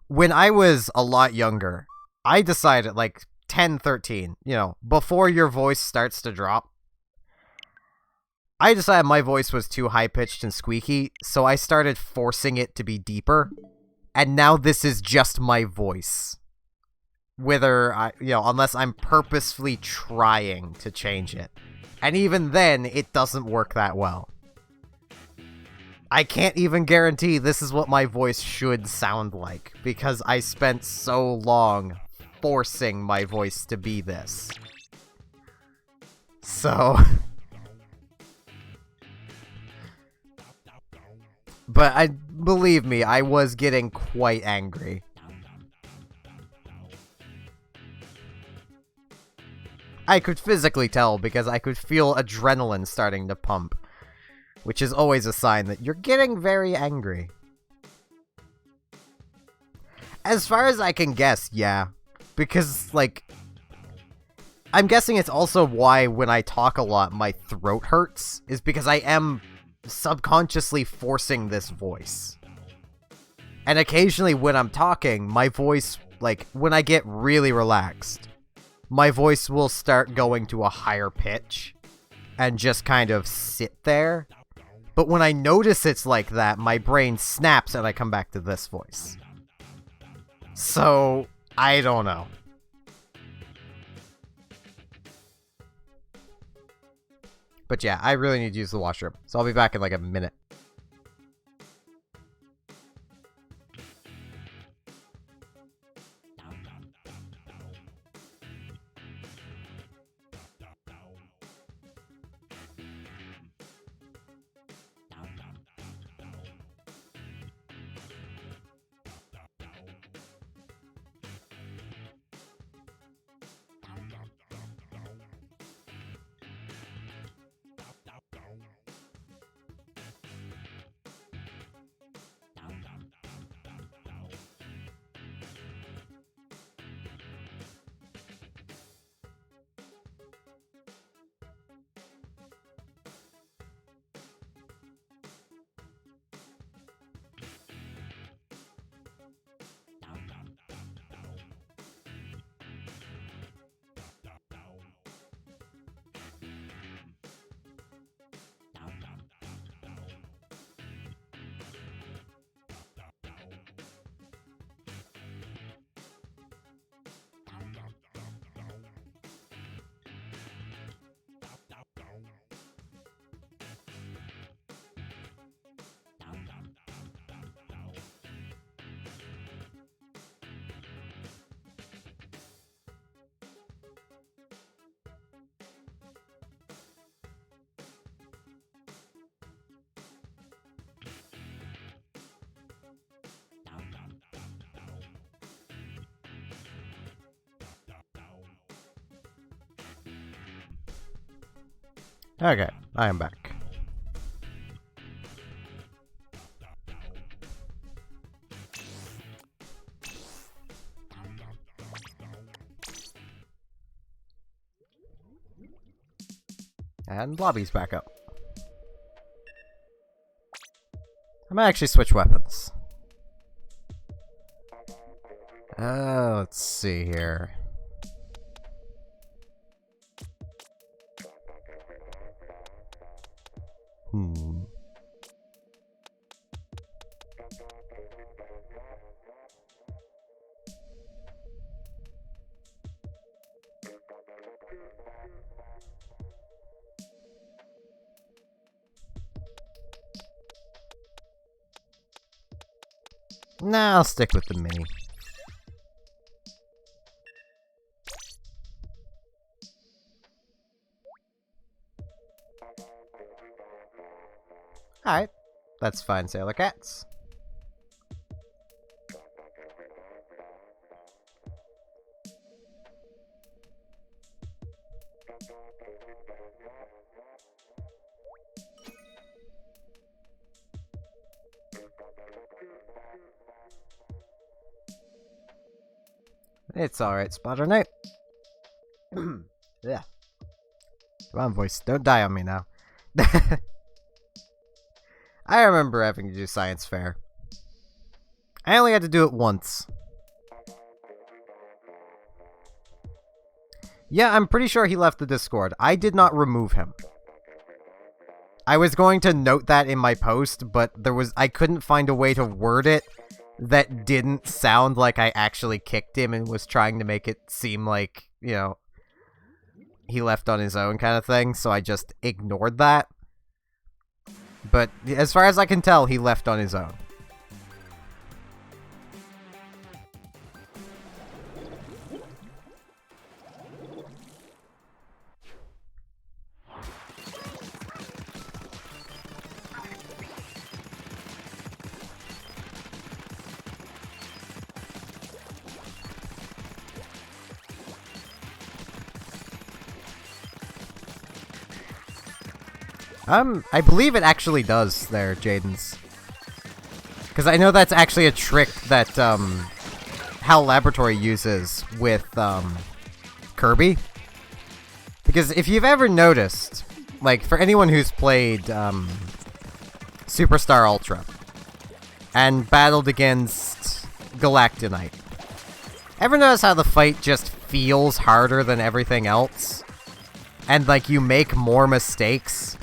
When I was a lot younger, I decided, like, 10, 13, you know, before your voice starts to drop, I decided my voice was too high-pitched and squeaky, so I started forcing it to be deeper, and now this is just my voice. Whether unless I'm purposefully trying to change it. And even then, it doesn't work that well. I can't even guarantee this is what my voice should sound like, because I spent so long forcing my voice to be this. So... But believe me, I was getting quite angry. I could physically tell because I could feel adrenaline starting to pump, which is always a sign that you're getting very angry. As far as I can guess, yeah. Because, like, I'm guessing it's also why when I talk a lot, my throat hurts, is because I am subconsciously forcing this voice. And occasionally when I'm talking, my voice, like, when I get really relaxed, my voice will start going to a higher pitch and just kind of sit there. But when I notice it's like that, my brain snaps and I come back to this voice. So, I don't know. But yeah, I really need to use the washroom, so I'll be back in like a minute. Okay, I am back. And lobby's back up. I might actually switch weapons. Let's see here. Nah, I'll stick with the mini. Alright, that's fine, Sailor Cats. It's alright, Splatter Knight. Yeah. Come on, voice. Don't die on me now. I remember having to do science fair. I only had to do it once. Yeah, I'm pretty sure he left the Discord. I did not remove him. I was going to note that in my post, but I couldn't find a way to word it that didn't sound like I actually kicked him and was trying to make it seem like, you know, he left on his own kind of thing, so I just ignored that. But as far as I can tell, he left on his own. I believe it actually does there, Jaden's. Because I know that's actually a trick that, HAL Laboratory uses with, Kirby. Because if you've ever noticed, like, for anyone who's played, Superstar Ultra and battled against Galactonite, ever notice how the fight just feels harder than everything else? And, like, you make more mistakes?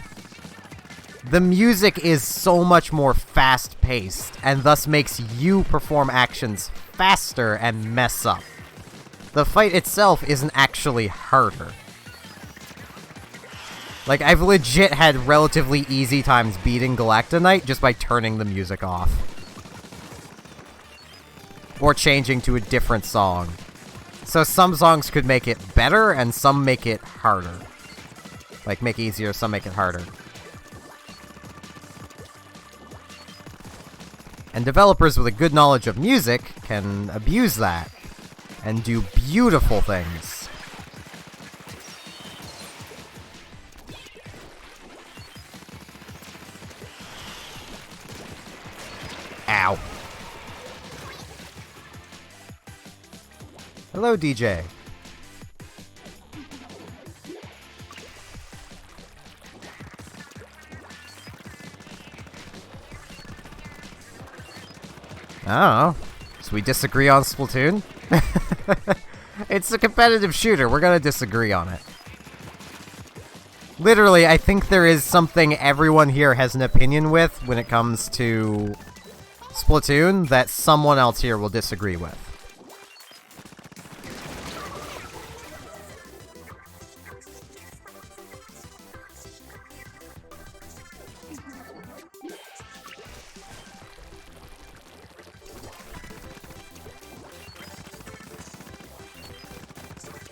The music is so much more fast-paced, and thus makes you perform actions faster and mess up. The fight itself isn't actually harder. Like, I've legit had relatively easy times beating Galactonite just by turning the music off. Or changing to a different song. So some songs could make it better, and some make it harder. Like, make it easier, some make it harder. And developers with a good knowledge of music can abuse that and do beautiful things. Ow. Hello, DJ. I don't know. So we disagree on Splatoon? It's a competitive shooter. We're gonna disagree on it. Literally, I think there is something everyone here has an opinion with when it comes to Splatoon that someone else here will disagree with.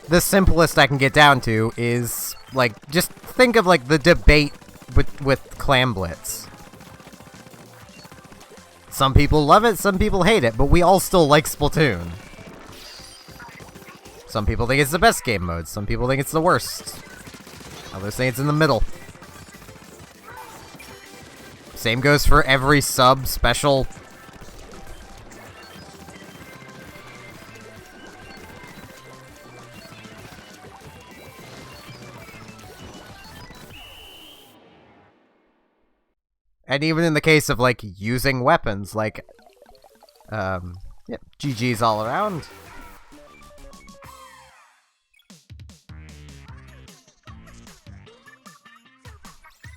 The simplest I can get down to is, like, just think of, like, the debate with Clam Blitz. Some people love it, some people hate it, but we all still like Splatoon. Some people think it's the best game mode, some people think it's the worst. Others think it's in the middle. Same goes for every sub, special. And even in the case of, like, using weapons, like, yep, GG's all around.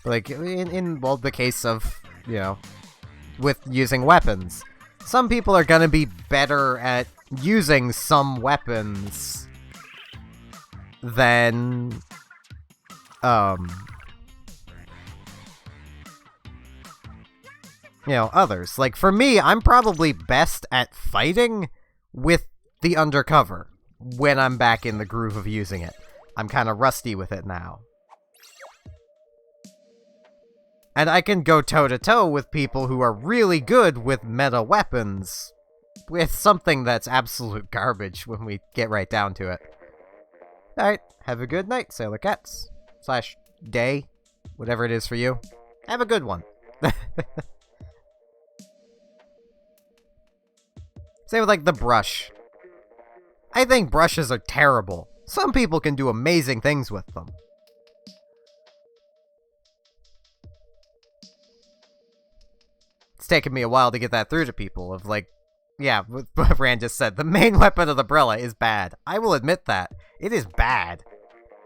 Like, well, the case of, you know, with using weapons. Some people are gonna be better at using some weapons than, you know, others. Like, for me, I'm probably best at fighting with the undercover when I'm back in the groove of using it. I'm kind of rusty with it now. And I can go toe-to-toe with people who are really good with meta weapons, with something that's absolute garbage when we get right down to it. Alright, have a good night, Sailor Cats. / day, whatever it is for you. Have a good one. Same with, like, the brush. I think brushes are terrible. Some people can do amazing things with them. It's taken me a while to get that through to people of like, yeah, what Rand just said. The main weapon of the umbrella is bad. I will admit that. It is bad.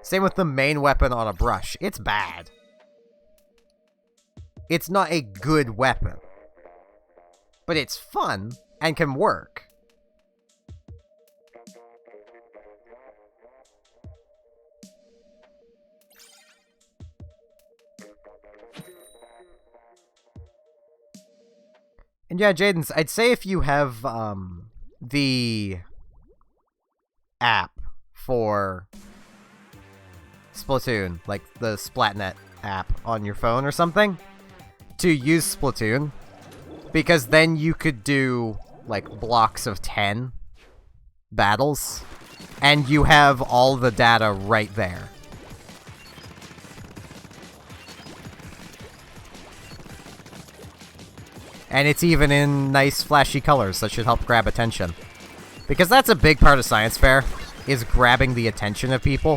Same with the main weapon on a brush. It's bad. It's not a good weapon. But it's fun and can work. And yeah, Jaden's, I'd say if you have the app for Splatoon, like the Splatnet app on your phone or something, to use Splatoon, because then you could do like blocks of 10 battles, and you have all the data right there. And it's even in nice flashy colors that should help grab attention. Because that's a big part of Science Fair, is grabbing the attention of people.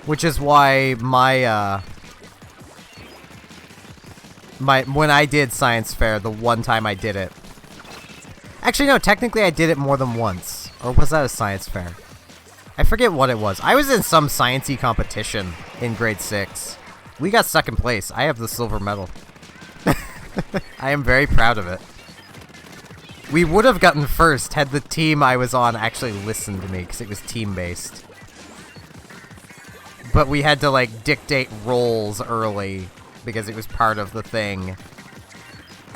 Which is why when I did Science Fair, the one time I did it... Actually, no, technically I did it more than once. Or was that a Science Fair? I forget what it was. I was in some science-y competition in grade 6. We got second place. I have the silver medal. I am very proud of it. We would have gotten first had the team I was on actually listened to me, because it was team-based. But we had to, like, dictate roles early, because it was part of the thing.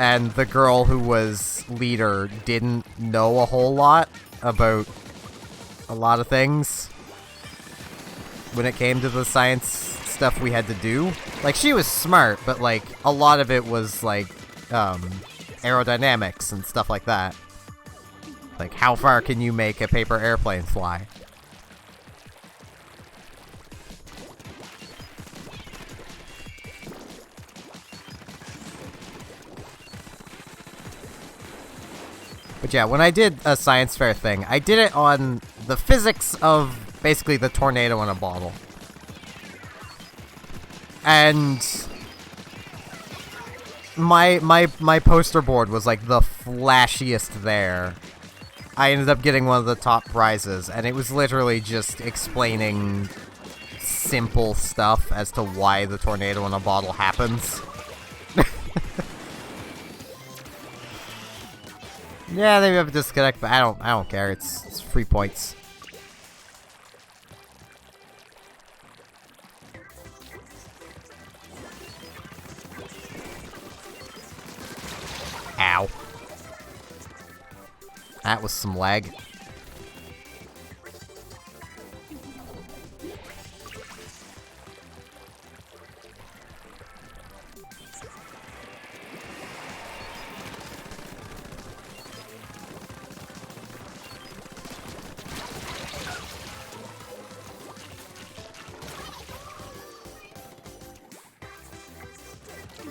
And the girl who was leader didn't know a whole lot about a lot of things when it came to the science stuff we had to do. Like, she was smart, but, like, a lot of it was, like, aerodynamics and stuff like that. Like, how far can you make a paper airplane fly? But yeah, when I did a science fair thing, I did it on the physics of basically the tornado in a bottle. And my poster board was like the flashiest there. I ended up getting one of the top prizes, and it was literally just explaining simple stuff as to why the tornado in a bottle happens. Yeah, they have a disconnect, but I don't care. It's free points. Ow. That was some lag.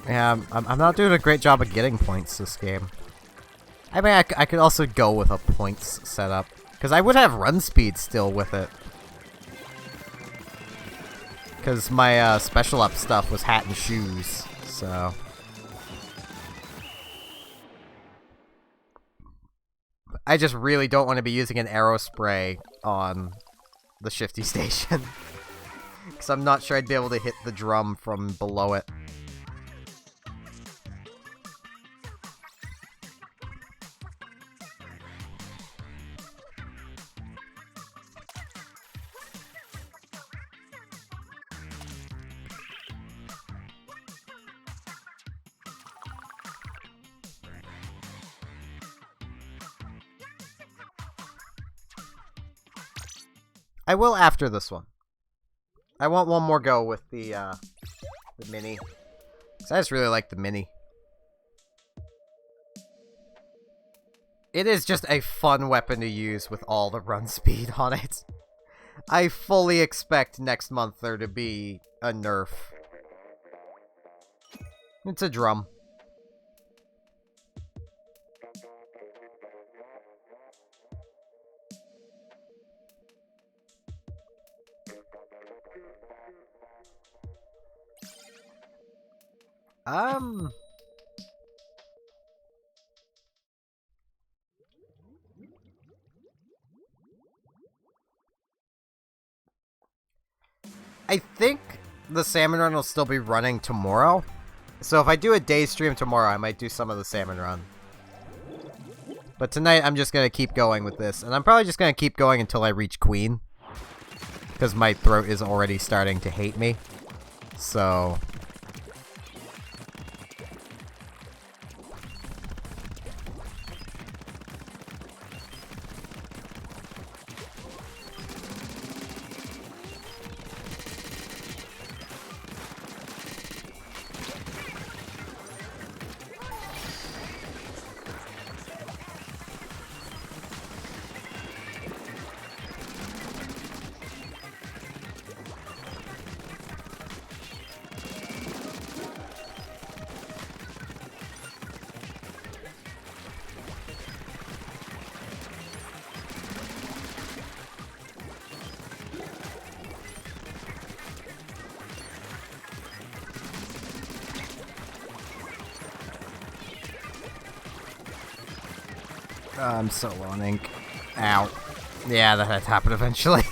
Yeah, I'm not doing a great job of getting points this game. I mean, I could also go with a points setup, because I would have run speed still with it. Because my special up stuff was hat and shoes, so... I just really don't want to be using an arrow spray on the shifty station. Because I'm not sure I'd be able to hit the drum from below it. I will after this one. I want one more go with the mini. Because I just really like the mini. It is just a fun weapon to use with all the run speed on it. I fully expect next month there to be a nerf. It's a drum. I think the salmon run will still be running tomorrow. So if I do a day stream tomorrow, I might do some of the salmon run. But tonight, I'm just going to keep going with this. And I'm probably just going to keep going until I reach Queen. Because my throat is already starting to hate me. So... I'm so low on ink. Ow. Yeah, that had to happen eventually.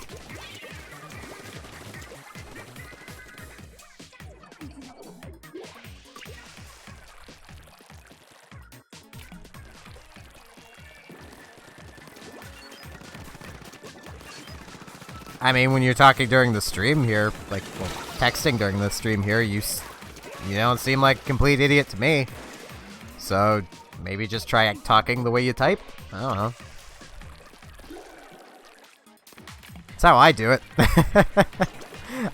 I mean, when you're talking during the stream here, like, well, texting during the stream here, you don't seem like a complete idiot to me. So, maybe just try talking the way you type? I don't know. That's how I do it.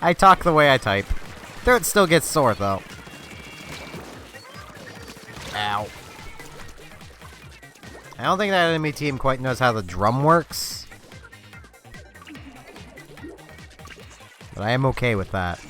I talk the way I type. Throat still gets sore, though. Ow. I don't think that enemy team quite knows how the drum works. But I am okay with that.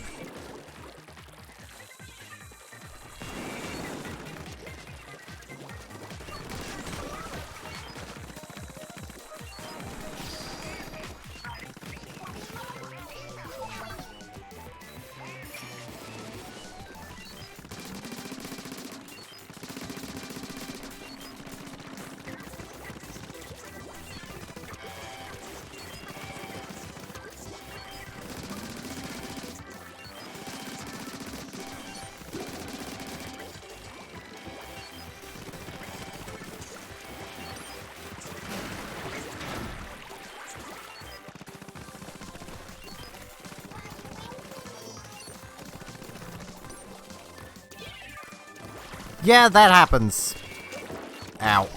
Yeah, that happens. Ow.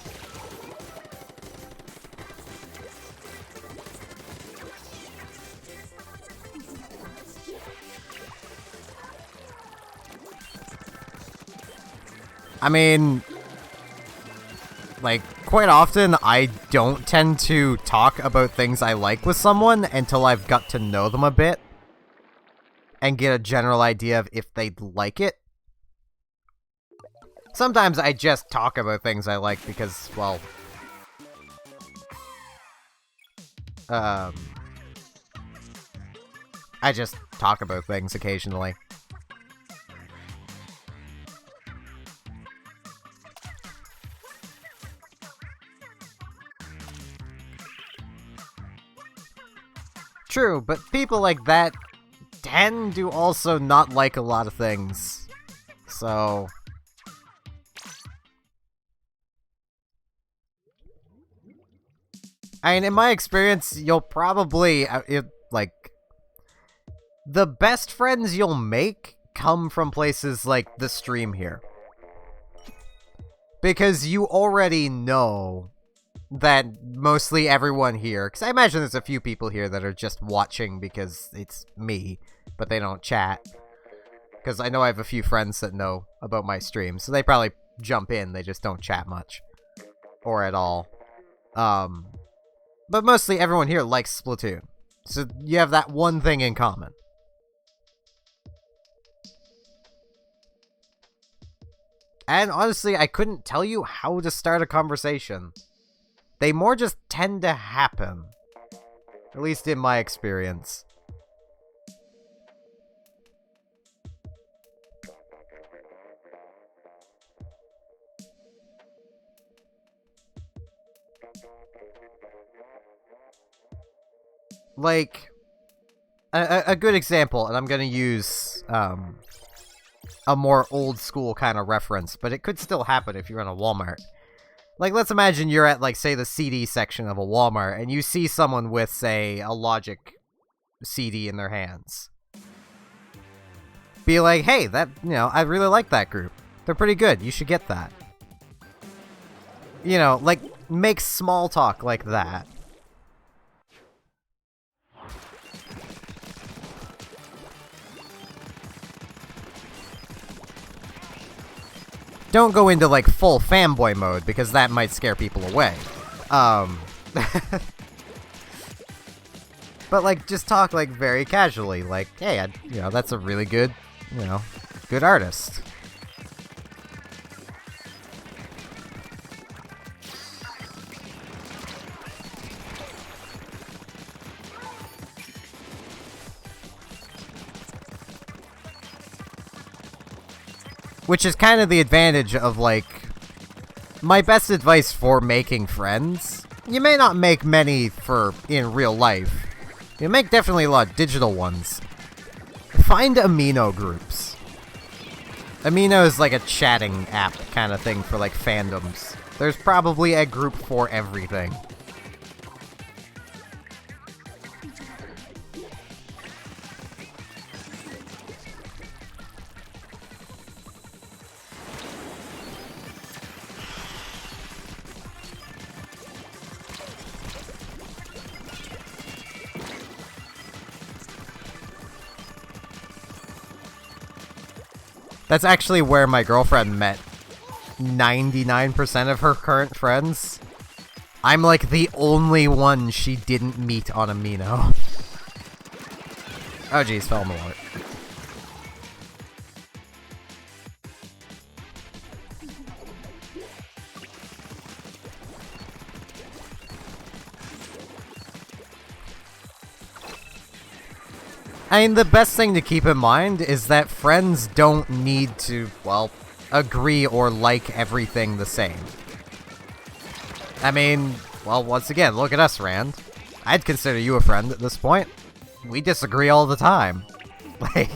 I mean, like, quite often I don't tend to talk about things I like with someone until I've got to know them a bit and get a general idea of if they'd like it. Sometimes I just talk about things I like because, well... I just talk about things occasionally. True, but people like that tend to also not like a lot of things. So... I mean, in my experience, you'll probably, like, the best friends you'll make come from places like the stream here. Because you already know that mostly everyone here, because I imagine there's a few people here that are just watching because it's me, but they don't chat. Because I know I have a few friends that know about my stream, so they probably jump in, they just don't chat much. Or at all. But mostly everyone here likes Splatoon. So you have that one thing in common. And honestly, I couldn't tell you how to start a conversation. They more just tend to happen. At least in my experience. Like, a good example, and I'm gonna use a more old school kind of reference, but it could still happen if you're in a Walmart. Like, let's imagine you're at, like, say, the CD section of a Walmart, and you see someone with, say, a Logic CD in their hands. Be like, hey, that, you know, I really like that group. They're pretty good. You should get that. You know, like, make small talk like that. Don't go into, like, full fanboy mode, because that might scare people away. But, like, just talk, like, very casually. Like, hey, you know, that's a really good, you know, good artist. Which is kind of the advantage of, like, my best advice for making friends. You may not make many in real life. You make definitely a lot of digital ones. Find amino groups. Amino is like a chatting app kind of thing for, like, fandoms. There's probably a group for everything. That's actually where my girlfriend met 99% of her current friends. I'm like the only one she didn't meet on Amino. Oh geez, fell in the water. I mean, the best thing to keep in mind is that friends don't need to, well, agree or like everything the same. I mean, well, once again, look at us, Rand. I'd consider you a friend at this point. We disagree all the time. Like...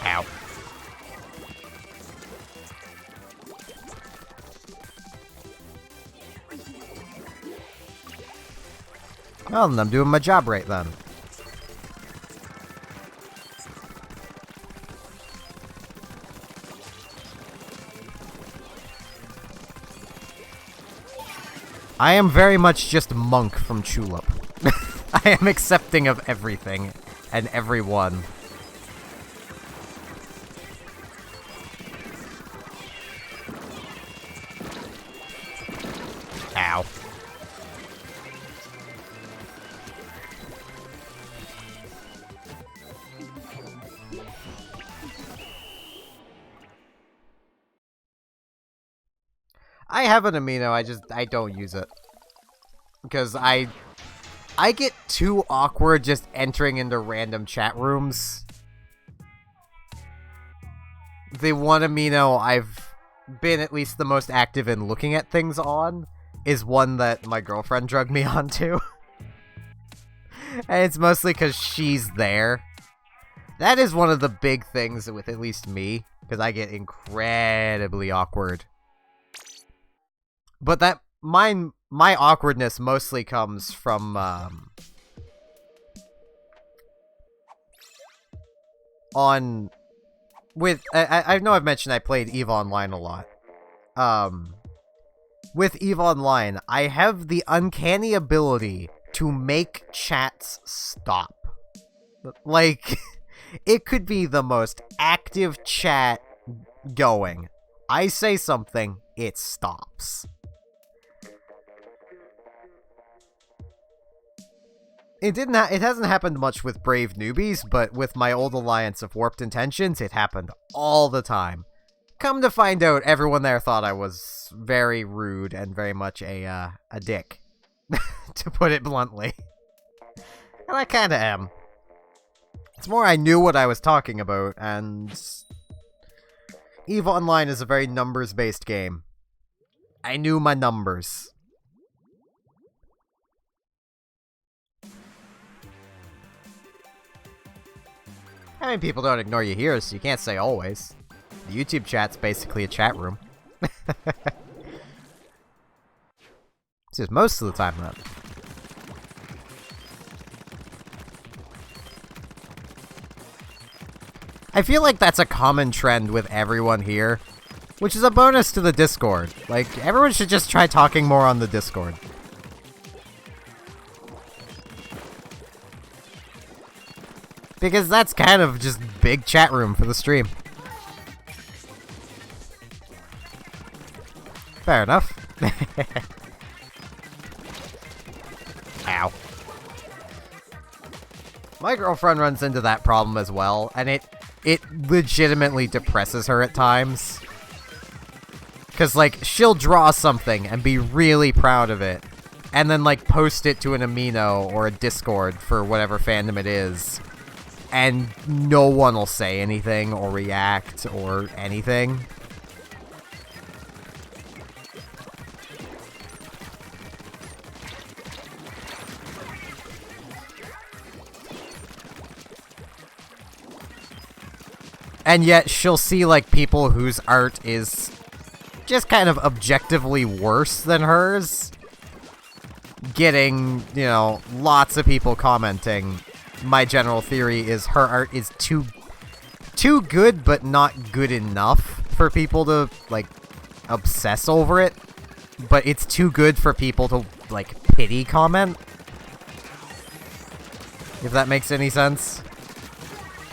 Ow. Well, then I'm doing my job right then. I am very much just Monk from Tulip. I am accepting of everything and everyone. Ow. I have an amino, I don't use it. Because I get too awkward just entering into random chat rooms. The one amino I've been at least the most active in looking at things on is one that my girlfriend drugged me onto. And it's mostly because she's there. That is one of the big things with at least me, because I get incredibly awkward. But that my awkwardness mostly comes from I know I've mentioned I played EVE Online a lot. With EVE Online, I have the uncanny ability to make chats stop. Like, it could be the most active chat going. I say something, it stops. It hasn't happened much with Brave Newbies, but with my old alliance of Warped Intentions, it happened all the time. Come to find out, everyone there thought I was very rude and very much a dick, to put it bluntly. And I kinda am. It's more I knew what I was talking about, and EVE Online is a very numbers-based game. I knew my numbers. I mean, people don't ignore you here, so you can't say always. The YouTube chat's basically a chat room. It's just most of the time, though. I feel like that's a common trend with everyone here, which is a bonus to the Discord. Like, everyone should just try talking more on the Discord. Because that's kind of just big chat room for the stream. Fair enough. Ow. My girlfriend runs into that problem as well, and it legitimately depresses her at times. Because, like, she'll draw something and be really proud of it, and then, like, post it to an Amino or a Discord for whatever fandom it is, and no one will say anything or react or anything. And yet, she'll see, like, people whose art is just kind of objectively worse than hers, getting, you know, lots of people commenting. My general theory is her art is too good, but not good enough for people to, like, obsess over it. But it's too good for people to, like, pity comment. If that makes any sense.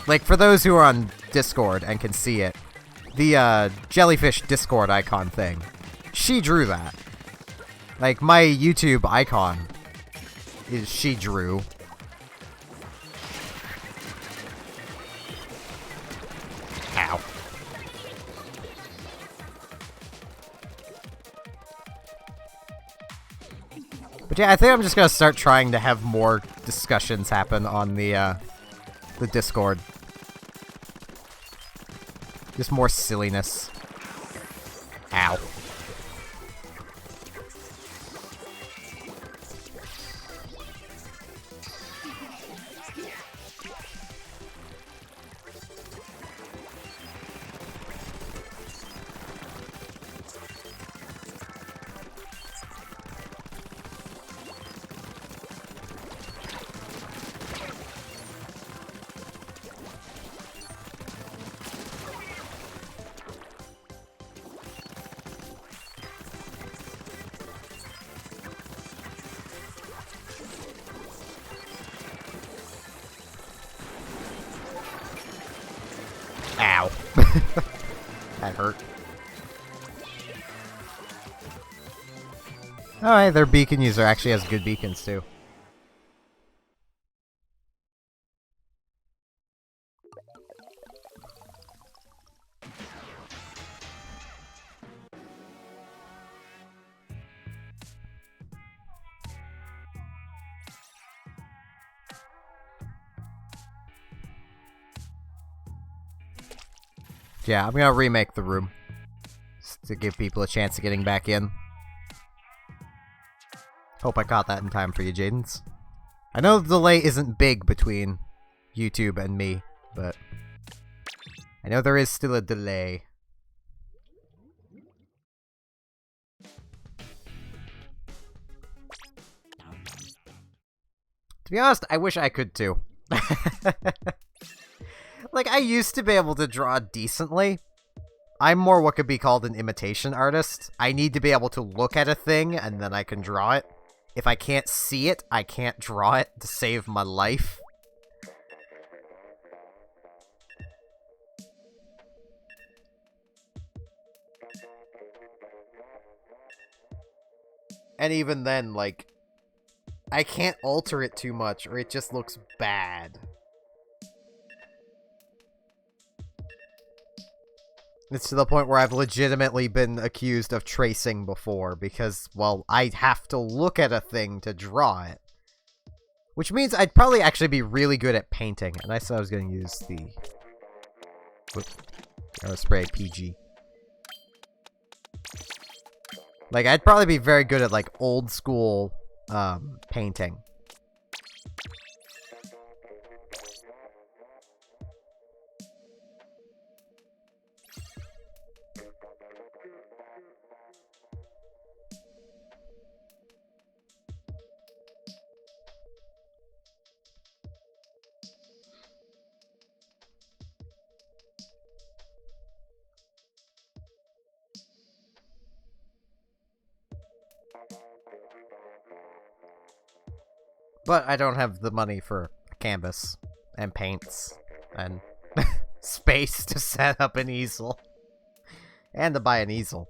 Like, for those who are on Discord and can see it, the jellyfish Discord icon thing, she drew that. Like, my YouTube icon is she drew. Ow. But yeah, I think I'm just gonna start trying to have more discussions happen on the Discord. Just more silliness. Ow. Ow. That hurt. Alright, their beacon user actually has good beacons too. Yeah, I'm gonna remake the room just to give people a chance of getting back in. Hope I caught that in time for you, Jadens. I know the delay isn't big between YouTube and me, but I know there is still a delay. To be honest, I wish I could too. Like, I used to be able to draw decently. I'm more what could be called an imitation artist. I need to be able to look at a thing, and then I can draw it. If I can't see it, I can't draw it to save my life. And even then, like, I can't alter it too much, or it just looks bad. It's to the point where I've legitimately been accused of tracing before, because, well, I'd have to look at a thing to draw it. Which means I'd probably actually be really good at painting, and I said I was going to use the... Spray PG. Like, I'd probably be very good at, like, old school, painting. But I don't have the money for canvas and paints and space to set up an easel. And to buy an easel.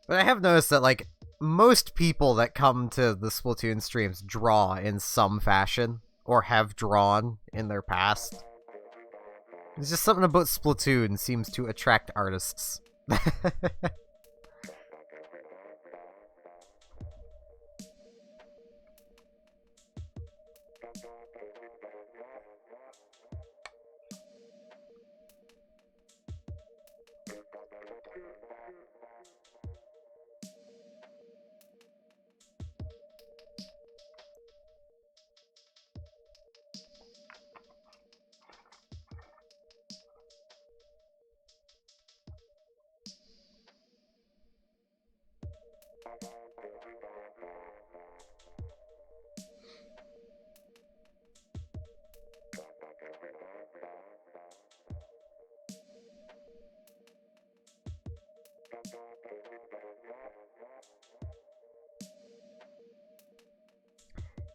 But I have noticed that, like, most people that come to the Splatoon streams draw in some fashion, or have drawn in their past. There's just something about Splatoon seems to attract artists.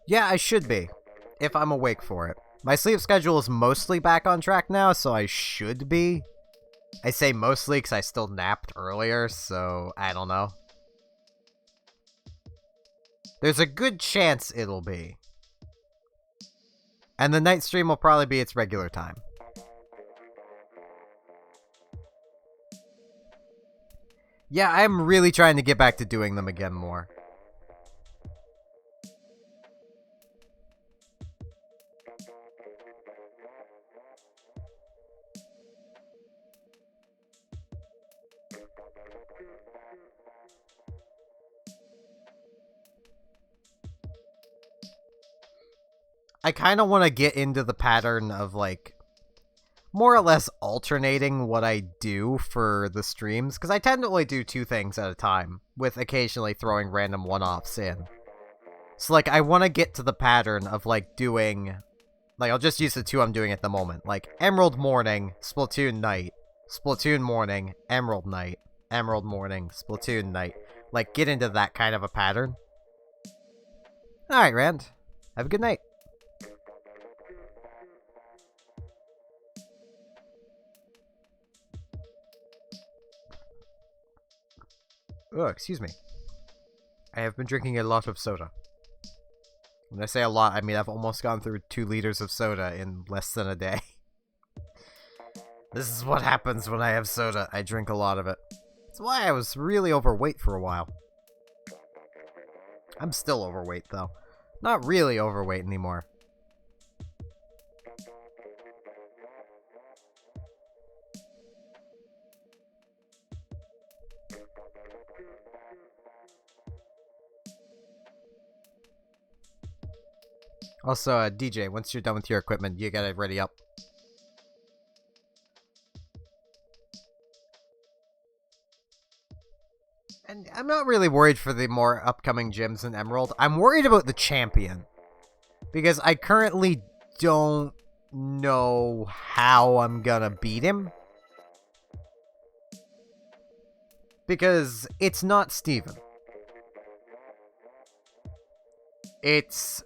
Yeah, I should be, if I'm awake for it. My sleep schedule is mostly back on track now, so I should be. I say mostly because I still napped earlier, so I don't know. There's a good chance it'll be. And the night stream will probably be its regular time. Yeah, I'm really trying to get back to doing them again more. I kind of want to get into the pattern of, like, more or less alternating what I do for the streams, because I tend to only do 2 things at a time, with occasionally throwing random one-offs in. So, like, I want to get to the pattern of, like, doing... Like, I'll just use the 2 I'm doing at the moment. Like, Emerald Morning, Splatoon Night, Splatoon Morning, Emerald Night, Emerald Morning, Splatoon Night. Like, get into that kind of a pattern. Alright, Rand. Have a good night. Oh, excuse me. I have been drinking a lot of soda. When I say a lot, I mean I've almost gone through 2 liters of soda in less than a day. This is what happens when I have soda. I drink a lot of it. That's why I was really overweight for a while. I'm still overweight, though. Not really overweight anymore. Also, DJ, once you're done with your equipment, you gotta ready up. And I'm not really worried for the more upcoming gyms in Emerald. I'm worried about the champion. Because I currently don't know how I'm gonna beat him. Because it's not Steven. It's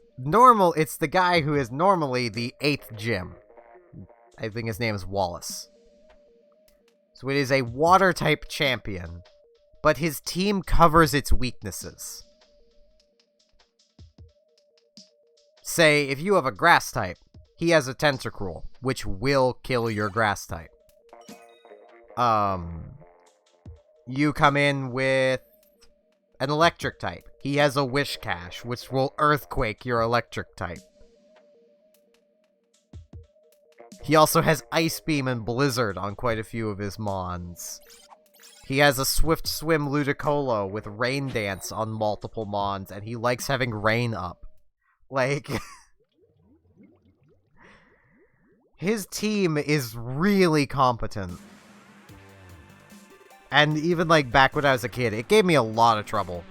the guy who is normally the 8th gym. I think his name is Wallace. So it is a water-type champion, but his team covers its weaknesses. Say, if you have a grass type, he has a Tentacruel, which will kill your grass type. you come in with an electric type. He has a Wish Cache, which will earthquake your electric type. He also has Ice Beam and Blizzard on quite a few of his mons. He has a Swift Swim Ludicolo with Rain Dance on multiple mons, and he likes having rain up. Like, his team is really competent. And even, like, back when I was a kid, it gave me a lot of trouble.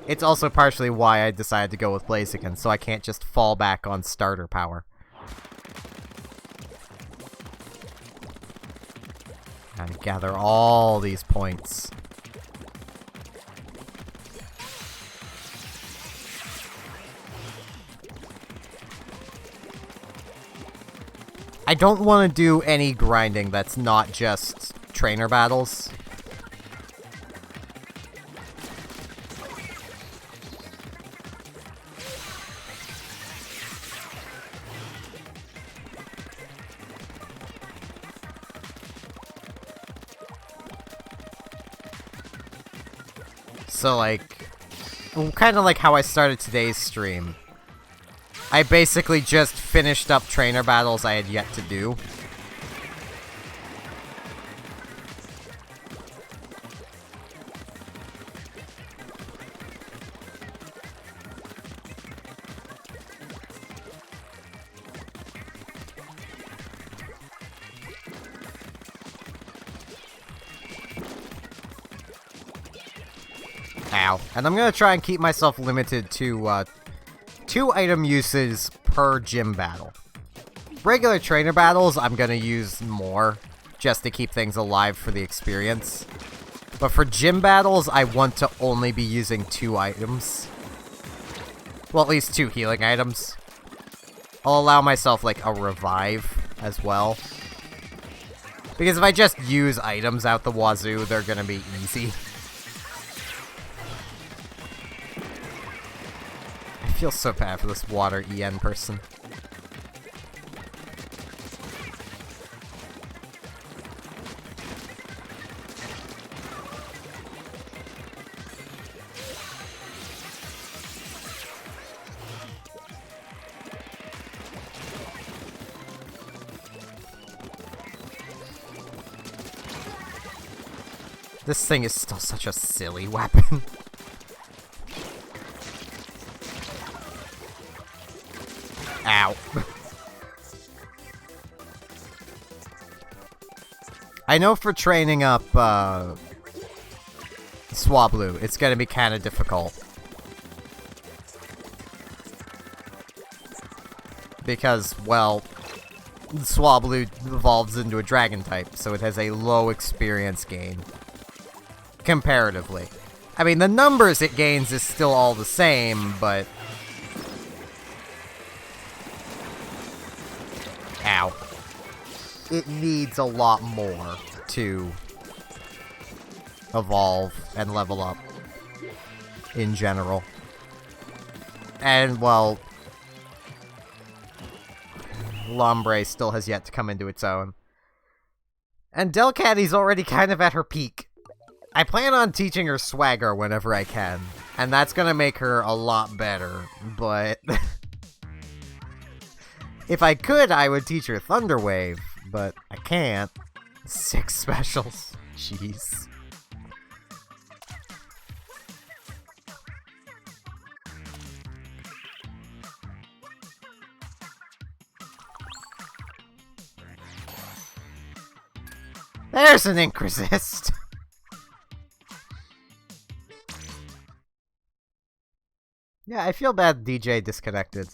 It's also partially why I decided to go with Blaziken, so I can't just fall back on starter power. And gather all these points. I don't want to do any grinding that's not just trainer battles. So, like, kind of like how I started today's stream. I basically just finished up trainer battles I had yet to do. Ow. And I'm gonna try and keep myself limited to, 2 item uses per gym battle. Regular trainer battles, I'm gonna use more, just to keep things alive for the experience. But for gym battles, I want to only be using 2 items. Well, at least 2 healing items. I'll allow myself, like, a revive as well. Because if I just use items out the wazoo, they're gonna be easy. I feel so bad for this water EN person. This thing is still such a silly weapon. Ow. I know for training up, Swablu, it's gonna be kinda difficult. Because, well, Swablu evolves into a dragon type, so it has a low experience gain. Comparatively. I mean, the numbers it gains is still all the same, but... Ow. It needs a lot more to evolve and level up in general. And, well, Lombre still has yet to come into its own. And Delcatty's already kind of at her peak. I plan on teaching her Swagger whenever I can, and that's gonna make her a lot better, but... If I could, I would teach her Thunder Wave, but I can't. 6 specials. Jeez. There's an Ink Resist! Yeah, I feel bad DJ disconnected.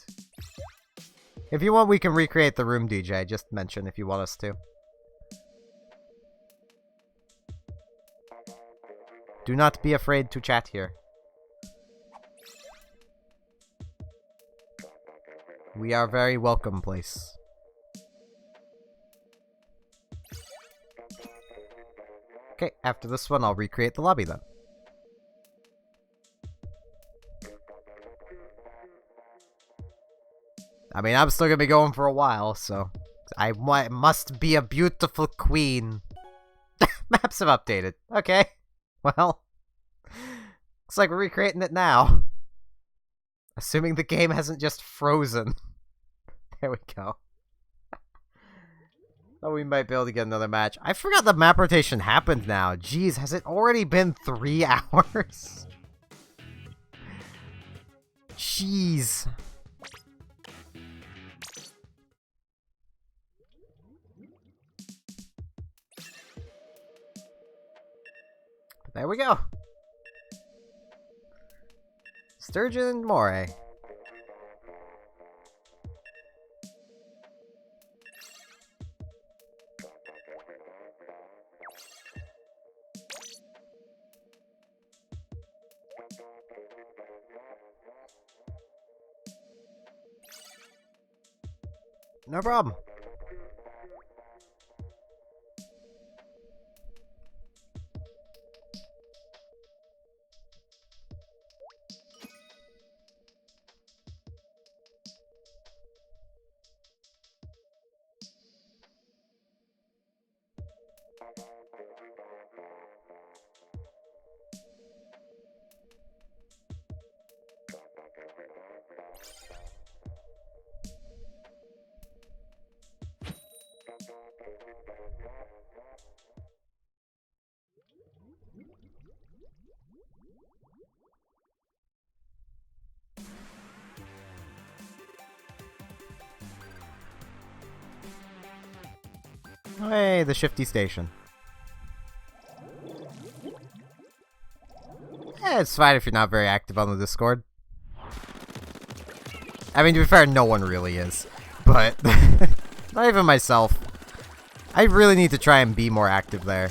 If you want, we can recreate the room, DJ. Just mention if you want us to. Do not be afraid to chat here. We are a very welcome place. Okay, after this one, I'll recreate the lobby then. I mean, I'm still gonna be going for a while, so... I must be a beautiful queen. Map maps have updated. Okay. Well, looks like we're recreating it now. Assuming the game hasn't just frozen. There we go. Oh, we might be able to get another match. I forgot the map rotation happened now. Jeez, has it already been 3 hours? Jeez. There we go. Sturgeon and Moray. No problem. Hey, the Shifty Station. It's fine if you're not very active on the Discord. I mean, to be fair, no one really is. But, not even myself. I really need to try and be more active there.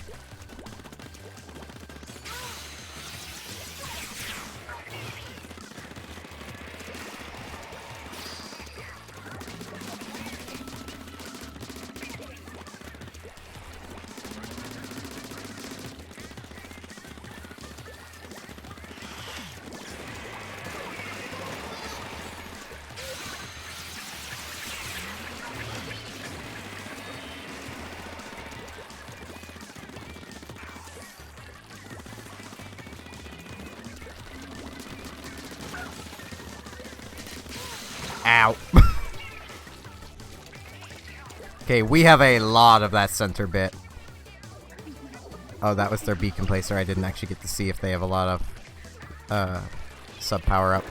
Ow. Okay, we have a lot of that center bit. Oh, that was their beacon placer. I didn't actually get to see if they have a lot of sub power up.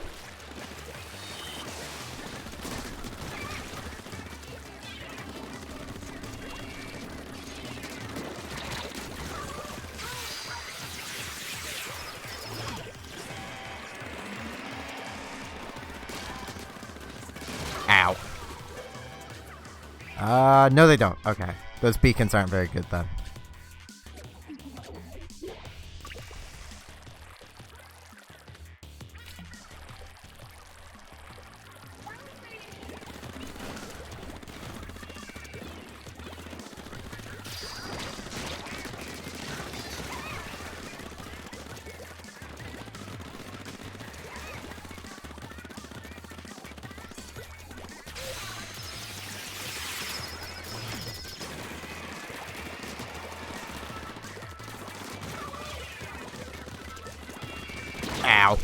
Ow. No they don't. Okay. Those beacons aren't very good then. Ow.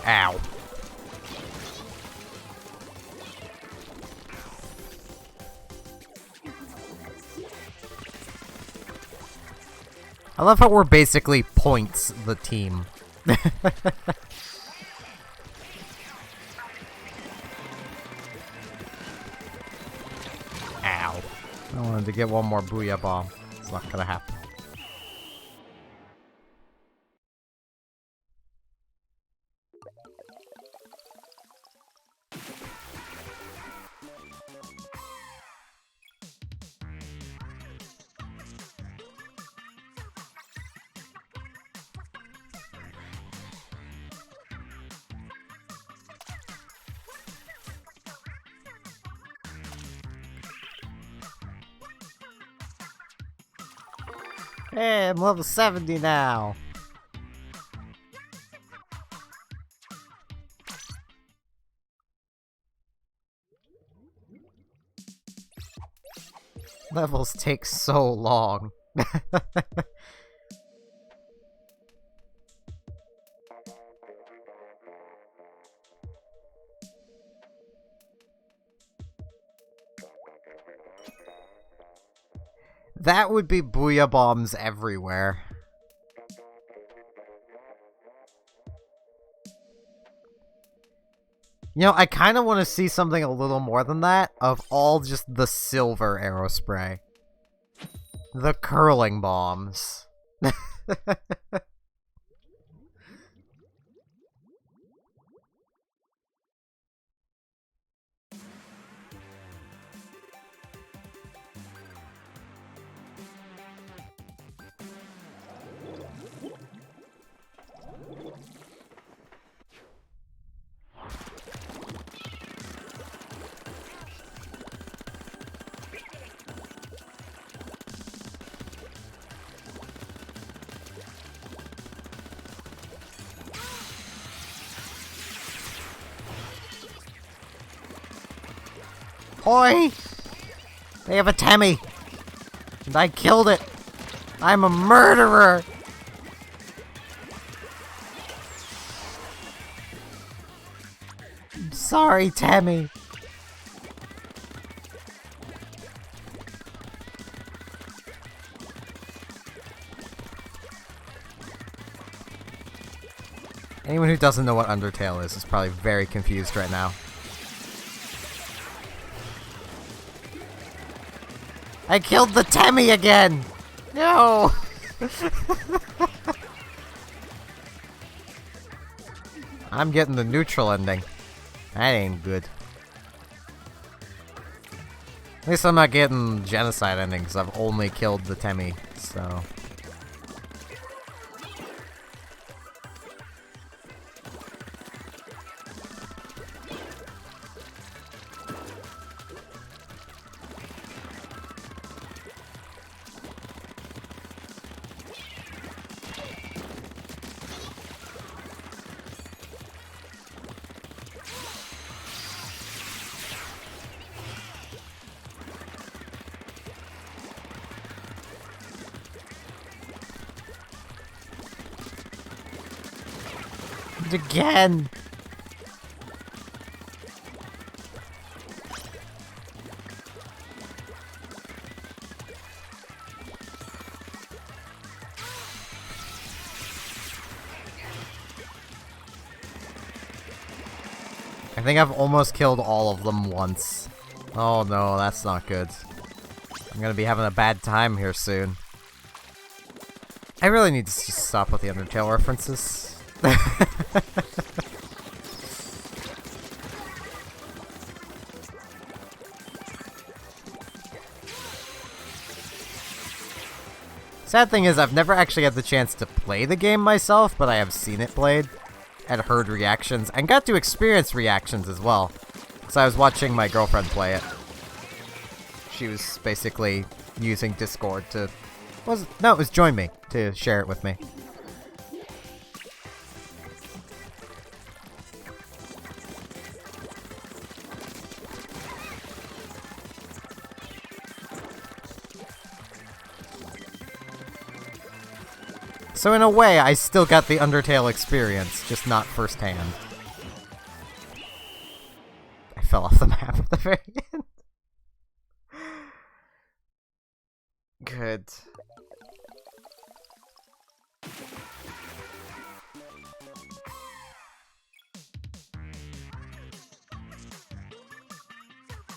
Ow. I love how we're basically points the team. Ow. I wanted to get one more Booyah Bomb. It's not gonna happen. Hey, I'm level 70 now. Levels take so long. That would be booyah bombs everywhere. You know, I kind of want to see something a little more than that, of all just the silver arrow spray. The curling bombs. Oi! They have a Temmie! And I killed it! I'm a murderer! I'm sorry, Temmie. Anyone who doesn't know what Undertale is probably very confused right now. I killed the Temmie again! No! I'm getting the neutral ending. That ain't good. At least I'm not getting genocide ending, because I've only killed the Temmie, so... Again! I think I've almost killed all of them once. Oh no, that's not good. I'm gonna be having a bad time here soon. I really need to just stop with the Undertale references. Sad thing is, I've never actually had the chance to play the game myself, but I have seen it played, and heard reactions, and got to experience reactions as well. So I was watching my girlfriend play it. She was basically using Discord to... No, it was Join Me, to share it with me. So in a way, I still got the Undertale experience, just not firsthand. I fell off the map at the very end. Good.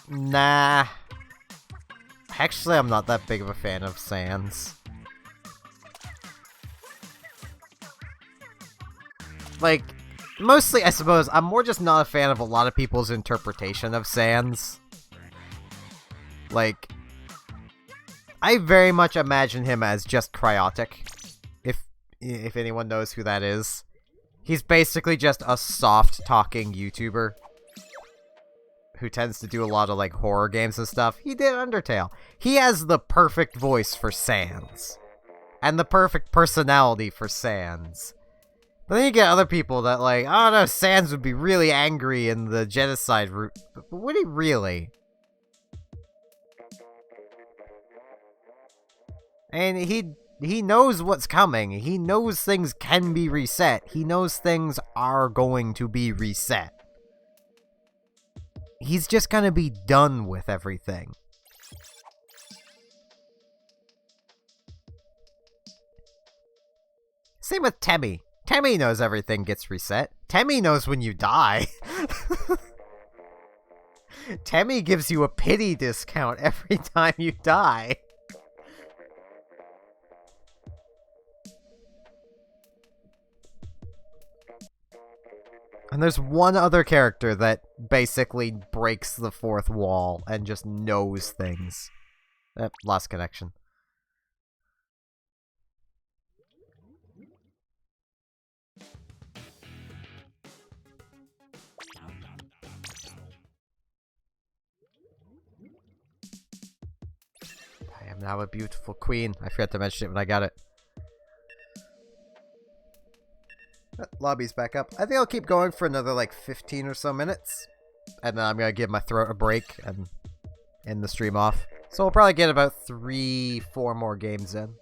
Nah. Actually, I'm not that big of a fan of Sans. Like, mostly, I suppose, I'm more just not a fan of a lot of people's interpretation of Sans. Like, I very much imagine him as just Cryotic, if anyone knows who that is. He's basically just a soft-talking YouTuber who tends to do a lot of, like, horror games and stuff. He did Undertale. He has the perfect voice for Sans. and the perfect personality for Sans. But then you get other people that like, oh no, Sans would be really angry in the genocide route. But would he really? And he knows what's coming. He knows things can be reset. He knows things are going to be reset. He's just gonna be done with everything. Same with Temmie. Temmie knows everything gets reset. Temmie knows when you die. Temmie gives you a pity discount every time you die. And there's one other character that basically breaks the fourth wall and just knows things. Lost connection. I am now a beautiful queen. I forgot to mention it when I got it. Lobby's back up. I think I'll keep going for another like 15 or so minutes. And then I'm going to give my throat a break and end the stream off. So we'll probably get about 3-4 more games in.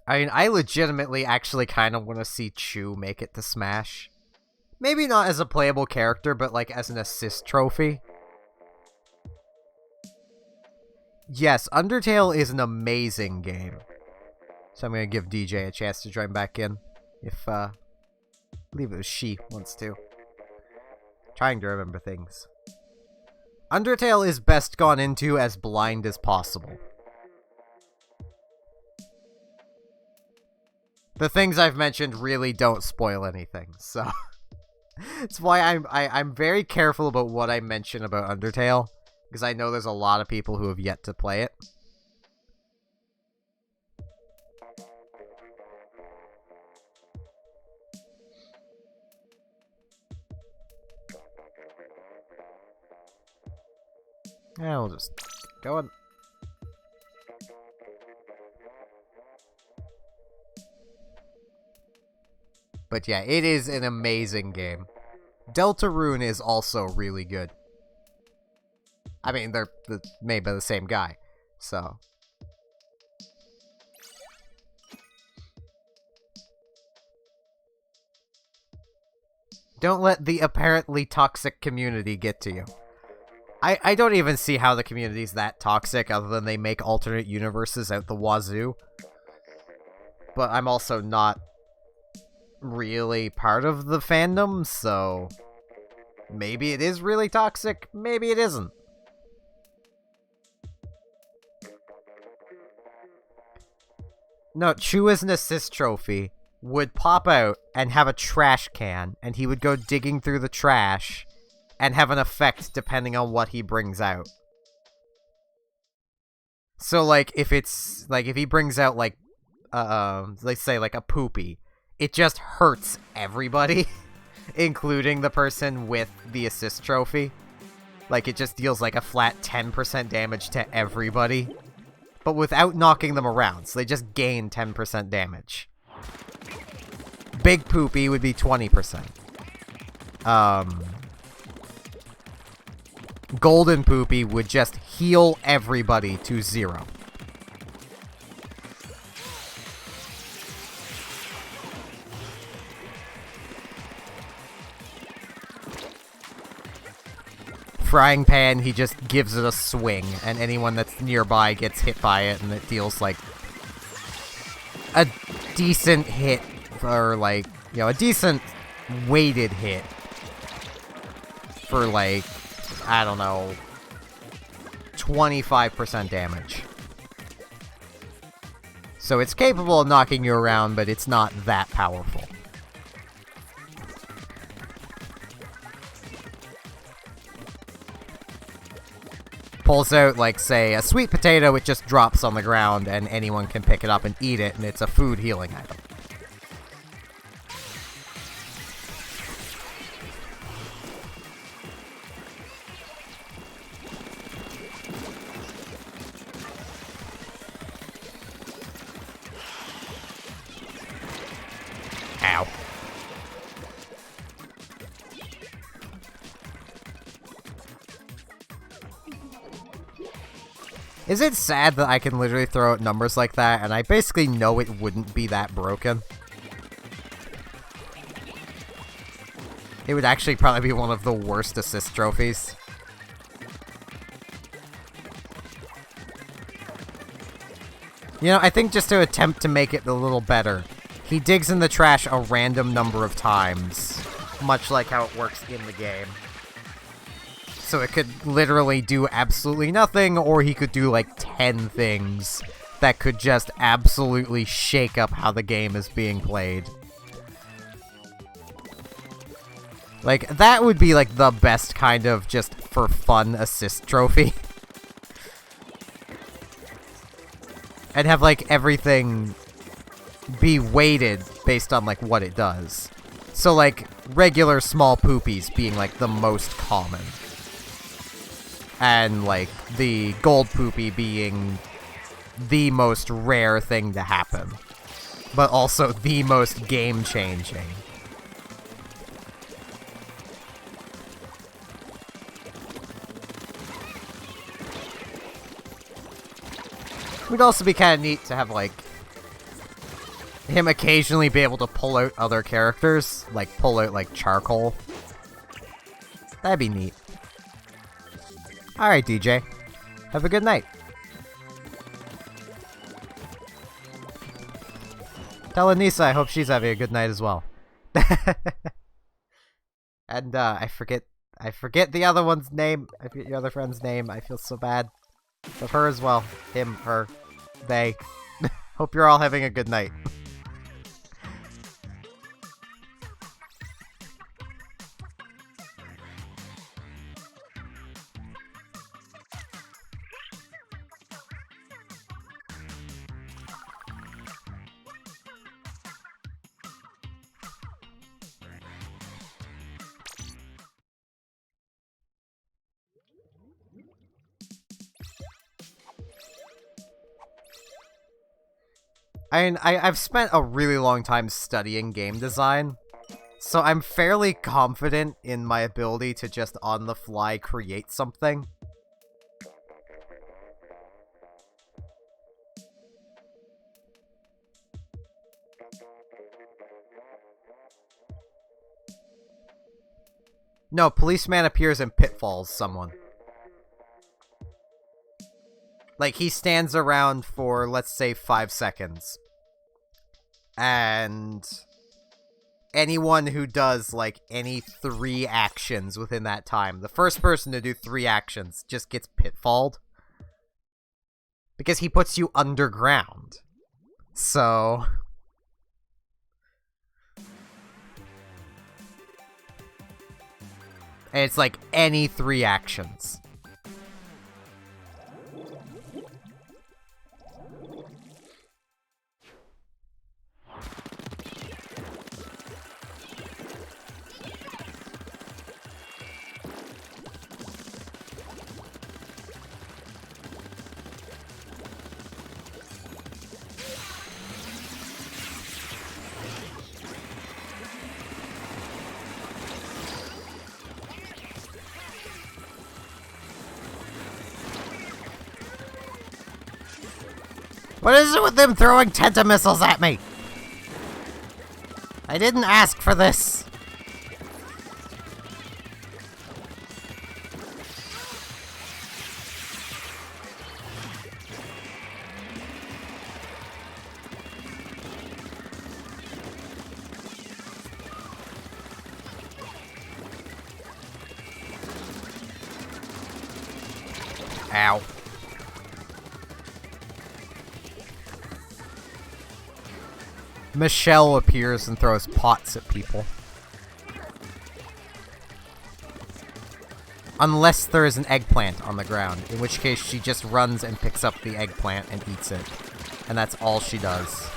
I mean, I legitimately actually kind of want to see Chu make it to Smash. Maybe not as a playable character, but like as an assist trophy. Yes, Undertale is an amazing game. So I'm going to give DJ a chance to join back in. If, I believe it was she wants to. Trying to remember things. Undertale is best gone into as blind as possible. The things I've mentioned really don't spoil anything, so that's why I'm very careful about what I mention about Undertale, because I know there's a lot of people who have yet to play it. Yeah, we'll just go on. But yeah, it is an amazing game. Deltarune is also really good. I mean, they're made by the same guy, so. Don't let the apparently toxic community get to you. I don't even see how the community's that toxic other than they make alternate universes out the wazoo. But I'm also not really part of the fandom, so maybe it is really toxic, maybe it isn't. No, Chu as an assist trophy would pop out and have a trash can, and he would go digging through the trash and have an effect depending on what he brings out. So like if it's like if he brings out like let's say like a poopy, it just hurts everybody, including the person with the assist trophy. Like, it just deals, like, a flat 10% damage to everybody, but without knocking them around, so they just gain 10% damage. Big Poopy would be 20%. Golden Poopy would just heal everybody to 0. Frying Pan, he just gives it a swing, and anyone that's nearby gets hit by it, and it deals, like, a decent hit, or, like, you know, a decent weighted hit for, like, I don't know, 25% damage. So it's capable of knocking you around, but it's not that powerful. pulls out, like, say, a sweet potato, it just drops on the ground, and anyone can pick it up and eat it, and it's a food healing item. Ow. Is it sad that I can literally throw out numbers like that, and I basically know it wouldn't be that broken? It would actually probably be one of the worst assist trophies. You know, I think just to attempt to make it a little better, he digs in the trash a random number of times, much like how it works in the game. So it could literally do absolutely nothing, or he could do like 10 things that could just absolutely shake up how the game is being played. Like, that would be like the best kind of just for fun assist trophy. And have like everything be weighted based on like what it does. So like regular small poopies being like the most common. And like the gold poopy being the most rare thing to happen. But also the most game changing. It would also be kind of neat to have like him occasionally be able to pull out other characters, like pull out like charcoal. That'd be neat. Alright, DJ. Have a good night. Tell Anissa I hope she's having a good night as well. And I forget the other one's name. I forget your other friend's name. I feel so bad. But her as well. Him, her, they. Hope you're all having a good night. I mean, I've spent a really long time studying game design, so I'm fairly confident in my ability to just on the fly create something. No, policeman appears and pitfalls someone. Like, he stands around for, let's say, 5 seconds. And anyone who does, like, any 3 actions within that time, the first person to do 3 actions just gets pitfalled. Because he puts you underground. So... and it's like any 3 actions. What is it with them throwing tentamissiles at me? I didn't ask for this. Ow. Michelle appears and throws pots at people. Unless there is an eggplant on the ground, in which case she just runs and picks up the eggplant and eats it. And that's all she does.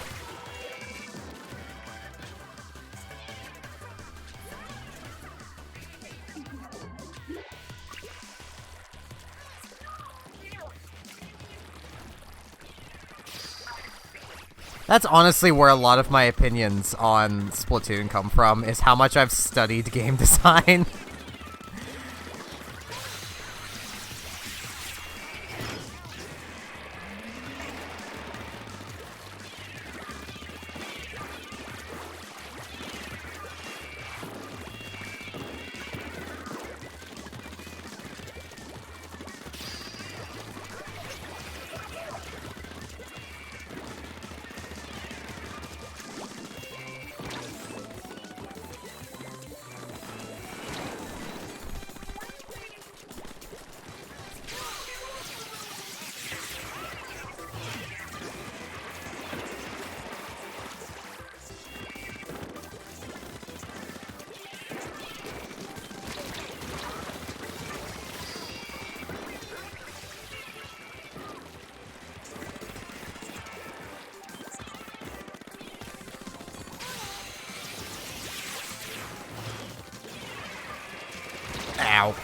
That's honestly where a lot of my opinions on Splatoon come from, is how much I've studied game design. Ow.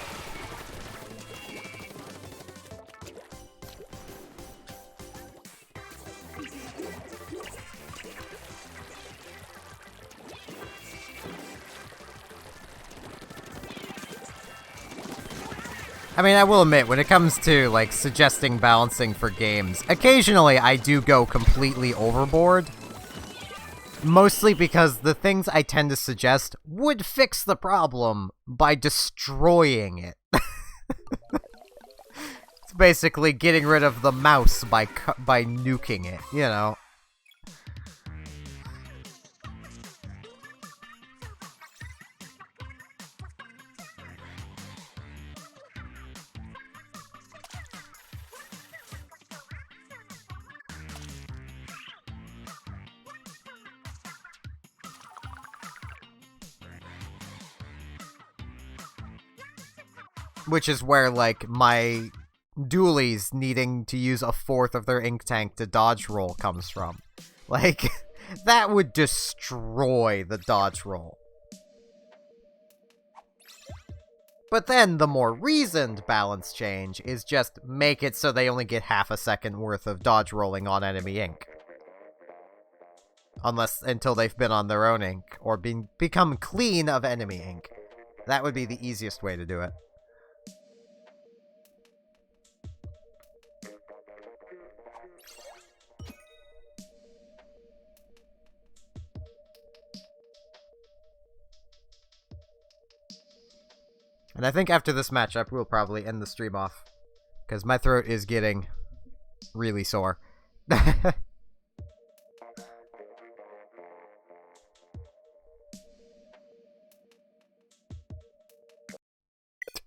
I mean, I will admit, when it comes to, like, suggesting balancing for games, occasionally I do go completely overboard. Mostly because the things I tend to suggest would fix the problem by destroying it. It's basically getting rid of the mouse by nuking it, you know? Which is where, like, my dualies needing to use a fourth of their ink tank to dodge roll comes from. Like, that would destroy the dodge roll. But then the more reasoned balance change is just make it so they only get half a second worth of dodge rolling on enemy ink. Until they've been on their own ink, or become clean of enemy ink. That would be the easiest way to do it. And I think after this matchup, we'll probably end the stream off. Because my throat is getting really sore.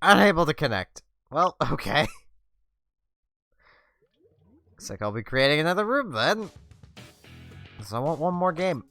Unable to connect. Well, okay. Looks like I'll be creating another room then. So I want one more game.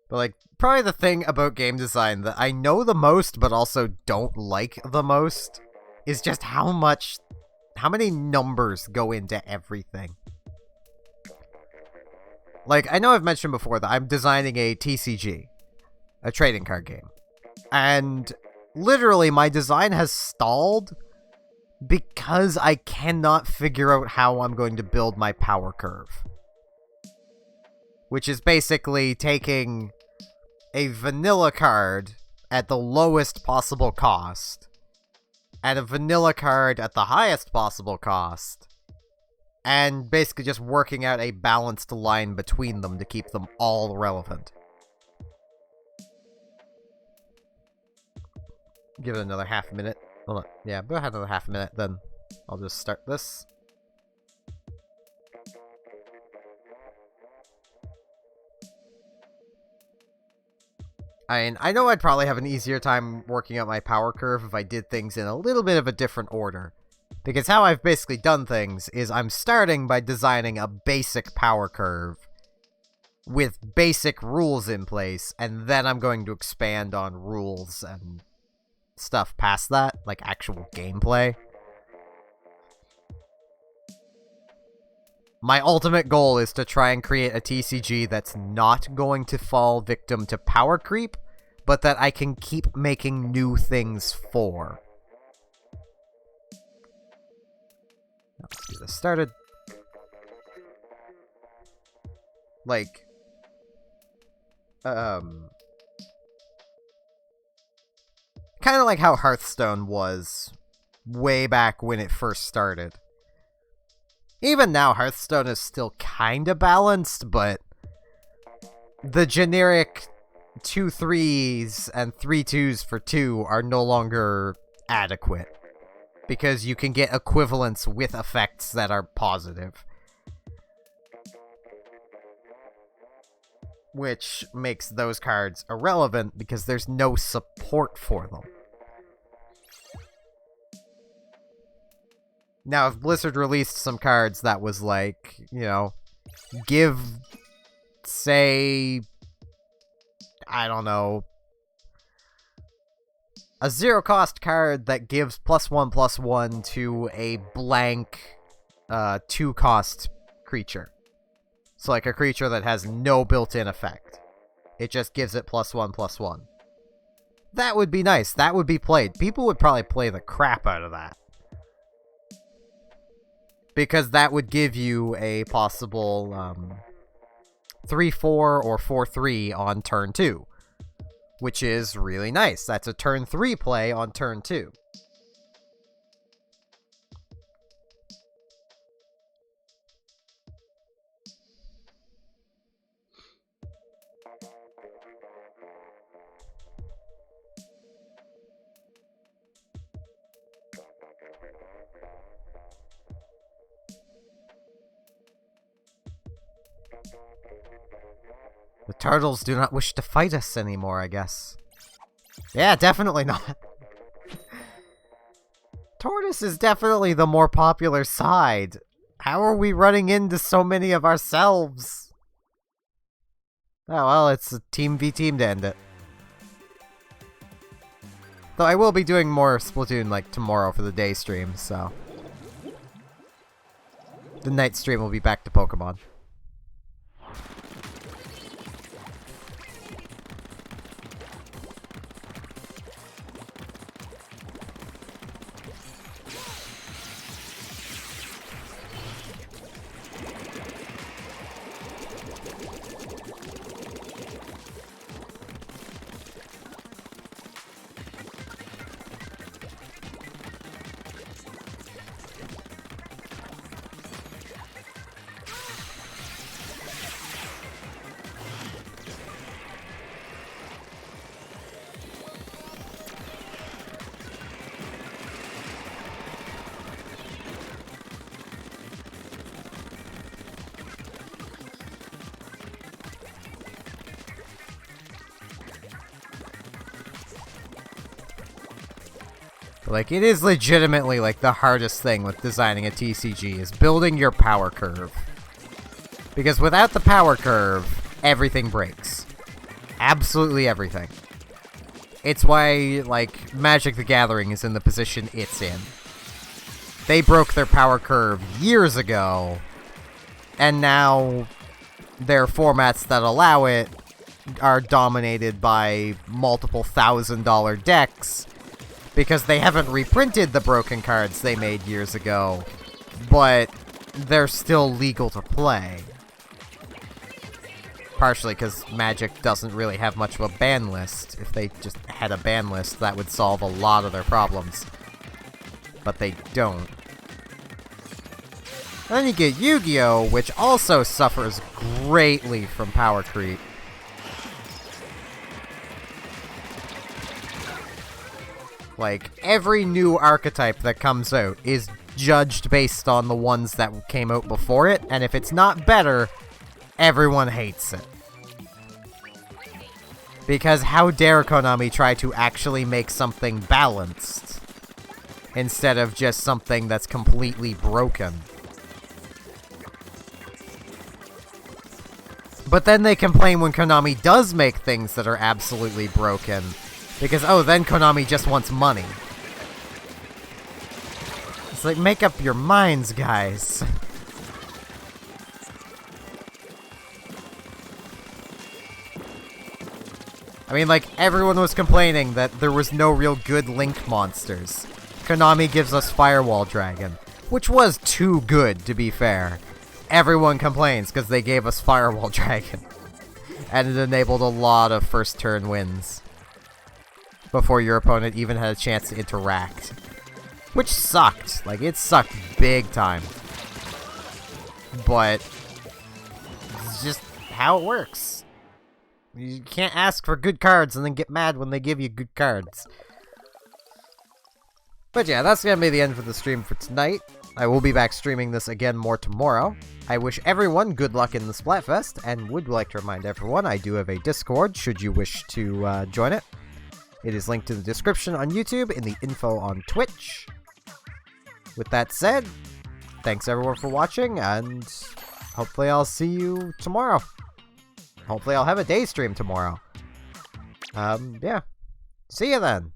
But, like, probably the thing about game design that I know the most, but also don't like the most, is just how many numbers go into everything. Like, I know I've mentioned before that I'm designing a TCG, a trading card game. And literally, my design has stalled because I cannot figure out how I'm going to build my power curve. Which is basically taking a vanilla card at the lowest possible cost and a vanilla card at the highest possible cost, and basically just working out a balanced line between them to keep them all relevant. Give it another half a minute. Hold on. Yeah, about another half a minute, then I'll just start this. I know I'd probably have an easier time working out my power curve if I did things in a little bit of a different order. Because how I've basically done things is I'm starting by designing a basic power curve with basic rules in place, and then I'm going to expand on rules and stuff past that, like actual gameplay. My ultimate goal is to try and create a TCG that's not going to fall victim to power creep, but that I can keep making new things for. Let's get this started. Like, kind of like how Hearthstone was way back when it first started. Even now, Hearthstone is still kind of balanced, but the generic 2 3s and 3 2s for 2 are no longer adequate, because you can get equivalents with effects that are positive. Which makes those cards irrelevant because there's no support for them. Now, if Blizzard released some cards that was like, you know, give, say, I don't know, a zero-cost card that gives +1/+1 to a blank 2-cost creature. So, like, a creature that has no built-in effect. It just gives it +1/+1. That would be nice. That would be played. People would probably play the crap out of that. Because that would give you a possible 3/4 or 4/3 on turn 2. Which is really nice. That's a turn 3 play on turn 2. The turtles do not wish to fight us anymore, I guess. Yeah, definitely not. Tortoise is definitely the more popular side. How are we running into so many of ourselves? Oh, well, it's a team v team to end it. Though I will be doing more Splatoon, like, tomorrow for the day stream, so... the night stream will be back to Pokemon. Like, it is legitimately, like, the hardest thing with designing a TCG is building your power curve. Because without the power curve, everything breaks. Absolutely everything. It's why, like, Magic the Gathering is in the position it's in. They broke their power curve years ago, and now their formats that allow it are dominated by multiple $1,000 decks, because they haven't reprinted the broken cards they made years ago, but they're still legal to play. Partially because Magic doesn't really have much of a ban list. If they just had a ban list, that would solve a lot of their problems. but they don't. And then you get Yu-Gi-Oh!, which also suffers greatly from power creep. Like, every new archetype that comes out is judged based on the ones that came out before it, and if it's not better, everyone hates it. Because how dare Konami try to actually make something balanced, instead of just something that's completely broken. But then they complain when Konami does make things that are absolutely broken. Because, oh, then Konami just wants money. It's like, make up your minds, guys. I mean, like, everyone was complaining that there was no real good Link monsters. Konami gives us Firewall Dragon, which was too good, to be fair. Everyone complains because they gave us Firewall Dragon. And it enabled a lot of first turn wins before your opponent even had a chance to interact. Which sucked. Like, it sucked big time. But it's just how it works. You can't ask for good cards and then get mad when they give you good cards. But yeah, that's gonna be the end for the stream for tonight. I will be back streaming this again more tomorrow. I wish everyone good luck in the Splatfest, and would like to remind everyone I do have a Discord should you wish to join it. It is linked in the description on YouTube, in the info on Twitch. With that said, thanks everyone for watching, and hopefully I'll see you tomorrow. Hopefully I'll have a day stream tomorrow. Yeah. See you then.